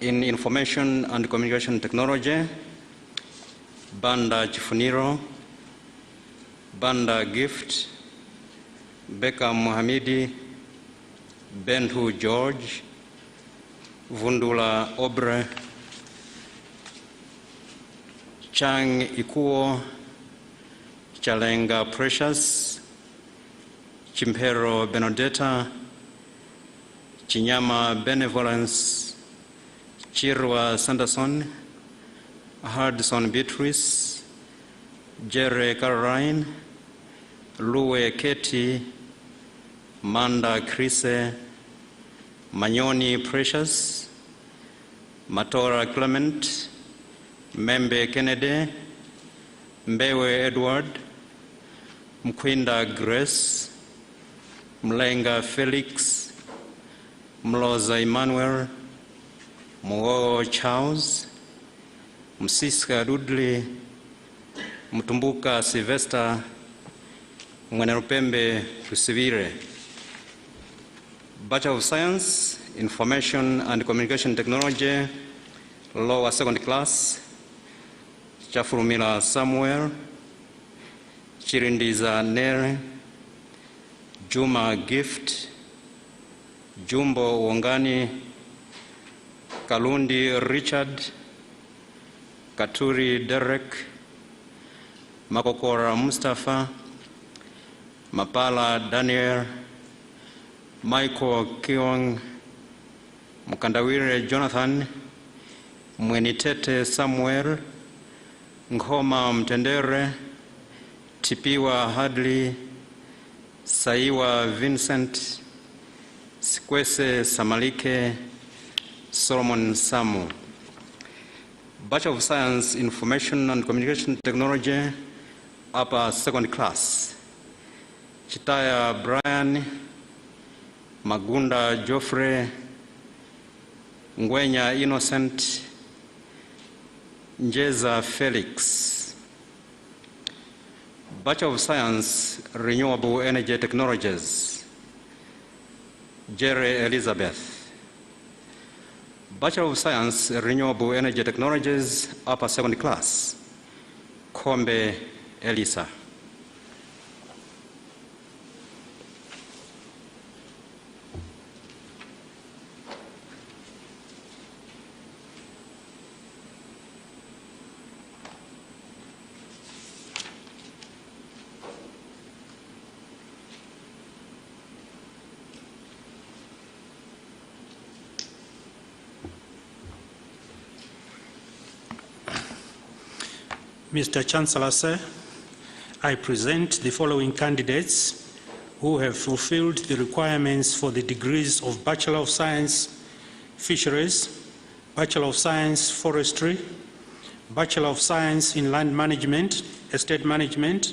in Information and Communication Technology, Banda Chifuniro, Banda Gift, Beka Mohamedi, Benhu George, Vundula Obre, Chang Ikuo, Chalenga Precious, Chimpero Benedetta, Chinyama Benevolence, Chirwa Sanderson, Hardson Beatrice, Jerry Caroline, Luwe Keti, Manda Chrise, Manyoni Precious, Matora Clement, Membe Kennedy, Mbewe Edward, Mkwinda Grace, Mlenga Felix, Mloza Emmanuel, Muo Charles, Msiska Dudley, Mtumbuka Sylvester, Mwenerupembe Tusivire. Bachelor of Science, Information and Communication Technology, Lower Second Class, Chafurumila Samuel, Chirindiza Nere, Juma Gift, Jumbo Wongani, Kalundi Richard, Katuri Derek, Makokora Mustafa, Mapala Daniel, Michael Kiong, Mukandawire Jonathan, Mwenitete Samuel, Ngoma Mtendere, Tipiwa Hadley, Saiwa Vincent, Sikwese Samalike, Solomon Samu. Bachelor of Science, Information and Communication Technology, Upper Second Class. Chitaya Brian, Magunda Geoffrey, Ngwenya Innocent, Njeza Felix. Bachelor of Science, Renewable Energy Technologies, Jerry Elizabeth. Bachelor of Science, Renewable Energy Technologies, Upper Second Class, Kombe Elisa.
Mr. Chancellor, sir, I present the following candidates who have fulfilled the requirements for the degrees of Bachelor of Science, Fisheries, Bachelor of Science, Forestry, Bachelor of Science in Land Management, Estate Management,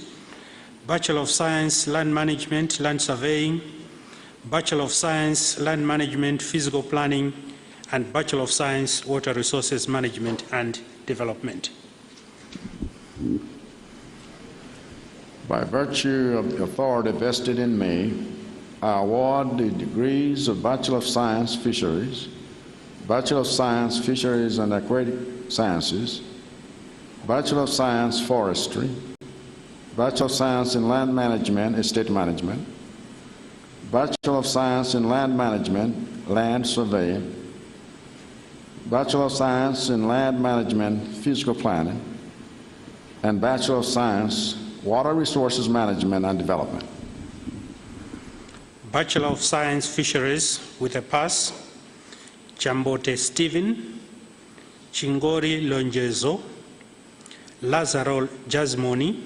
Bachelor of Science, Land Management, Land Surveying, Bachelor of Science, Land Management, Physical Planning, and Bachelor of Science, Water Resources Management and Development.
By virtue of the authority vested in me, I award the degrees of Bachelor of Science, Fisheries, Bachelor of Science, Fisheries and Aquatic Sciences, Bachelor of Science, Forestry, Bachelor of Science in Land Management, Estate Management, Bachelor of Science in Land Management, Land Surveying, Bachelor of Science in Land Management, Physical Planning, and Bachelor of Science, Water Resources Management and Development.
Bachelor of Science, Fisheries with a pass, Chambote Stephen, Chingori Lonjezo, Lazaro Jasmoni,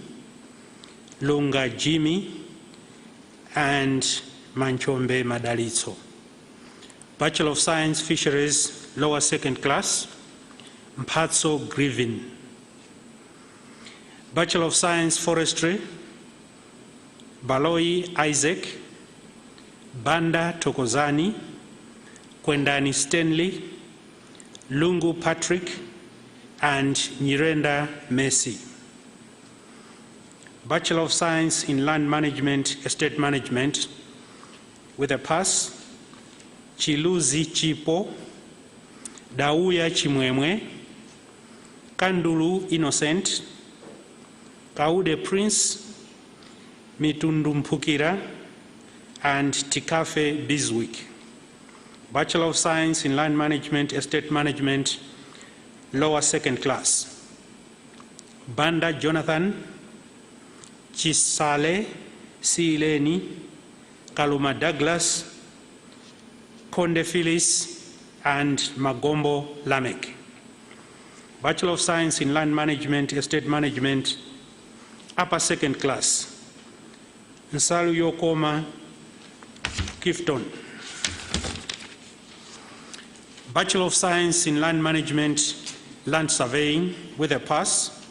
Lunga Jimmy, and Manchombe Madalitso. Bachelor of Science, Fisheries, Lower Second Class, Mphatso Grivin. Bachelor of Science, Forestry, Baloi Isaac, Banda Tokozani, Kwendani Stanley, Lungu Patrick, and Nyirenda Messi. Bachelor of Science in Land Management, Estate Management, with a pass, Chiluzi Chipo, Dauya Chimwemwe, Kandulu Innocent, Kaude Prince, Mitundu Mpukira, and Tikafe Biswick. Bachelor of Science in Land Management, Estate Management, lower second class. Banda Jonathan, Chisale Sileni, Kaluma Douglas, Konde Phyllis, and Magombo Lamek. Bachelor of Science in Land Management, Estate Management, upper second class. Nsalu Yokoma, Kifton. Bachelor of Science in Land Management, Land Surveying with a pass.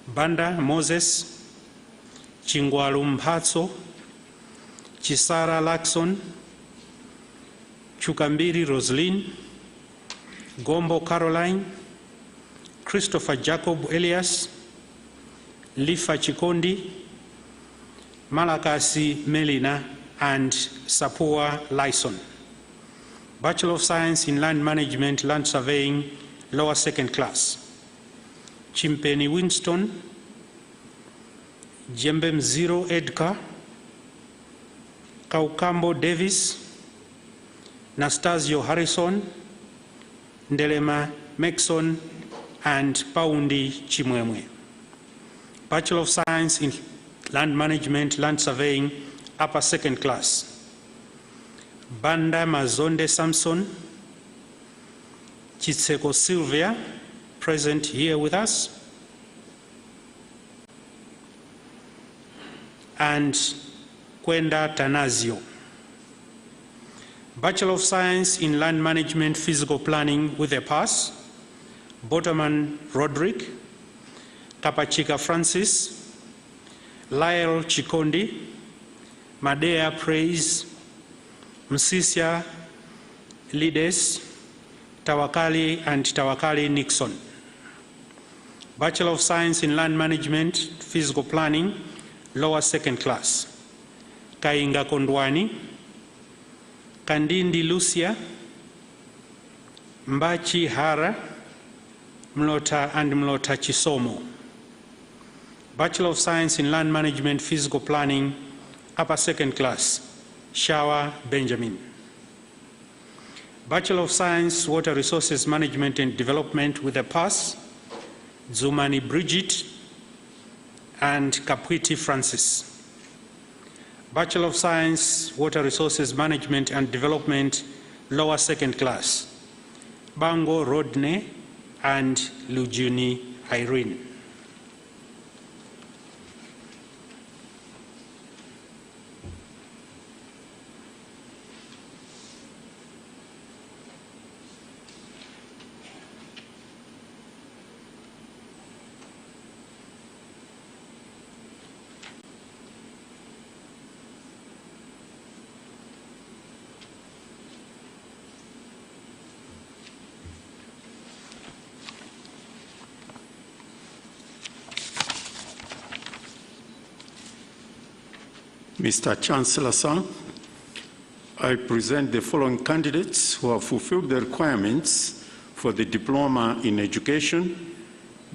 Banda Moses, Chingwalu Mphatso, Chisara Lakson, Chukambiri Roslyn, Gombo Caroline, Christopher Jacob Elias, Lifa Chikondi, Malakasi Melina, and Sapua Lyson. Bachelor of Science in Land Management, Land Surveying, lower second class. Chimpeni Winston, Jembem Zero Edgar, Kaukambo Davis, Nastasio Harrison, Ndelema Mekson, and Paundi Chimwemwe. Bachelor of Science in Land Management, Land Surveying, upper second class. Banda Mazonde Samson, Chitseko Sylvia, present here with us, and Kwenda Tanazio. Bachelor of Science in Land Management, Physical Planning with a pass. Boterman Roderick, Kapachika Francis, Lyle Chikondi, Madea Praise, Msisia Lides, Tawakali, and Tawakali Nixon. Bachelor of Science in Land Management, Physical Planning, lower second class. Kainga Kondwani, Kandindi Lucia, Mbachi Hara, Mlota and Mlota Chisomo. Bachelor of Science in Land Management, Physical Planning, upper second class, Shawa Benjamin. Bachelor of Science, Water Resources Management and Development with a pass, Zumani Bridget and Kapwiti Francis. Bachelor of Science, Water Resources Management and Development, lower second class, Bango Rodney and Lujuni Irene.
Mr. Chancellor, sir, I present the following candidates who have fulfilled the requirements for the Diploma in Education,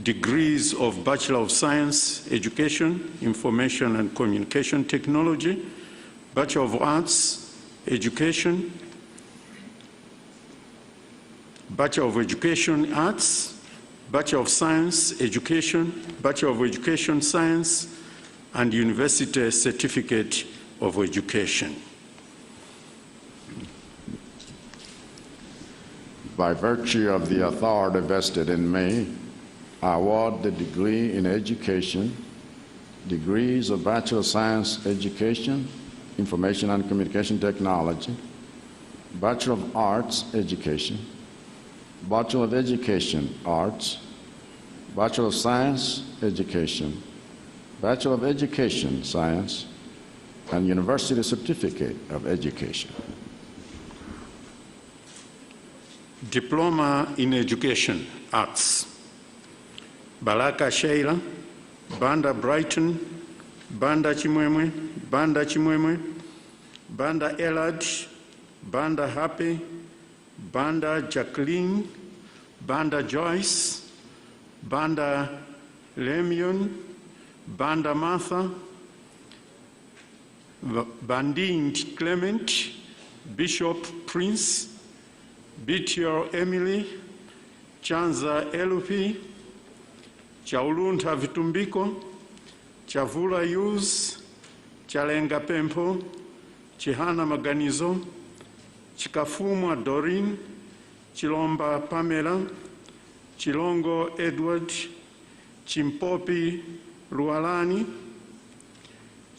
degrees of Bachelor of Science, Education, Information and Communication Technology, Bachelor of Arts, Education, Bachelor of Education Arts, Bachelor of Science, Education, Bachelor of Education Science, and University Certificate of Education.
By virtue of the authority vested in me, I award the degree in education, degrees of Bachelor of Science Education, Information and Communication Technology, Bachelor of Arts Education, Bachelor of Education Arts, Bachelor of Science Education, Bachelor of Education Science, and University Certificate of Education.
Diploma in Education Arts. Baraka Sheila, Banda Brighton, Banda Chimwemwe, Banda Chimwemwe, Banda Elad, Banda Happy, Banda Jacqueline, Banda Joyce, Banda Lemion, Banda Martha, Bandind Clement, Bishop Prince, Bitior Emily, Chanza Elupi, Chaulunta Vitumbiko, Chavula Yuz, Chalenga Pempo, Chihana Maganizo, Chikafumwa Doreen, Chilomba Pamela, Chilongo Edward, Chimpopi Lualani,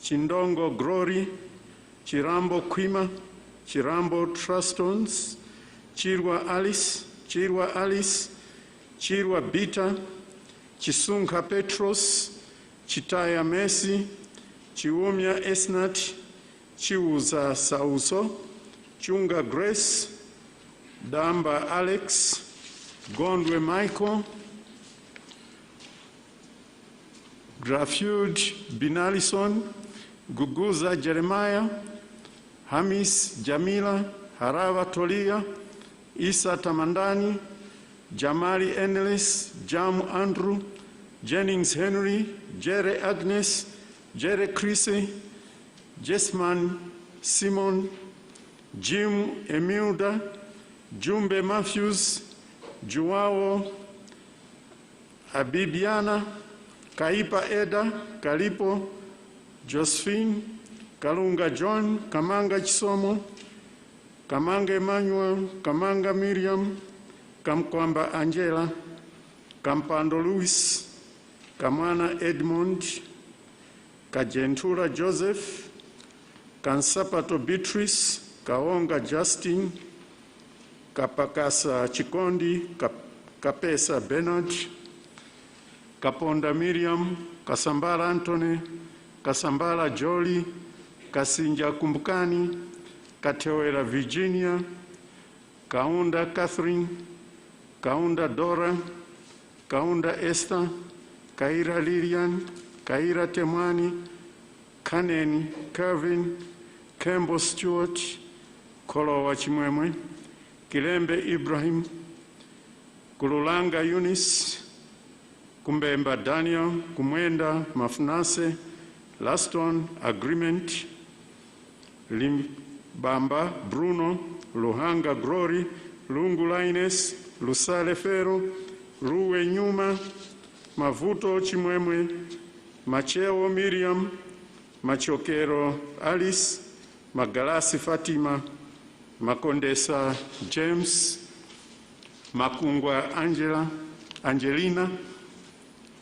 Chindongo Glory, Chirambo Kwima, Chirambo Trustons, Chirwa Alice, Chirwa Bita, Chisunka Petros, Chitaya Messi, Chiumia Esnat, Chiuza Sauso, Chunga Grace, Damba Alex, Gondwe Michael, Grafude Binalison, Guguza Jeremiah, Hamis Jamila, Harava Tolia, Isa Tamandani, Jamali Ennis, Jam Andrew, Jennings Henry, Jere Agnes, Jere Chrissy, Jesman Simon, Jim Emilda, Jumbe Matthews, Joao Abibiana, Kaipa Eda, Kalipo, Josephine, Kalunga John, Kamanga Chisomo, Kamanga Emmanuel, Kamanga Miriam, Kamkwamba Angela, Kampando Luis, Kamwana Edmond, Kajentura Joseph, Kansapato Beatrice, Kaonga Justin, Kapakasa Chikondi, Kapesa Bernard, Kaponda Miriam, Kasambala Anthony, Kasambala Jolie, Kasinja Kumbukani, Katewera Virginia, Kaunda Catherine, Kaunda Dora, Kaunda Esther, Kaira Lilian, Kaira Temani, Kanen Kevin, Kembo Stewart, Kolowa Chimwemwe, Kilembe Ibrahim, Kululanga Eunice, Kumbemba Daniel, Kumwenda Mafunase, Laston Agreement, Limbamba Bruno, Luhanga Glory, Lungu Lines, Lusale Fero, Ruwe Nyuma, Mavuto Chimwemwe, Macheo Miriam, Machokero Alice, Magalasi Fatima, Makondesa James, Makungwa Angelina,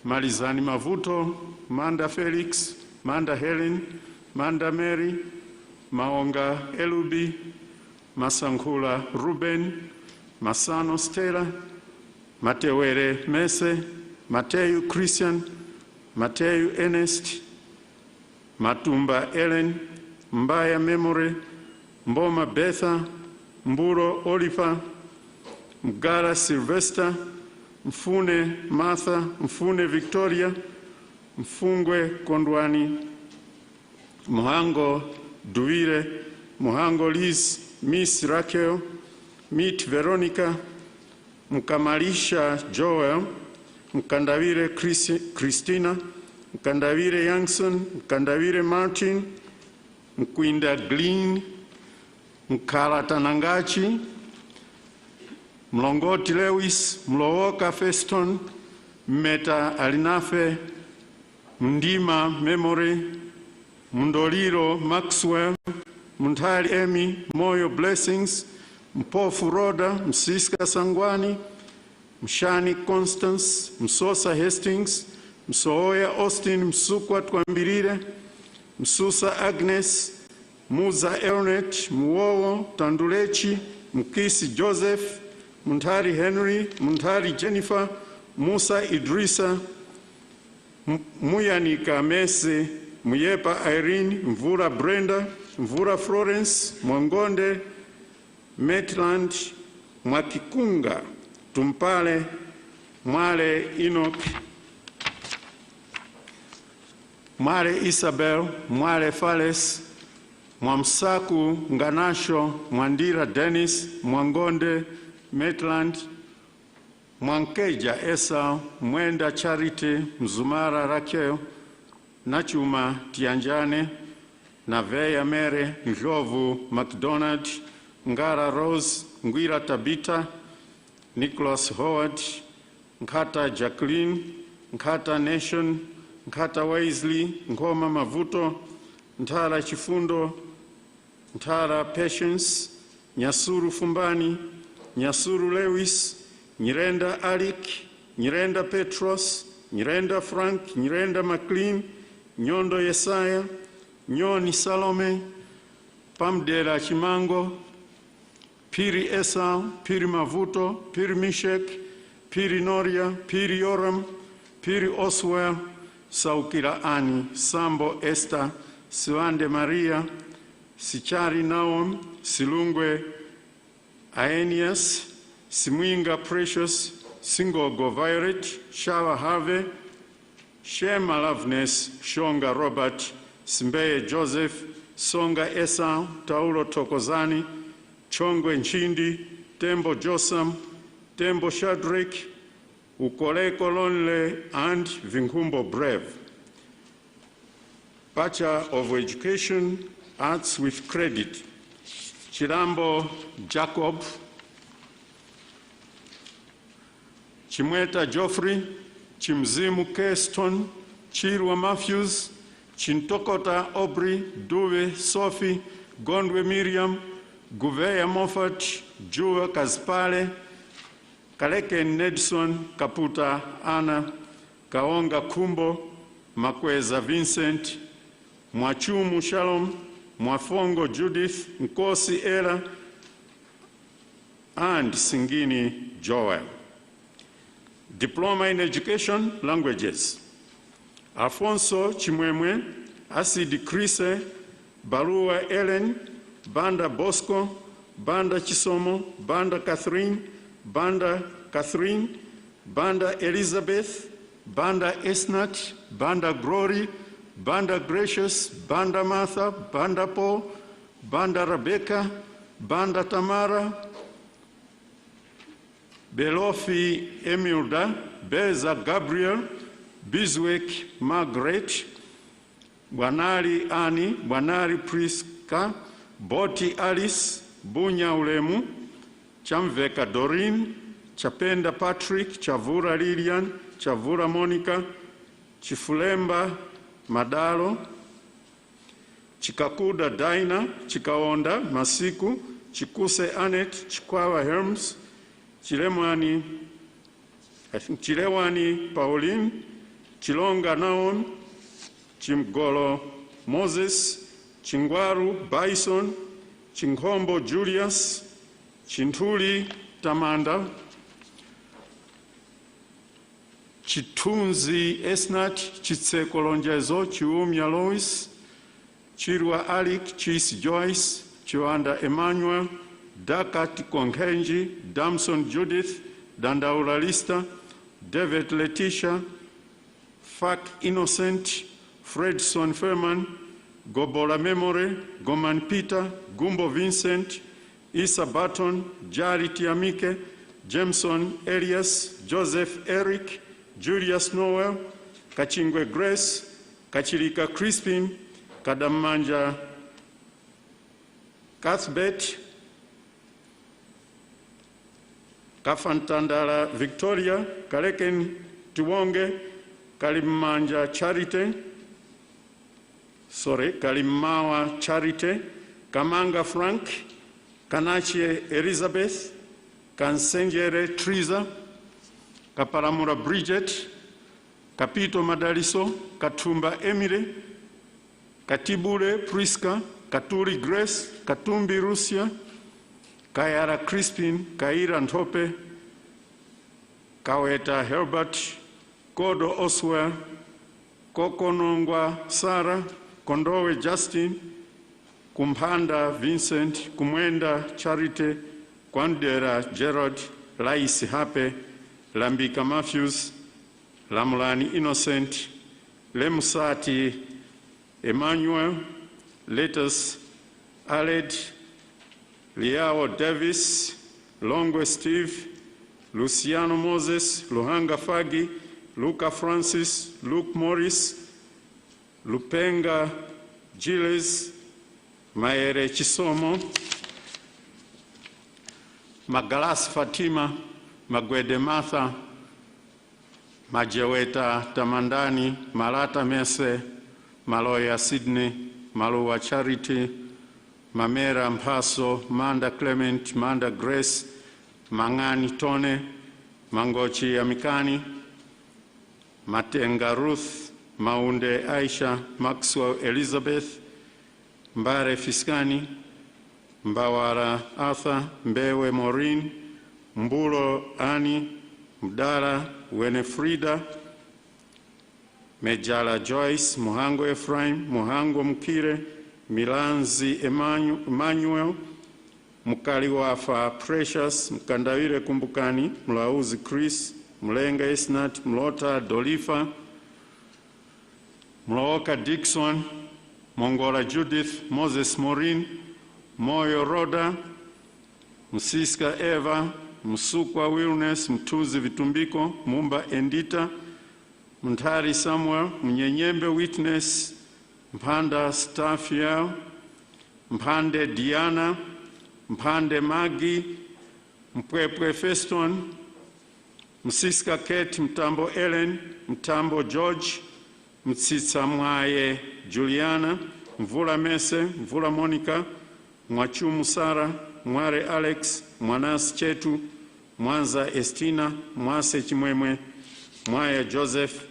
Malizani Mavuto, Manda Felix, Manda Helen, Manda Mary, Maonga Elubi, Masankula Ruben, Masano Stella, Matewere Mese, Mateu Christian, Mateu Ernest, Matumba Ellen, Mbaya Memory, Mboma Betha, Mburo Oliver, Mgara Sylvester, Mfune Martha, Mfune Victoria, Mfungwe Kondwani, Muhango Duire, Muhango Liz, Miss Raquel, Meet Veronica, Mkamalisha Joel, Mkandavire Christina, Mkandavire Youngson, Mkandavire Martin, Mkwinda Glean, Mkala Tanangachi, Mlongoti Lewis, Mlowoka Feston, Meta Alinafe, Mndima Memory, Mndoliro Maxwell, Mntali Emi, Moyo Blessings, Mpofu Roda, Msiska Sangwani, Mshani Constance, Msosa Hastings, Msooya Austin, Msukwa Twambirire, Msusa Agnes, Muza Elnet, Muwowo Tandulechi, Mkisi Joseph, Muntari Henry, Muntari Jennifer, Musa Idrisa, Muyanika Mese, Muyepa Irene, Mvura Brenda, Mvura Florence, Mwangonde, Maitland, Mwakikunga, Tumpale, Mwale Enoch, Mwale Isabel, Mwale Fales, Mwamsaku Nganasho, Mwandira Dennis, Mwangonde, Maitland, Mwankeja Esau, Mwenda Charity, Mzumara Raquel, Nachuma Tianjane, Naveya Mere, Njovu McDonald, Ngara Rose, Ngwira Tabita, Nicholas Howard, Nkata Jacqueline, Nkata Nation, Nkata Wesley, Ngoma Mavuto, Ntara Chifundo, Ntara Patience, Nyasuru Fumbani, Nyasuru Lewis, Nyirenda Alik, Nyirenda Petros, Nyirenda Frank, Nyirenda McLean, Nyondo Yesaya, Nyoni Salome, Pamdela Chimango, Piri Esau, Piri Mavuto, Piri Mishek, Piri Noria, Piri Yoram, Piri Oswell, Saukira Ani, Sambo Esther, Siwande Maria, Sichari Naum, Silungwe Aeneas, Simwinga Precious, Singogo Violet, Shawa Harvey, Shema Loveness, Shonga Robert, Simbeye Joseph, Songa Esau, Taulo Tokozani, Chongwe Nchindi, Tembo Josam, Tembo Shadrach, Ukoleko Lonle, and Vinkumbo Brave. Bachelor of Education, Arts with Credit, Chirambo Jacob, Chimweta Geoffrey, Chimzimu Keston, Chirwa Matthews, Chintokota Aubrey, Duve Sophie, Gondwe Miriam, Guveya Moffat, Jua Kaspale, Kaleke Nedson, Kaputa Anna, Kaonga Kumbo, Makweza Vincent, Mwachumu Shalom, Mwafongo Judith, Nkosi Ella, and Singini Joel. Diploma in Education, Languages. Alfonso Chimwemwe, Asidi Krise, Barua Ellen, Banda Bosco, Banda Chisomo, Banda Catherine, Banda Elizabeth, Banda Esnat, Banda Glory, Banda Gracious, Banda Martha, Banda Paul, Banda Rebecca, Banda Tamara, Belofi Emilda, Beza Gabriel, Biswick Margaret, Bwanari Annie, Bwanari Priska, Boti Alice, Bunya Ulemu, Chamveka Doreen, Chapenda Patrick, Chavura Lilian, Chavura Monica, Chifulemba Madalo, Chikakuda Dinah, Chikaonda Masiku, Chikuse Annette, Chikwawa Herms, Chilewani Pauline, Chilonga Naon, Chimgolo Moses, Chingwaru Bison, Chinghombo Julius, Chintuli Tamanda, Chitunzi Esnat, Chitseko Lonjezo, Chiumya Lois, Chirwa Alik, Chis Joyce, Chiwanda Emmanuel, Dakat Konkenji, Damson Judith, Dandaula Lista, David Letitia, Fak Innocent, Fredson Furman, Gobola Memory, Goman Peter, Gumbo Vincent, Isa Barton, Jari Tiamike, Jameson Elias, Joseph Eric, Julius Noel, Kachingwe Grace, Kachirika Crispin, Kadamanja Cuthbert, Kafantandala Victoria, Kaleken Tuwonge, Kalimanja Kalimawa Charite, Kamanga Frank, Kanache Elizabeth, Kansengere Triza, Kaparamura Bridget, Kapito Madaliso, Katumba Emile, Katibule Priska, Katuri Grace, Katumbi Rusia, Kayara Crispin, Kaira Ntope, Kaweta Herbert, Kodo Oswell, Kokonongwa Sarah, Kondowe Justin, Kumpanda Vincent, Kumwenda Charity, Kwandera Gerard, Laisi Hape, Lambika Matthews, Lamulani Innocent, Lemusati Emmanuel, Letus Aled, Liao Davis, Longwe Steve, Luciano Moses, Luhanga Fagi, Luca Francis, Luke Morris, Lupenga Gilles, Maere Chisomo, Magalas Fatima, Magwede Martha, Majeweta Tamandani, Malata Mese, Maloya Sydney, Maluwa Charity, Mamera Mpaso, Manda Clement, Manda Grace, Mangani Tone, Mangochi Amikani, Matenga Ruth, Maunde Aisha, Maxwell Elizabeth, Mbare Fiskani, Mbawara Arthur, Mbewe Maureen, Mbulo Ani, Mdara Wenefrida, Mejala Joyce, Muhango Ephraim, Muhango Mkire, Milanzi Emmanuel, Mukaliwafa Precious, Mkandawire Kumbukani, Mlauzi Chris, Mlenga Esnat, Mlota Dolifa, Mlooka Dixon, Mongola Judith, Moses Maureen, Moyo Roda, Msiska Eva, Msukwa Wilness, Mtuzi Vitumbiko, Mumba Endita, Mntari Samuel, Mnyenyembe Witness, Mpanda Staffia, Mpande Diana, Mpande Magi, Mpwepwe Feston, Msiska Kate, Mtambo Ellen, Mtambo George, Mtsitsa Mwaye Juliana, Mvula Mese, Mvula Monica, Mwachumu Sara, Mware Alex, Mwanas Chetu, Mwanza Estina, Mwase Chimwemwe, Mwaya Joseph,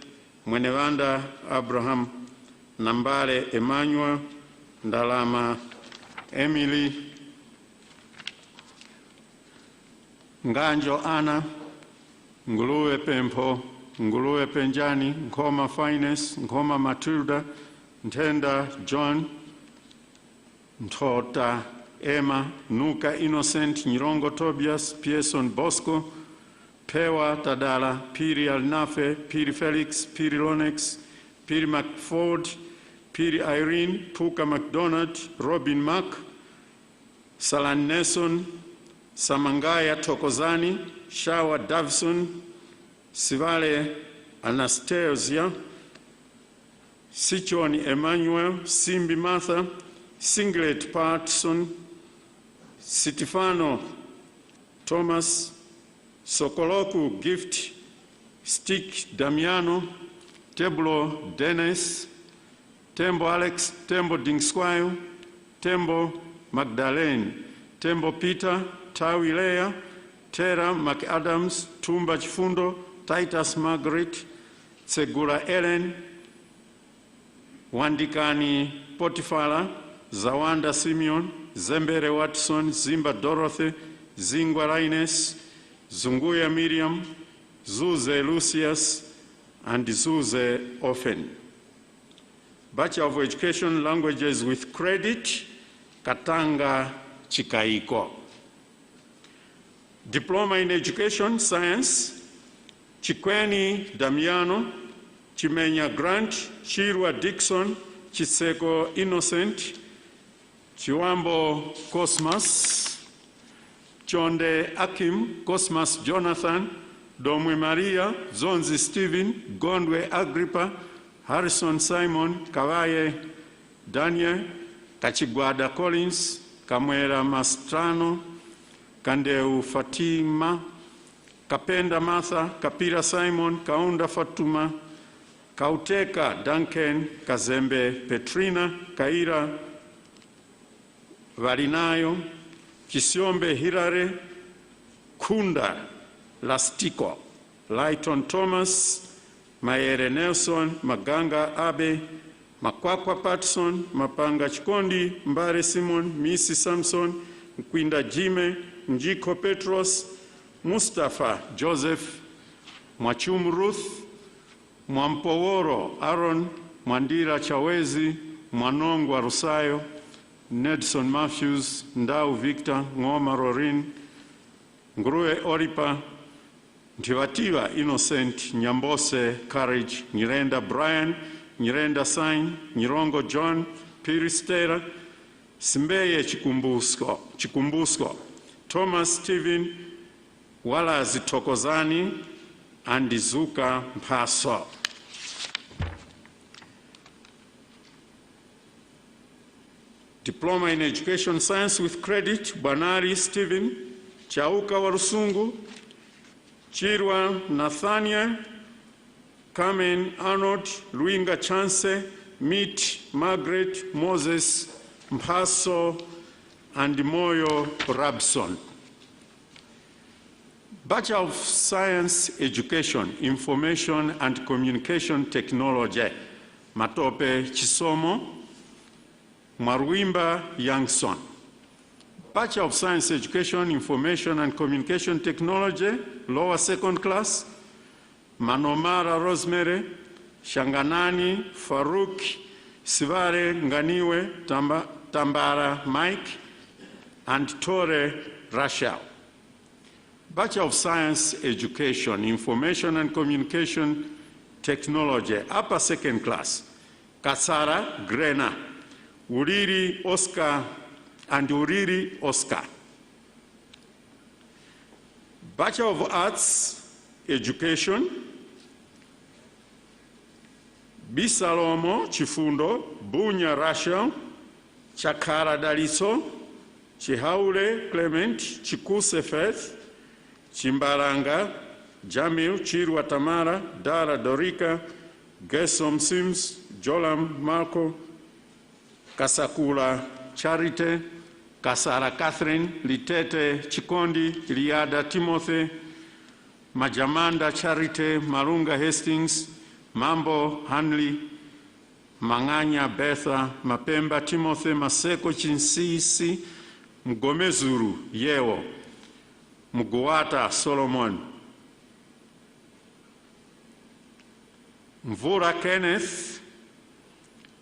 Mwenewanda Abraham, Nambale Emmanuel, Ndalama Emily, Nganjo Ana, Nguluwe Pempo, Nguluwe Penjani, Nkoma Finance, Nkoma Matilda, Ntenda John, Ntota Emma, Nuka Innocent, Nyirongo Tobias, Pearson Bosco, Pewa Tadala, Piri Alnafe, Piri Felix, Piri Lonex, Piri McFord, Piri Irene, Puka McDonald, Robin Mack, Salan Nelson, Samangaya Tokozani, Shawa Davison, Sivale Anastasia, Sichoni Emmanuel, Simbi Martha, Singlet Patson, Sitifano Thomas, Sokoloku Gift, Stick Damiano, Teblo Dennis, Tembo Alex, Tembo Dingsquire, Tembo Magdalene, Tembo Peter, Tawi Lea, Tera McAdams, Tumba Chifundo, Titus Margaret, Segura Ellen, Wandikani Potifala, Zawanda Simeon, Zembere Watson, Zimba Dorothy, Zingwa Raines, Zunguya Miriam, Zuze Lucius, and Zuze Ofen. Bachelor of Education, Languages with Credit, Katanga Chikaiko. Diploma in Education, Science, Chikweni Damiano, Chimenya Grant, Chirwa Dixon, Chiseko Innocent, Chiwambo Cosmas, Chonde Akim, Cosmas Jonathan, Domwe Maria, Zonzi Stephen, Gondwe Agrippa, Harrison Simon, Kawaye Daniel, Kachigwada Collins, Kamwera Mastrano, Kandeu Fatima, Kapenda Martha, Kapira Simon, Kaunda Fatuma, Kauteka Duncan, Kazembe Petrina, Kaira Varinayo, Kisiombe Hirare, Kunda Lastico, Lighton Thomas, Maere Nelson, Maganga Abe, Makwakwa Patson, Mapanga Chikondi, Mbare Simon, Misi Samson, Mkwinda Jime, Njiko Petros, Mustafa Joseph, Mwachum Ruth, Mwampoworo Aaron, Mwandira Chawezi, Mwanongwa Rusayo, Nedson Matthews, Ndau Victor, Ngoma Rorin, Nguruwe Oripa, Ntivativa Innocent, Nyambose Courage, Nyirenda Brian, Nyirenda Sign, Nyirongo John, Piristera, Simbeye Chikumbusko, Thomas Stephen, Walazi Tokozani, and Izuka Mpaso. Diploma in Education Science with Credit, Bwanari Stephen, Chauka Warusungu, Chirwa Nathaniel, Carmen Arnold, Luinga Chance, Meet Margaret Moses Mpaso, and Moyo Rabson. Bachelor of Science Education, Information and Communication Technology, Matope Chisomo, Marwimba Youngson. Bachelor of Science Education, Information and Communication Technology, lower second class, Manomara Rosemary, Shanganani Farouk, Sivare Nganiwe Tambara Mike, and Tore Rachel. Bachelor of Science Education, Information and Communication Technology, upper second class, Kasara Grena, Uriri Oscar, and Uriri Oscar. Bachelor of Arts Education, Bisalomo Chifundo, Bunya Rachel, Chakara Daliso, Chihaule Clement, Chikuse Faith, Chimbaranga, Jamil, Chirwa Tamara, Dara Dorika, Gesom Sims, Jolam Marco, Kasakula Charite, Kasara Catherine, Litete Chikondi, Liada Timothy, Majamanda Charite, Marunga Hastings, Mambo Hanley, Manganya Betha, Mapemba Timothy, Maseko Chinsisi, Mgomezuru Yewo, Mguata Solomon, Mvura Kenneth,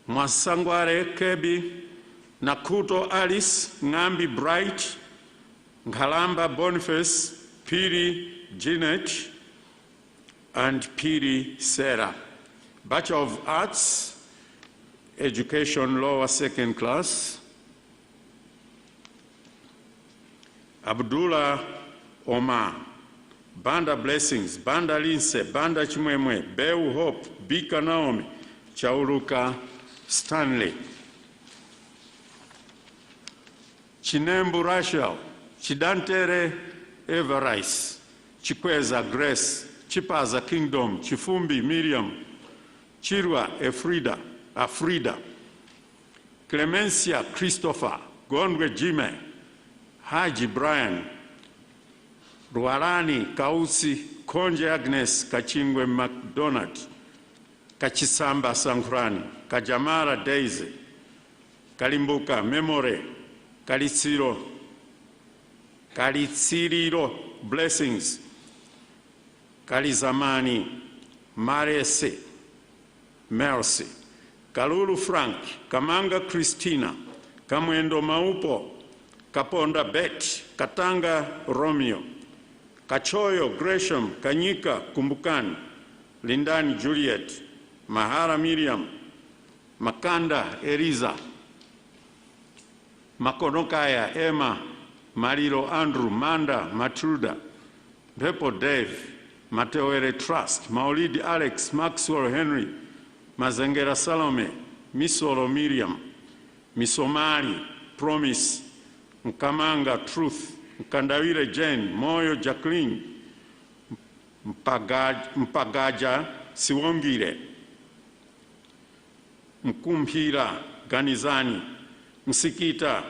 Mwasangware Kebi, Nakuto Alice, Ngambi Bright, Ngalamba Boniface, Piri Jeanette, and Piri Sarah. Bachelor of Arts, Education, lower second class, Abdullah Omar, Banda Blessings, Banda Linse, Banda Chimwemwe, Beu Hope, Bika Naomi, Chauruka Stanley. Chinembu Rachel, Chidantere Everise, Chikweza Grace, Chipaza Kingdom, Chifumbi Miriam, Chirwa Afrida, Clemencia Christopher, Gondwe Jime, Haji Brian, Ruarani Kausi, Konje Agnes, Kachingwe McDonald, Kachisamba Sankrani, Kajamara Daisy, Kalimbuka Memore, Kalitsiro Blessings, Kalizamani, Marese, Mercy, Kalulu Frank, Kamanga Christina, Kamwendo Maupo, Kaponda Bet, Katanga Romeo, Kachoyo Gresham, Kanyika Kumbukani, Lindani Juliet, Mahara Miriam, Makanda Eriza, Makonokaya Emma, Mariro Andrew, Manda Matilda, Pepo Dave, Mateoere Trust, Maulidi Alex, Maxwell Henry, Mazengera Salome, Misoro Miriam, Misomali Promise, Mkamanga Truth, Mkandawire Jane, Moyo Jacqueline, Mpagaja Siwongire, Mkumpira Ganizani, Msikita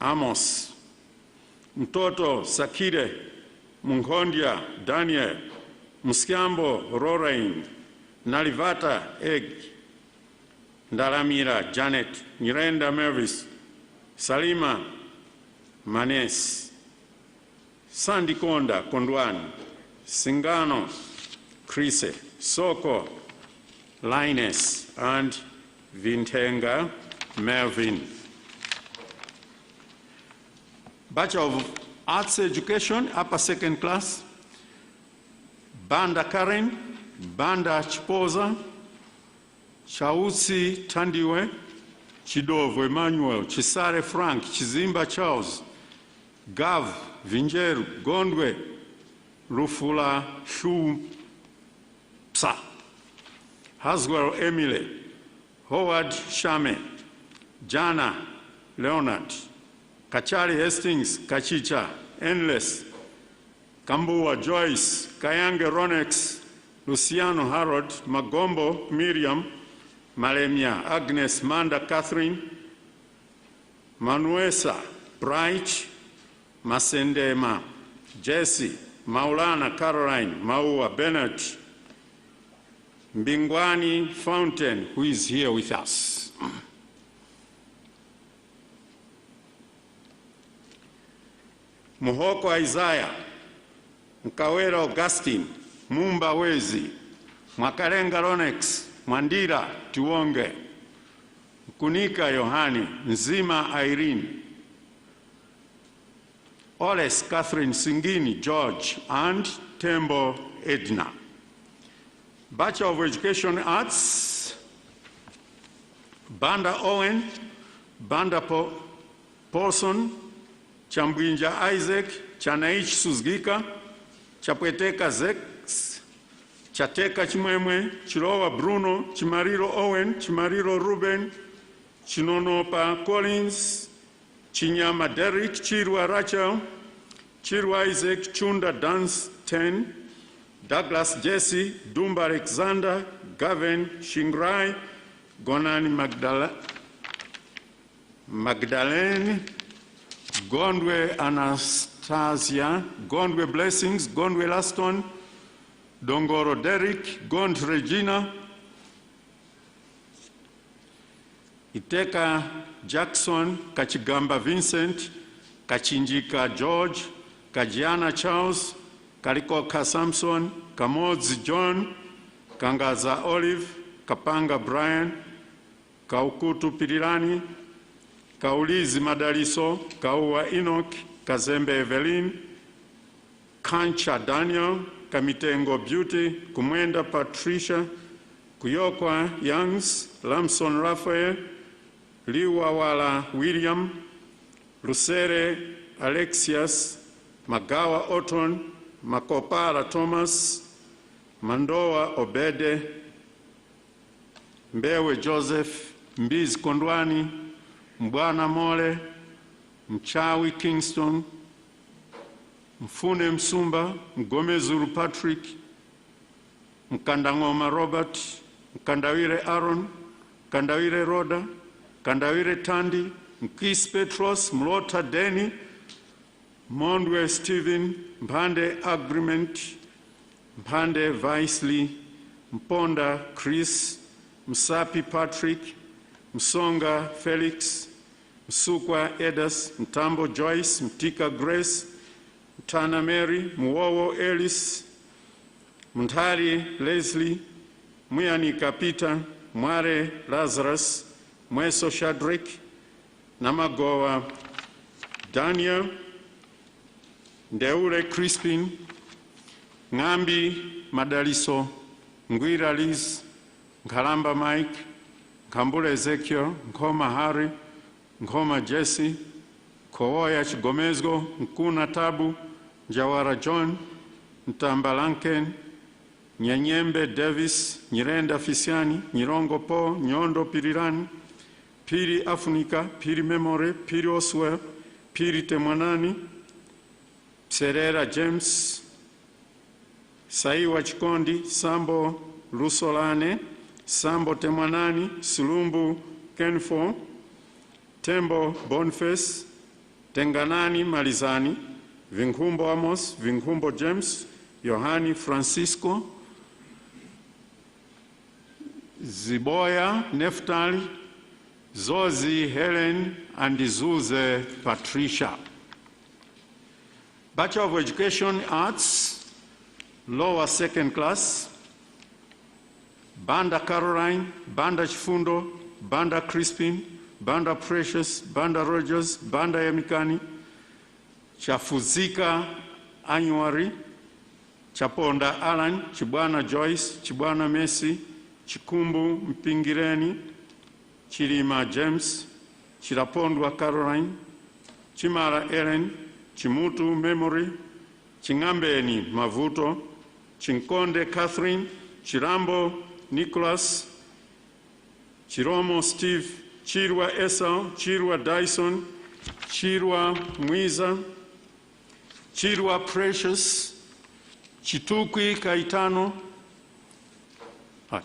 Amos, Mtoto Sakire, Mungondia Daniel, Mskiambo Rorain, Nalivata Egg, Ndaramira Janet, Nirenda Mervis, Salima Manes, Sandikonda Kondwani, Singano Krise, Soko Linus, and Vintenga Melvin. Bachelor of Arts Education, upper second class, Banda Karen, Banda Chipoza, Chausi Tandiwe, Chidovo Emmanuel, Chisare Frank, Chizimba Charles, Gav Vinjeru, Gondwe, Rufula Shumpsa, Haswell Emile, Howard Shame, Jana Leonard, Kachari Hastings Kachicha, Endless, Kambua Joyce, Kayange Ronex, Luciano Harold, Magombo Miriam, Malemia Agnes, Manda Catherine, Manuesa Bright, Masendema, Jesse, Maulana Caroline, Maua Bernard, Mbingwani Fountain, who is here with us. Muhoko Isaiah, Nkawera Augustine, Mumba Wezi, Mwakalenga Ronex, Mwandira Tuonge, Kunika Yohani, Nzima Irene, Oles Catherine Singini George, and Tembo Edna. Bachelor of Education Arts, Banda Owen, Banda Paulson, Chambwinja Isaac, Chanaich Suzgika, Chapweteka Zex, Chateka Chimwemwe, Chirowa Bruno, Chimariro Owen, Chimariro Ruben, Chinonopa Collins, Chinyama Derek, Chirwa Rachel, Chirwa Isaac, Chunda Dance 10, Douglas Jesse, Dumba Alexander, Gavin Shingrai, Gonani Magdalene, Gondwe Anastasia, Gondwe Blessings, Gondwe Laston, Dongoro Derek, Gond Regina, Iteka Jackson, Kachigamba Vincent, Kachinjika George, Kajiana Charles, Karikoka Samson, Kamods John, Kangaza Olive, Kapanga Brian, Kaukutu Pirilani, Kaulizi Madaliso, Kaua Enoch, Kazembe Evelyn, Kancha Daniel, Kamitengo Beauty, Kumwenda Patricia, Kuyokwa Youngs, Lamson Raphael, Liwawala William, Lucere Alexius, Magawa Otton, Makopara Thomas, Mandoa Obede, Mbewe Joseph, Mbizi Kondwani, Mbwana Mole, Mchawi Kingston, Mfune Msumba, Mgomezuru Patrick, Mkandangoma Robert, Mkandawire Aaron, Mkandawire Roda, Mkandawire Tandi, Mkis Petros, Mlota Denny, Mondwe Stephen, Mpande Agreement, Mpande Vicely, Mponda Chris, Msapi Patrick, Msonga Felix, Msukwa Edas, Mtambo Joyce, Mtika Grace, Mtana Mary, Muwowo Ellis, Mntari Leslie, Muyanika Peter, Mware Lazarus, Mweso Shadrack, Namagowa Daniel, Ndeure Crispin, Ngambi Madaliso, Ngwira Liz, Nkalamba Mike, Nkambule Ezekiel, Nkoma Harry, Nkoma Jesse, Kooya Chigomezgo, Nkuna Tabu, Njawara John, Ntamba Lanken, Nyanyembe Davis, Nyirenda Fisiani, Nyirongo Po, Nyondo Pirirani, Piri Afunika, Piri Memory, Piri Oswell, Piri Temwanani, Serera James, Saiwa Chikondi, Sambo Lusolane, Sambo Temwanani, Sulumbu Kenfo, Tembo Boniface, Tenganani Malizani, Vinkumbo Amos, Vinkumbo James, Yohani Francisco, Ziboya Neftali, Zozi Helen, and Zuze Patricia. Bachelor of Education Arts, lower second class, Banda Caroline, Banda Chifundo, Banda Crispin, Banda Precious, Banda Rogers, Banda Yamikani, Chafuzika Anyuari, Chaponda Alan, Chibwana Joyce, Chibwana Messi, Chikumbu Mpingireni, Chilima James, Chirapondwa Caroline, Chimara Ellen, Chimutu Memory, Chingambeni Mavuto, Chinkonde Catherine, Chirambo Nicholas, Chiromo Steve, Chirwa Esau, Chirwa Dyson, Chirwa Mwiza, Chirwa Precious, Chitukwi Kaitano,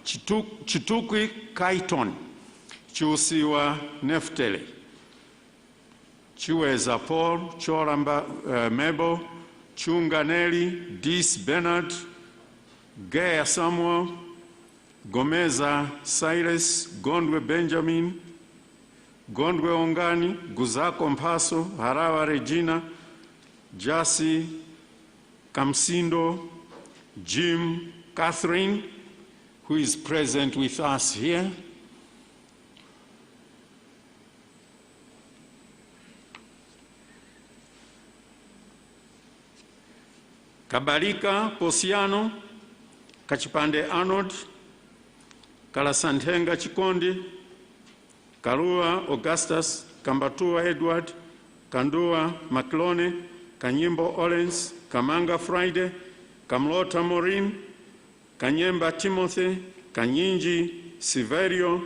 Chitukwi Kaiton, Chusiwa Neftele, Chiweza Paul, Choramba Mabel, Chunga Nelly, Dis Bernard, Gaya Samuel, Gomeza Silas, Gondwe Benjamin, Gondwe Ongani, Guzako Mpaso, Harawa Regina, Jasi Kamsindo, Jim Catherine, who is present with us here. Kabarika Posiano, Kachipande Arnold, Kalasantenga Chikondi, Karua Augustus, Kambatua Edward, Kandua Maklone, Kanyimbo Ollens, Kamanga Friday, Kamlota Maureen, Kanyemba Timothy, Kanyinji Siverio,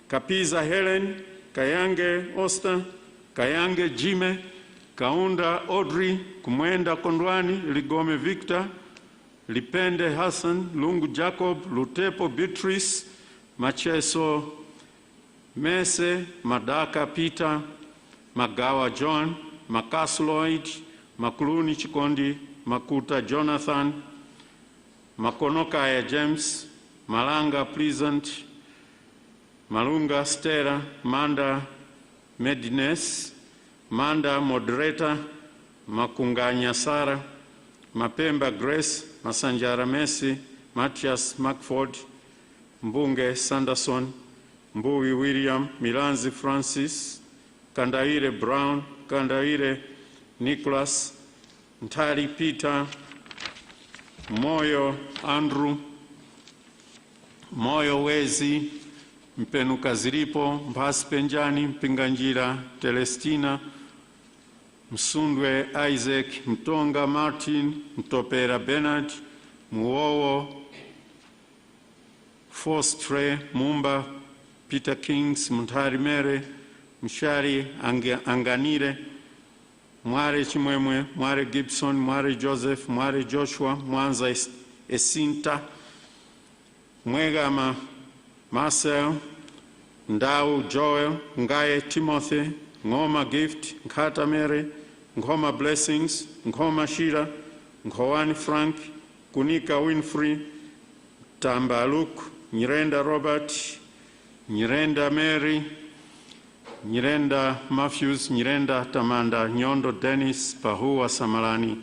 Kapiza Helen, Kayange Oster, Kayange Jime, Kaunda Audrey, Kumwenda Kondwani, Ligome Victor, Lipende Hassan, Lungu Jacob, Lutepo Beatrice, Macheso Mese, Madaka Peter, Magawa John, Makas Lloyd, Makuluni Chikondi, Makuta Jonathan, Makonokaya James, Malanga Pleasant, Malunga Stella, Manda Medines, Manda Moderator, Makunganya Sara, Mapemba Grace, Masanjara Messi, Matthias Macford, Mbunge Sanderson, Mbui William, Milanzi Francis, Kandaire Brown, Kandaire Nicholas, Ntari Peter, Moyo Andrew, Moyo Wezi, Mpenuka Ziripo, Mbasi Penjani, Mpinganjira Telestina, Msundwe Isaac, Mtonga Martin, Mtopera Bernard, Muowo, Fostre, Mumba, Peter Kings, Mutari Mere, Mshari Anganire, Mware Chimwemwe, Mware Gibson, Mware Joseph, Mware Joshua, Mwanza Esinta, Mwegama Marcel, Ndau Joel, Ngaye Timothy, Ngoma Gift, Nkata Mary, Ngoma Blessings, Ngoma Shira, Ngowani Frank, Kunika Winfrey, Tamba Luke, Nyirenda Robert, Nyirenda Mary, Nyirenda Matthews, Nyirenda Tamanda, Nyondo Dennis, Pahua Samalani,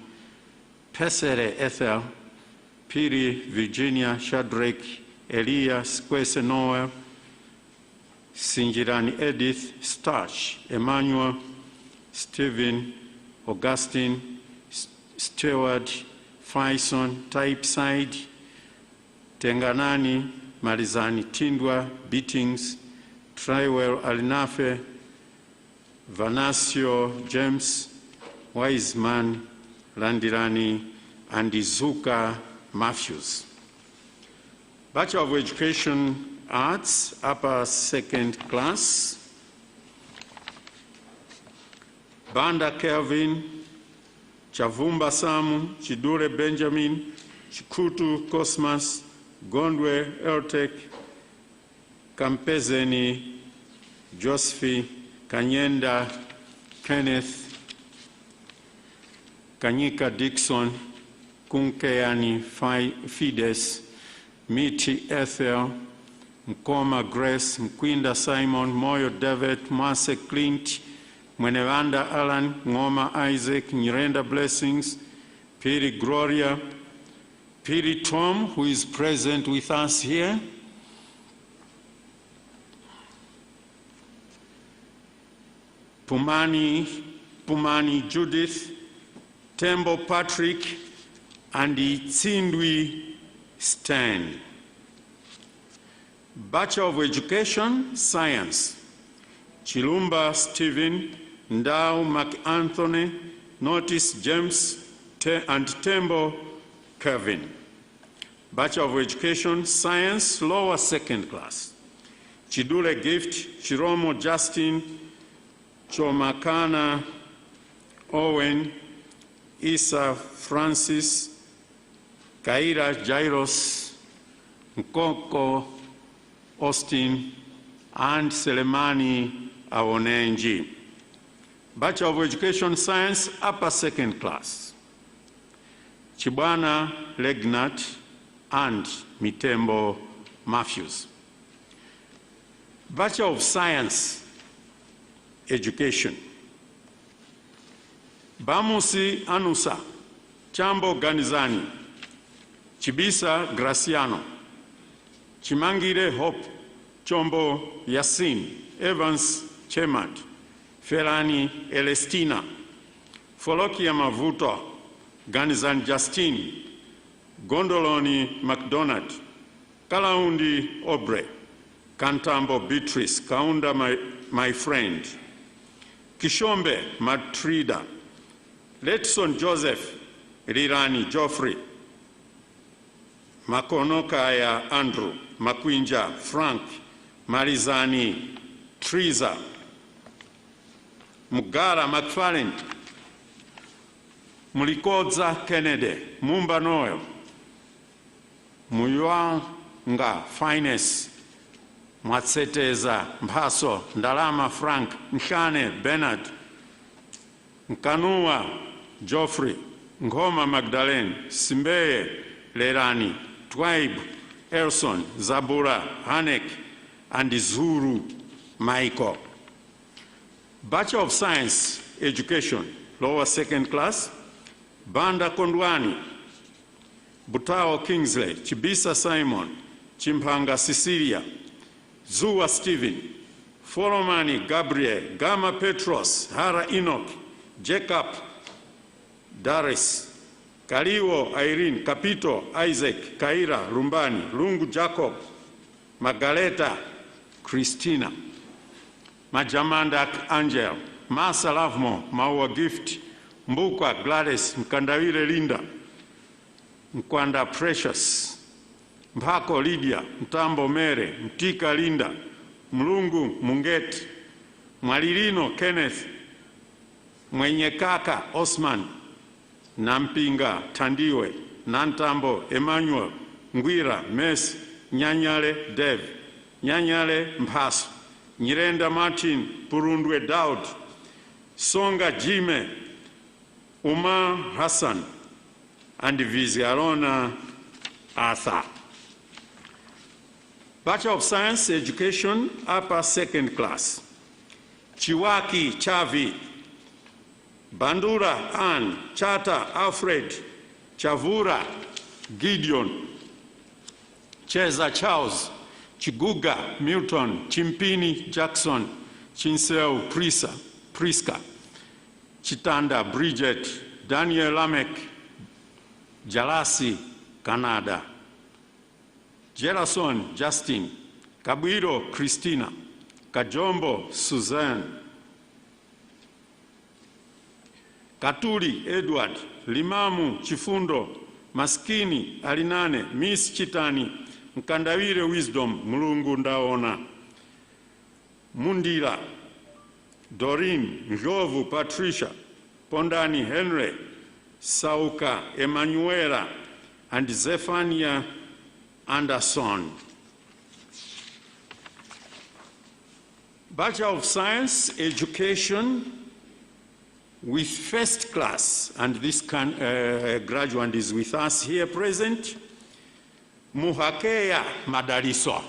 Pesere Ethel, Piri Virginia, Shadrach, Elias, Kwese Noel, Sinjirani Edith, Starch, Emmanuel, Stephen, Augustine, Stewart, Faison, Typeside, Tenganani, Marizani Tindwa, Beatings, Triwell Alinafe, Vanasio James, Wiseman, Landirani, and Izuka Matthews. Bachelor of Education Arts, upper second class. Banda Kelvin, Chavumba Samu, Chidure Benjamin, Chikutu Cosmas, Gondwe Eltek, Kampezeni Josephi, Kanyenda Kenneth, Kanyika Dixon, Kunkeani Fides, Miti Ethel, Mkoma Grace, Mkwinda Simon, Moyo David, Mase Clint, Mwenewanda Alan, Ngoma Isaac, Nyirenda Blessings, Piri Gloria, Piri Tom, who is present with us here, Pumani Judith, Tembo Patrick, and Tsindwi Stan. Bachelor of Education, Science, Chilumba Stephen, Ndau McAnthony, Notice James, and Tembo Kevin. Bachelor of Education, Science, lower second class, Chidule Gift, Chiromo Justin, Chomakana Owen, Isa Francis, Kaira Jairos, Nkoko Austin, and Selemani Awonenji. Bachelor of Education Science, upper second class. Chibwana Legnat and Mitembo Matthews. Bachelor of Science, Education. Bamusi Anusa, Chambo Ganizani, Chibisa Graciano, Chimangire Hope, Chombo Yasin, Evans Chemad, Ferani Elestina, Folokia Mavuto, Ganizan Justine, Gondoloni MacDonald, Kalaundi Obre, Kantambo Beatrice, Kaunda my friend, Kishombe Matrida, Letson Joseph, Rirani Geoffrey, Makonokaya Andrew, Makwinja Frank, Marizani Triza, Mugara McFarlane, Mulikoza Kennedy, Mumba Noel, Muyanga Finest, Mwatseteza Mpaso, Ndalama Frank, Nshane Bernard, Nkanua Geoffrey, Ngoma Magdalene, Simbeye Lerani, Twaib, Elson, Zabura, Hanek, and Zuru Michael. Bachelor of Science, Education, lower second class, Banda Kondwani, Butao Kingsley, Chibisa Simon, Chimpanga Cecilia, Zua Stephen, Foromani Gabriel, Gama Petros, Hara Enoch, Jacob Daris, Kaliwo Irene, Kapito Isaac, Kaira Rumbani, Lungu Jacob, Magaleta Christina, Majamandak Angel, Masa Lavmo, Maua Gift, Mbukwa Gladys, Mkandawile Linda, Mkwanda Precious, Mpako Lydia, Mtambo Mere, Mtika Linda, Mlungu Munget, Mwalilino Kenneth, Mwenyekaka Osman, Nampinga Tandiwe, Nantambo Emmanuel, Ngwira Mes, Nyanyale Dev, Nyanyale Mpaso, Nyirenda Martin, Purundwe Daud, Songa Jime, Umar Hassan, and Viziarona Arthur. Bachelor of Science, Education, upper second class. Chiwaki Chavi, Bandura Ann, Chata Alfred, Chavura Gideon, Cheza Charles, Chiguga Milton, Chimpini Jackson, Chinseu Priska, Chitanda Bridget, Daniel Lamek, Jalasi Canada, Jelason Justin, Kabwiro Christina, Kajombo Suzanne, Katuli Edward, Limamu Chifundo, Maskini Alinane, Miss Chitani, Mkandawire Wisdom, Mulungu Ndaona, Mundila, Doreen, Njovu Patricia, Pondani Henry, Sauka Emanuela, and Zephania Anderson. Bachelor of Science, Education, with first class, and this graduate is with us here present, Muhakeya Madariso.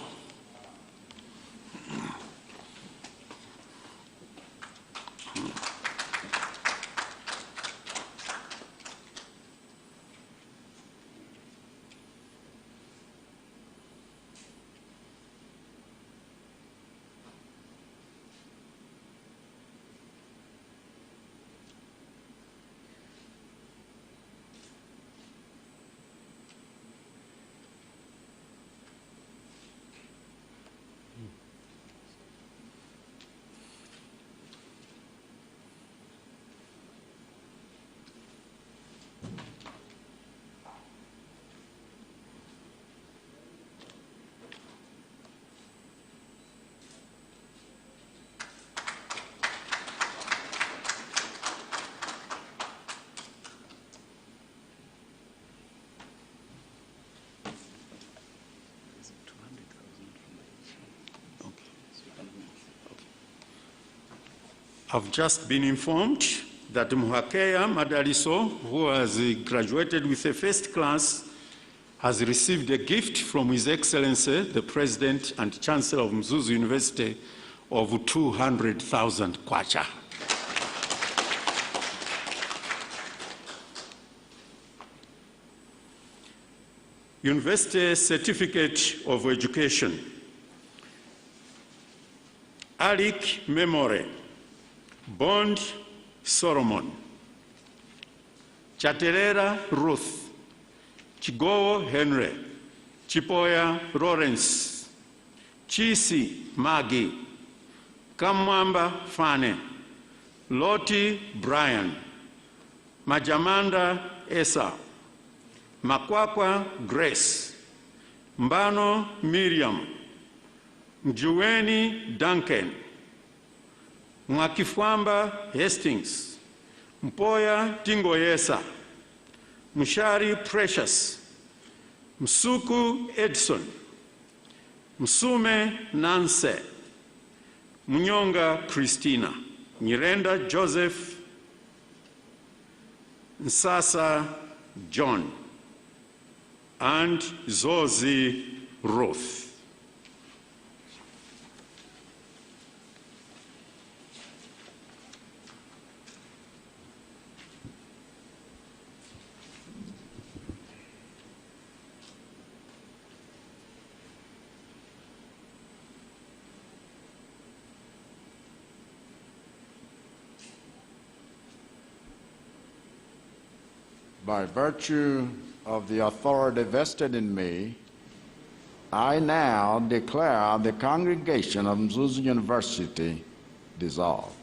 I've just been informed that Muhakeya Madaliso, who has graduated with a first class, has received a gift from His Excellency, the President and Chancellor of Mzuzu University, of 200,000 kwacha. University Certificate of Education. Alik Memore, Bond Solomon, Chaterera Ruth, Chigowo Henry, Chipoya Lawrence, Chisi Maggie, Kamwamba Fane, Loti Brian, Majamanda Esa, Makwakwa Grace, Mbano Miriam, Mjuweni Duncan, Mwakifwamba Hastings, Mpoya Tingoyesa, Mshari Precious, Msuku Edson, Msume Nanse, Mnyonga Christina, Nyirenda Joseph, Nsasa John, and Zozi Ruth.
By virtue of the authority vested in me, I now declare the congregation of Mzuzu University dissolved.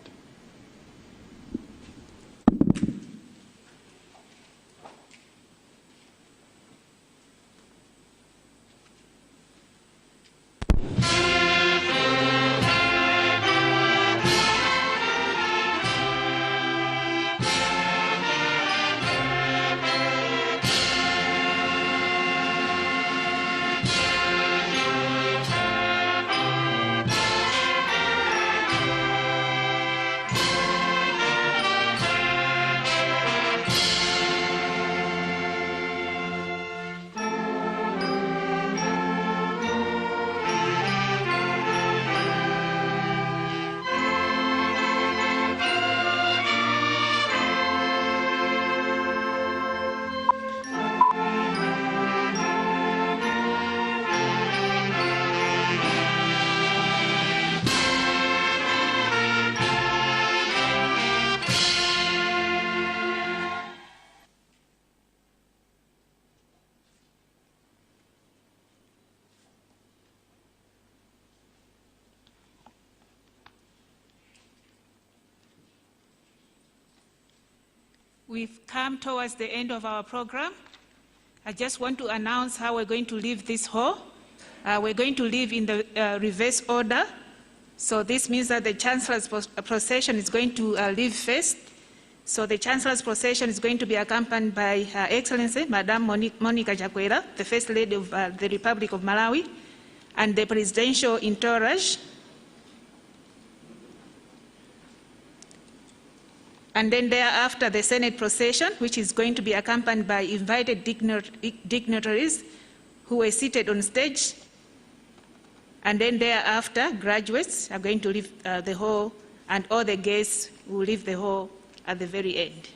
We've come towards the end of our program. I just want to announce how we're going to leave this hall. We're going to leave in the reverse order. So this means that the Chancellor's procession is going to leave first. So the Chancellor's procession is going to be accompanied by Her Excellency, Madame Monica Chakwera, the First Lady of the Republic of Malawi, and the Presidential Entourage. And then thereafter, the Senate procession, which is going to be accompanied by invited dignitaries who were seated on stage. And then thereafter, graduates are going to leave the hall, and all the guests will leave the hall at the very end.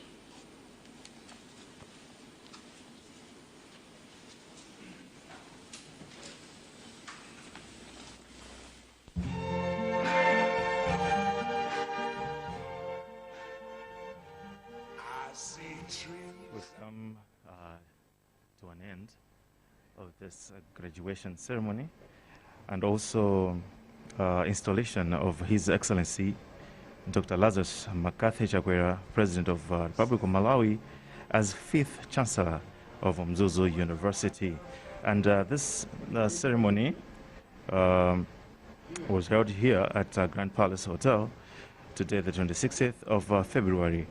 We've come to an end of this graduation ceremony and also installation of His Excellency Dr. Lazarus Makathe Chakwera, President of the Republic of Malawi, as 5th Chancellor of Mzuzu University. And this ceremony was held here at Grand Palace Hotel today, the 26th of February.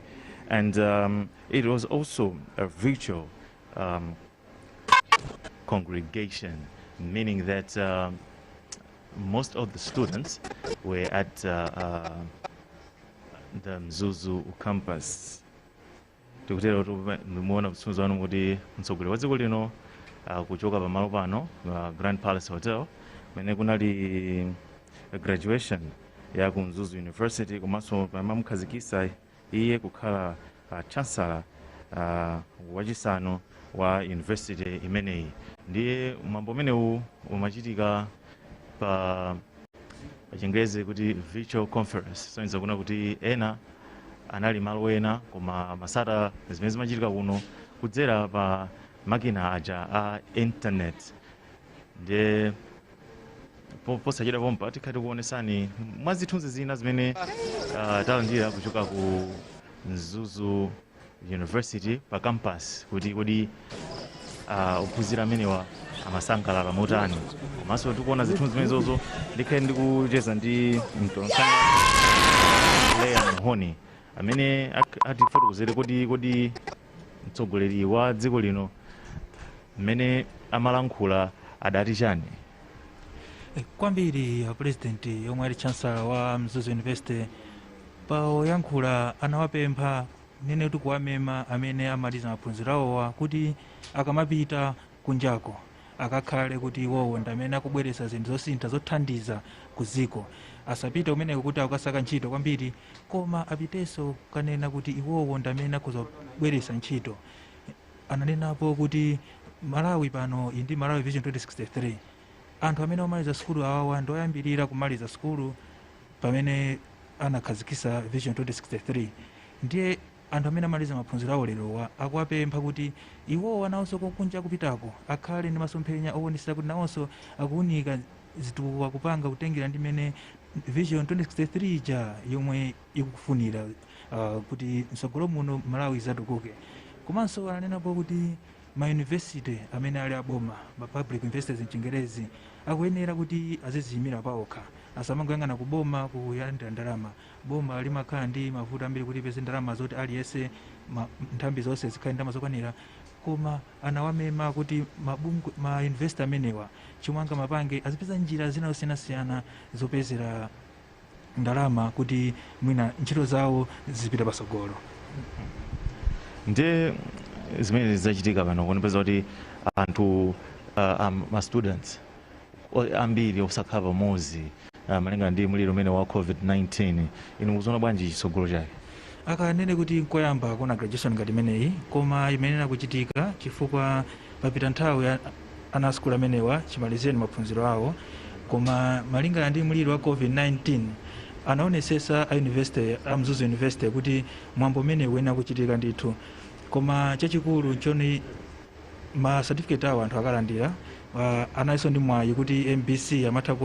And it was also a virtual congregation, meaning that most of the students were at the Mzuzu campus. Tikutero muona msunzo wanu kuti mtsogoleri wa dziko lino kuchoka pamalo pano Grand Palace Hotel mene kunali graduation ya ku Mzuzu University komanso pamamukhazikisa iye kukhala chancellor wachisanu wa university imeneyi. Ndiye mwambo umenewu umachitika pa Chingerezi kuti virtual conference, so kuna kuti ena anali malo ena koma masata zimene zimachitika kuno kudzera pa makina aja a internet. Ndiye posachedwa pompa tikhati kuonesani mwazithunzi zina zimene talandira kuchoka ku Mzuzu University pa campus kuti kodi ophunzira amenewa amasangalala motani. Komanso tikuona zithunzi zimenezozo ndikhale ndikucheza ndi mtolankhani Blair Mahoney amene atifotokozere kodi mtsogoleri wa dziko lino mmene amalankhula adati chani.
Kwambiri president yomwe ali chancellor wa Mzuzu University poyankhula anawapempha nene kuti kuwamema amene amaliza maphunziro awowa kuti akamapita kunjako akakhale kuti iwowo ndamene akubweretsa zinthu zosintha zothandiza ku dziko, asapite kumeneko kuti akasaka ntchito kwambiri koma apitenso kanena kuti iwowo ndamene akuzabweretsa ntchito. Ananenapo kuti Malawi pano indi Malawi Vision 2063 anthu amene amaliza skulu awawa ndoyambirira kumaliza skulu pamene anakhazikisa Vision 2063. Ndiye anthu amene amaliza maphunziro awo lerowa akuwapempha kuti iwowo nawonso kunja kupitako akhale ndi masomphenya owonesera kuti nawonso akuunika zituwa kupanga kutengera ndi mene Vision 2063 ja yomwe ikufunira kuti msogolo muno Malawi izatukuke. Komanso ananenapo kuti mauniversity amene ali aboma public universities mchingerezi akuyenera kuti aziziyimira paokha asamangoyang'ana kuboma kuyandira ndalama. Boma limakhala ndi mavuto ambiri kuti ipeze ndalama zoti aliyese nthambi zonse zikhale ndalama zokwanira, koma anawamema kuti ma-investor amenewa chimwanga mapange azipeza njira zina zosiyanasiyana zopezera ndalama kuti mwina ntchito zawo zipita pasogolo.
Ndiye zimene zachitika pano kunapeza kuti anthu ma-students ambiri osakhala pamodzi malinga ndi muliro umene wa COVID-19. Inu mukuona bwanji chitsogolo chake?
Akanene kuti nkoyamba kuna graduation ngati imeneyi koma imenena kuchitika chifukwa papita nthawi ana skulu amenewa chimalizeni maphunziro awo, koma malingana ndi muliro wa COVID-19 anaonesesa a Mzuzu University kuti mwambo umene wena kuchitika ndithu. Koma chachikulu choni ma certificate awo anthu akalandira anaiso ndi mwayi kuti MBC amatha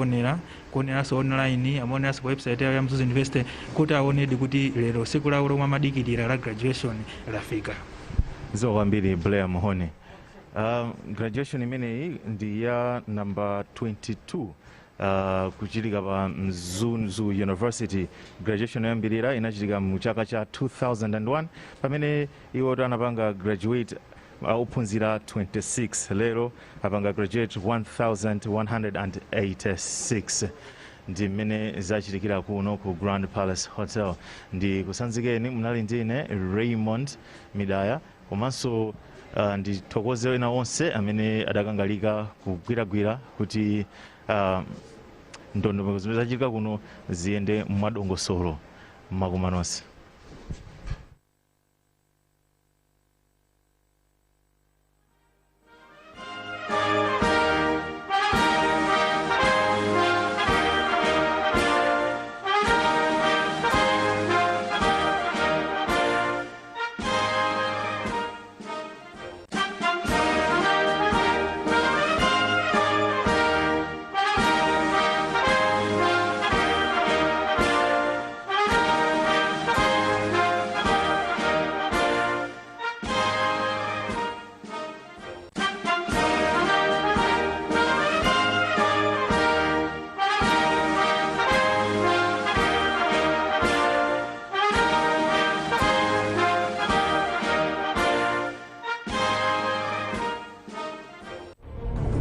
kuoneranso online, amaoneranso pa website ya Mzuzu University kuti aonedi kuti lero siku lawo lomwe amadikirira la graduation lafika.
Zikomo kwambiri Blair Mahoney. Graduation imeneyi ndi ya number 22 kuchitika pa Mzuzu University. Graduation yoyambirira inachitika mu chaka cha 2001 pamene iwo anapanga graduate ophunzira 26, lero apanga graduate 1186. ndi mmene zachitikira kuno ku Grand Palace Hotel. Ndi kusanzikeni munali ndine Raymond Midaya komanso ndithokoze ena onse amene adakangalika kugwiragwira kuti ndondomeko zimene zachitika kuno ziyende mwadongosolo. Makoma nonse.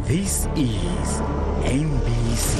This is MBC.